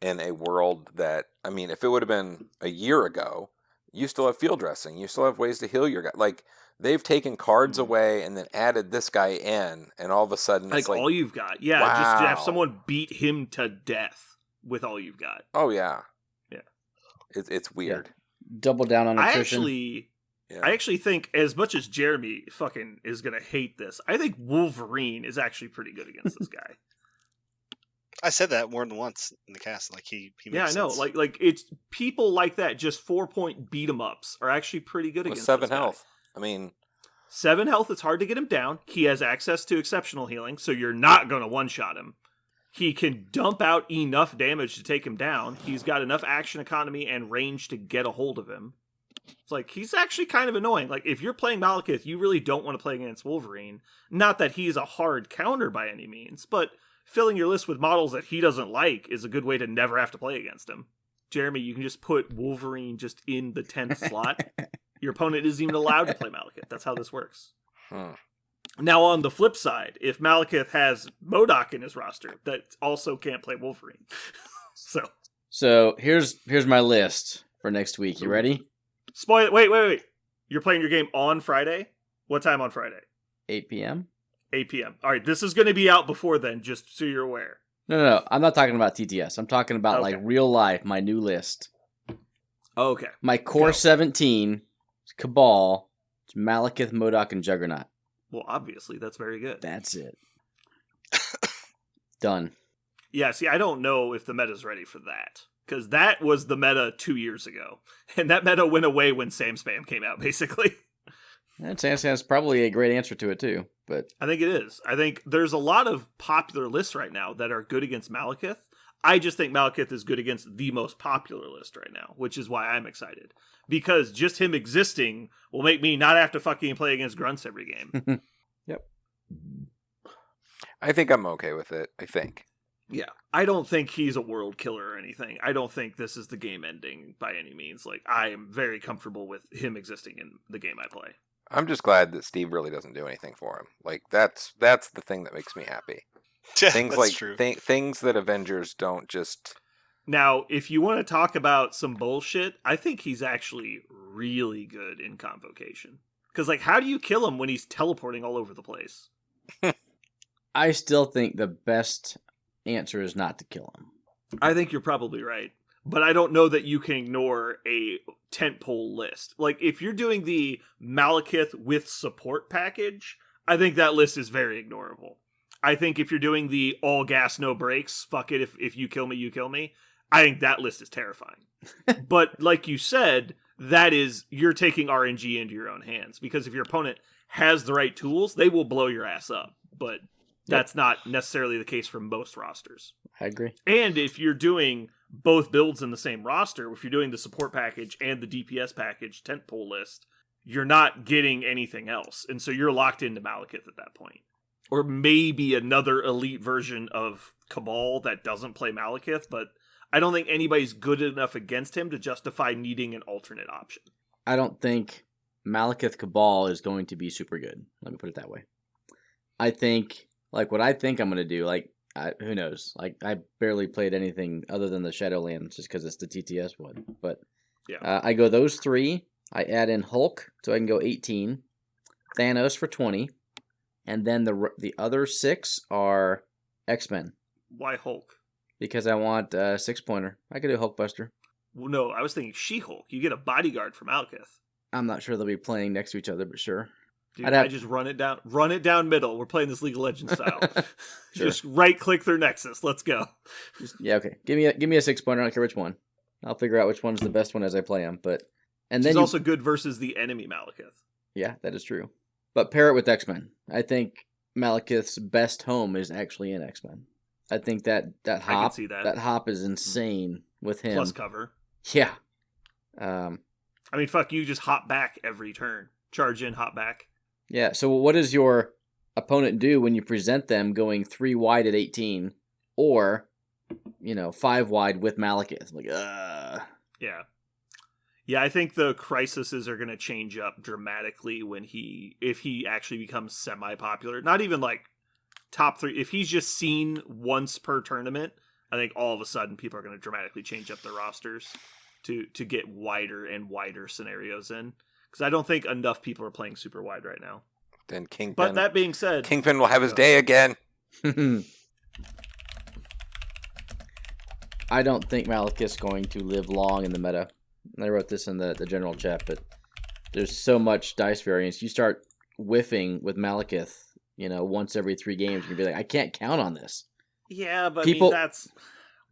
in a world that, I mean, if it would have been a year ago, you still have field dressing. You still have ways to heal your guy. Like, they've taken cards away and then added this guy in, and all of a sudden it's like all you've got. Yeah, wow. Just to have someone beat him to death with all you've got. Oh, yeah. Yeah. It's weird. Yeah. Double down on attrition. I actually think, as much as Jeremy fucking is gonna hate this, I think Wolverine is actually pretty good against this guy. I said that more than once in the cast. Like he Yeah, makes I know. sense. Like it's people like that. Just 4-point beat 'em ups are actually pretty good With against 7 this guy. health. I mean, 7 health. It's hard to get him down. He has access to exceptional healing, so you're not going to one shot him. He can dump out enough damage to take him down. He's got enough action economy and range to get a hold of him. It's like, he's actually kind of annoying. Like, if you're playing Malekith, you really don't want to play against Wolverine. Not that he's a hard counter by any means, but filling your list with models that he doesn't like is a good way to never have to play against him. Jeremy, you can just put Wolverine just in the 10th slot. Your opponent isn't even allowed to play Malekith. That's how this works. Now, on the flip side, if Malekith has MODOK in his roster, that also can't play Wolverine. So here's my list for next week. You ready? Spoil it. Wait. You're playing your game on Friday? What time on Friday? 8 p.m. 8 p.m. All right, this is going to be out before then, just so you're aware. No. I'm not talking about TTS. I'm talking about like real life, my new list. Okay. My core 17, Cabal, Malekith, MODOK, and Juggernaut. Well, obviously, that's very good. That's it. Done. Yeah, see, I don't know if the meta's ready for that. Because that was the meta 2 years ago. And that meta went away when Sam Spam came out, basically. And Sam's probably a great answer to it, too. But I think it is. I think there's a lot of popular lists right now that are good against Malekith. I just think Malekith is good against the most popular list right now, which is why I'm excited. Because just him existing will make me not have to fucking play against grunts every game. Yep. I think I'm okay with it. I think. Yeah. I don't think he's a world killer or anything. I don't think this is the game ending by any means. Like, I am very comfortable with him existing in the game I play. I'm just glad that Steve really doesn't do anything for him. Like, that's the thing that makes me happy. Yeah, Things that's like true. Things that Avengers don't just. Now, if you want to talk about some bullshit, I think he's actually really good in Convocation. Because, like, how do you kill him when he's teleporting all over the place? I still think the best answer is not to kill him. I think you're probably right. But I don't know that you can ignore a tentpole list. Like, if you're doing the Malekith with support package, I think that list is very ignorable. I think if you're doing the all gas, no brakes, fuck it, if you kill me, you kill me, I think that list is terrifying. But like you said, that is, you're taking RNG into your own hands. Because if your opponent has the right tools, they will blow your ass up. But that's not necessarily the case for most rosters. I agree. And if you're doing both builds in the same roster, if you're doing the support package and the DPS package tentpole list, you're not getting anything else. And so you're locked into Malekith at that point. Or maybe another elite version of Cabal that doesn't play Malekith, but I don't think anybody's good enough against him to justify needing an alternate option. I don't think Malekith Cabal is going to be super good. Let me put it that way. I think, like, what I think I'm going to do, like, who knows? Like, I barely played anything other than the Shadowlands just because it's the TTS one. But yeah, I go those 3. I add in Hulk, so I can go 18. Thanos for 20. And then the other 6 are X-Men. Why Hulk? Because I want a 6-pointer. I could do Hulkbuster. Well, no, I was thinking She-Hulk. You get a bodyguard from Malekith. I'm not sure they'll be playing next to each other, but sure. Dude, I just run it down middle. We're playing this League of Legends style. Sure. Just right-click their Nexus. Let's go. Yeah, okay. Give me a 6-pointer. I don't care which one. I'll figure out which one's the best one as I play them. But and then he's also good versus the enemy Malekith. Yeah, that is true. But pair it with X-Men. I think Malekith's best home is actually in X-Men. I think that I hop can see that. That hop is insane with him. Plus cover. Yeah. I mean, fuck, you just hop back every turn. Charge in, hop back. Yeah, so what does your opponent do when you present them going 3 wide at 18 or, 5 wide with Malekith? Like, Yeah. Yeah, I think the crises are going to change up dramatically if he actually becomes semi-popular. Not even like top 3. If he's just seen once per tournament, I think all of a sudden people are going to dramatically change up their rosters to get wider and wider scenarios in. Because I don't think enough people are playing super wide right now. Then Kingpin. But that being said, Kingpin will have his day again. I don't think Malekith's going to live long in the meta. I wrote this in the general chat, but there's so much dice variance. You start whiffing with Malekith, once every 3 games, you're going to be like, I can't count on this. Yeah, but People- I mean, that's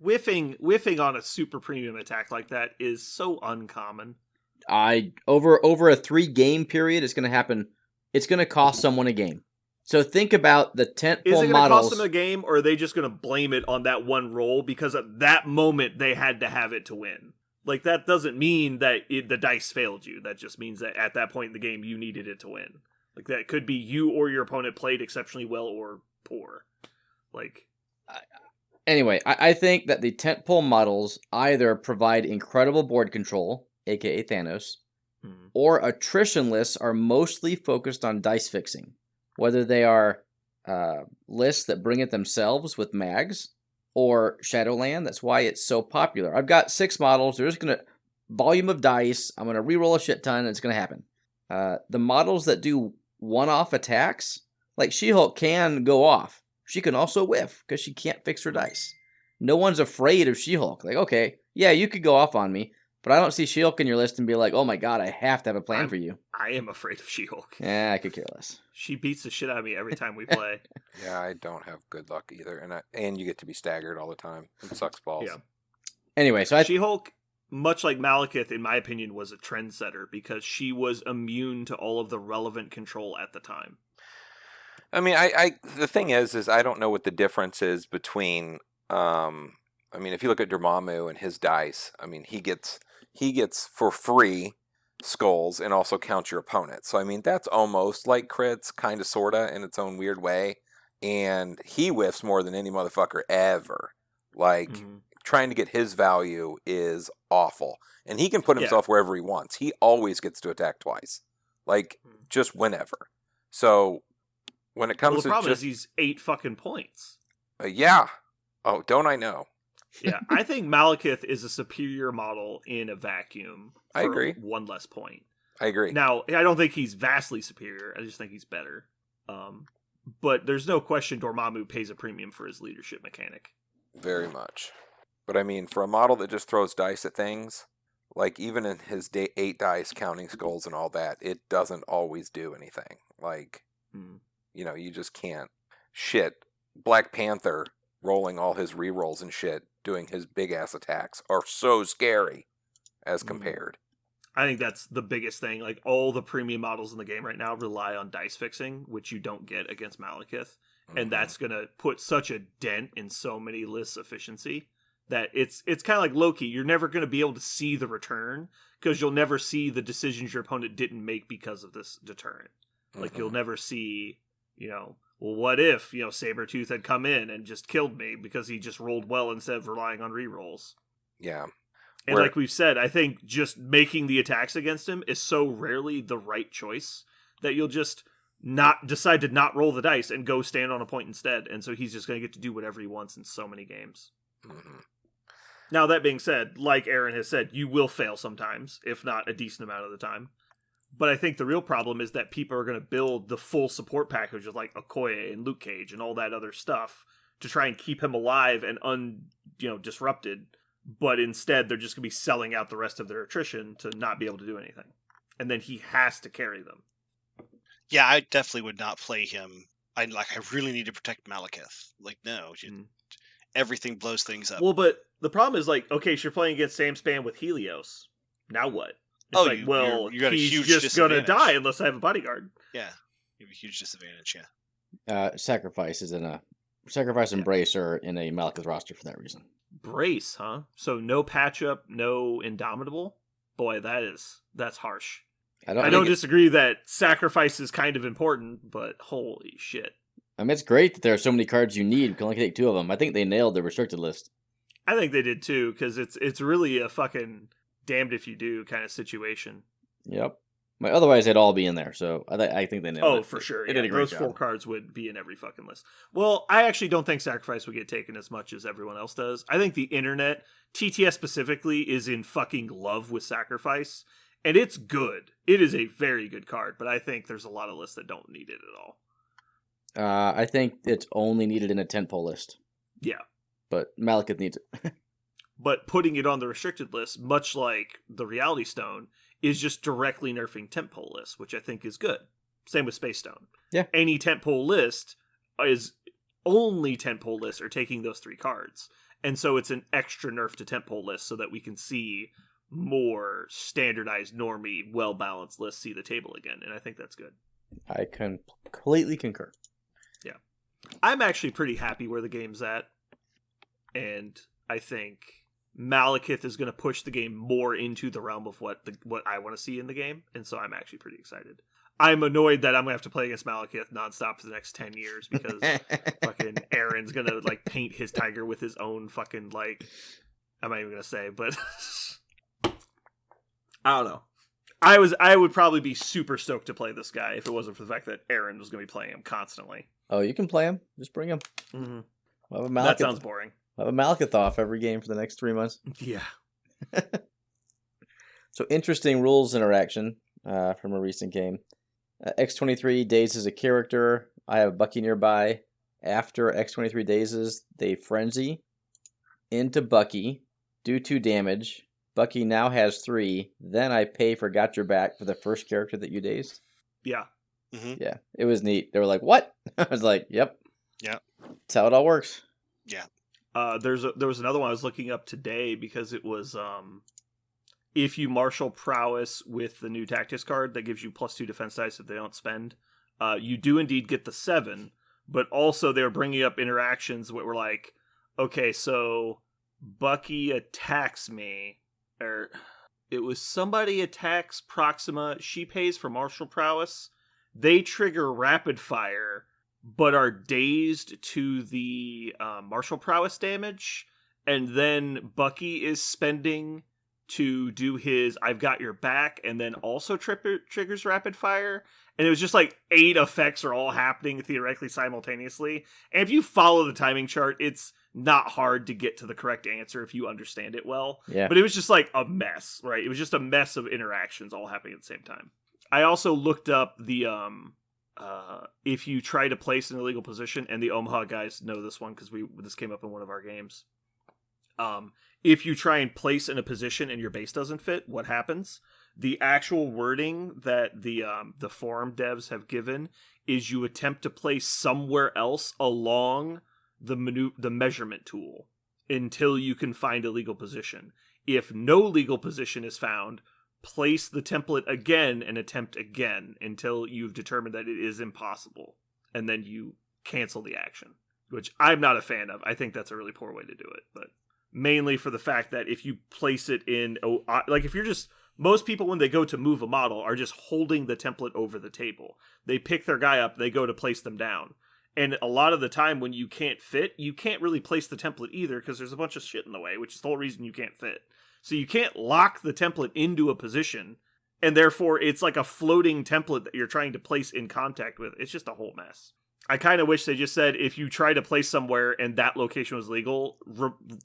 whiffing on a super premium attack like that is so uncommon. Over a 3-game period, it's going to happen. It's going to cost someone a game. So think about the Is tentpole it going to models. cost them a game, or are they just going to blame it on that one roll because at that moment they had to have it to win? Like, that doesn't mean that the dice failed you. That just means that at that point in the game you needed it to win. Like, that could be you or your opponent played exceptionally well or poor. Like, Anyway, I think that the tentpole models either provide incredible board control, aka Thanos, or attrition lists are mostly focused on dice fixing. Whether they are lists that bring it themselves with mags, or Shadowland. That's why it's so popular. I've got 6 models. They're just going to... Volume of dice. I'm going to reroll a shit ton, and it's going to happen. The models that do one-off attacks, like She-Hulk can go off. She can also whiff, because she can't fix her dice. No one's afraid of She-Hulk. Like, okay, yeah, you could go off on me, but I don't see She-Hulk in your list and be like, oh my god, I have to have a plan for you. I am afraid of She-Hulk. Yeah, I could care less. She beats the shit out of me every time we play. Yeah, I don't have good luck either, and you get to be staggered all the time. It sucks balls. Yeah. Anyway, so She-Hulk, much like Malekith, in my opinion, was a trendsetter because she was immune to all of the relevant control at the time. I mean, the thing is I don't know what the difference is between. I mean, if you look at Dormammu and his dice, I mean, he gets for free skulls and also counts your opponent. So I mean, that's almost like crits, kind of, sorta, in its own weird way. And he whiffs more than any motherfucker ever. Like, trying to get his value is awful. And he can put himself wherever he wants. He always gets to attack twice. Like, just whenever. So, when it comes the problem to is he's 8 fucking points. Yeah. Oh, don't I know? Yeah, I think Malekith is a superior model in a vacuum. I agree. 1 less point. I agree. Now, I don't think he's vastly superior. I just think he's better. But there's no question Dormammu pays a premium for his leadership mechanic. Very much. But I mean, for a model that just throws dice at things, like even in his 8 dice counting skulls and all that, it doesn't always do anything. Like, you know, you just can't. Shit. Black Panther rolling all his rerolls and shit, doing his big ass attacks, are so scary as compared. I think that's the biggest thing. Like, all the premium models in the game right now rely on dice fixing, which you don't get against Malekith. And that's going to put such a dent in so many lists' efficiency that it's kind of like Loki. You're never going to be able to see the return because you'll never see the decisions your opponent didn't make because of this deterrent. Like, you'll never see, you know, well, what if, you know, Sabretooth had come in and just killed me because he just rolled well instead of relying on rerolls. Yeah. And like we've said, I think just making the attacks against him is so rarely the right choice that you'll just not decide to not roll the dice and go stand on a point instead. And so he's just going to get to do whatever he wants in so many games. Now, that being said, like Aaron has said, you will fail sometimes, if not a decent amount of the time. But I think the real problem is that people are going to build the full support package of like Okoye and Luke Cage and all that other stuff to try and keep him alive and disrupted. But instead, they're just going to be selling out the rest of their attrition to not be able to do anything. And then he has to carry them. Yeah, I definitely would not play him. I really need to protect Malekith. Like, no, everything blows things up. Well, but the problem is, like, okay, so you're playing against Sam Span with Helios. Now what? It's you got a he's huge just going to die unless I have a bodyguard. Yeah, you have a huge disadvantage, yeah. Sacrifice and Brace are in a Malekith roster for that reason. Brace, huh? So no patch up, no Indomitable? Boy, that's harsh. I don't disagree that sacrifice is kind of important, but holy shit. I mean, it's great that there are so many cards you need. You can only take 2 of them. I think they nailed the restricted list. I think they did too, because it's really a fucking damned if you do kind of situation. Yep. Otherwise, they'd all be in there. So I think they nailed it. Oh, for sure. They did a great job. Those 4 job. cards would be in every fucking list. Well, I actually don't think sacrifice would get taken as much as everyone else does. I think the internet, TTS specifically, is in fucking love with sacrifice. And it's good. It is a very good card, but I think there's a lot of lists that don't need it at all. I think it's only needed in a tentpole list. Yeah. But Malekith needs it. But putting it on the restricted list, much like the Reality Stone, is just directly nerfing tentpole lists, which I think is good. Same with Space Stone. Yeah. Any tentpole list is only tentpole lists are taking those 3 cards. And so it's an extra nerf to tentpole lists so that we can see more standardized, normie, well-balanced lists see the table again. And I think that's good. I completely concur. Yeah. I'm actually pretty happy where the game's at. And I think Malekith is going to push the game more into the realm of what I want to see in the game. And so I'm actually pretty excited. I'm annoyed that I'm going to have to play against Malekith nonstop for the next 10 years because fucking Aaron's going to like paint his tiger with his own fucking like, I'm not even going to say, but I don't know. I would probably be super stoked to play this guy if it wasn't for the fact that Aaron was going to be playing him constantly. Oh, you can play him. Just bring him. Mm-hmm. We'll that sounds boring. We'll have a Malekith off every game for the next 3 months. Yeah. So interesting rules interaction from a recent game. X23 dazes a character. I have Bucky nearby. After X23 dazes, they frenzy into Bucky, do 2 damage. Bucky now has 3. Then I pay for Got Your Back for the first character that you dazed. Yeah. Mm-hmm. Yeah, it was neat. They were like, "What?" I was like, "Yep." Yeah. That's how it all works. Yeah. There was another one I was looking up today because it was if you martial prowess with the new tactics card that gives you +2 defense dice if they don't spend, you do indeed get the 7, but also they were bringing up interactions where we're like, okay, so Bucky attacks me, or it was somebody attacks Proxima, she pays for martial prowess, they trigger rapid fire, but are dazed to the martial prowess damage, and then Bucky is spending to do his I've got your back, and then also triggers rapid fire, and it was just like 8 effects are all happening theoretically simultaneously, and if you follow the timing chart, it's not hard to get to the correct answer if you understand it well. Yeah. But it was just like a mess, right? It was just a mess of interactions all happening at the same time. I also looked up the if you try to place an illegal position, and the Omaha guys know this one because this came up in one of our games. If you try and place in a position and your base doesn't fit, what happens? The actual wording that the forum devs have given is you attempt to place somewhere else along the measurement tool until you can find a legal position. If no legal position is found, place the template again and attempt again until you've determined that it is impossible, and then you cancel the action, which I'm not a fan of. I think that's a really poor way to do it, but mainly for the fact that if you place it in, like if you're just, most people when they go to move a model are just holding the template over the table. They pick their guy up, they go to place them down. And a lot of the time when you can't fit, you can't really place the template either because there's a bunch of shit in the way, which is the whole reason you can't fit. So you can't lock the template into a position, and therefore it's like a floating template that you're trying to place in contact with. It's just a whole mess. I kind of wish they just said, if you try to place somewhere and that location was legal,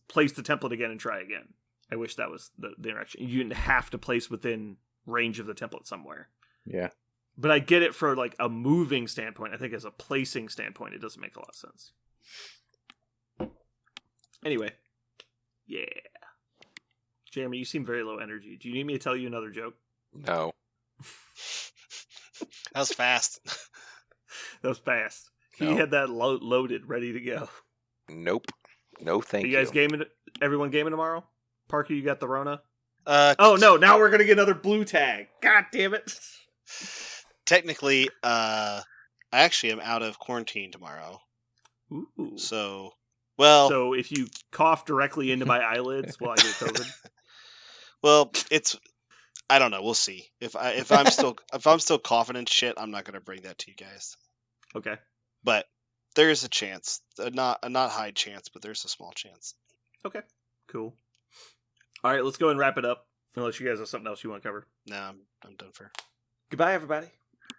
place the template again and try again. I wish that was the interaction. You didn't have to place within range of the template somewhere. Yeah. But I get it for like a moving standpoint. I think as a placing standpoint, it doesn't make a lot of sense. Anyway. Yeah. Jeremy, you seem very low energy. Do you need me to tell you another joke? No. That was fast. That was fast. He No. had that loaded, ready to go. Nope. No, thank you. You guys gaming? Everyone gaming tomorrow? Parker, you got the Rona? Oh no! Now we're gonna get another blue tag. God damn it! Technically, I actually am out of quarantine tomorrow. Ooh. So, well, So if you cough directly into my eyelids, will I get COVID? well, it's. I don't know. We'll see. If I'm still coughing and shit, I'm not gonna bring that to you guys. Okay. But there is a chance, a not high chance, but there's a small chance. Okay. Cool. All right, let's go and wrap it up. Unless you guys have something else you want to cover. No, I'm done for. Goodbye, everybody.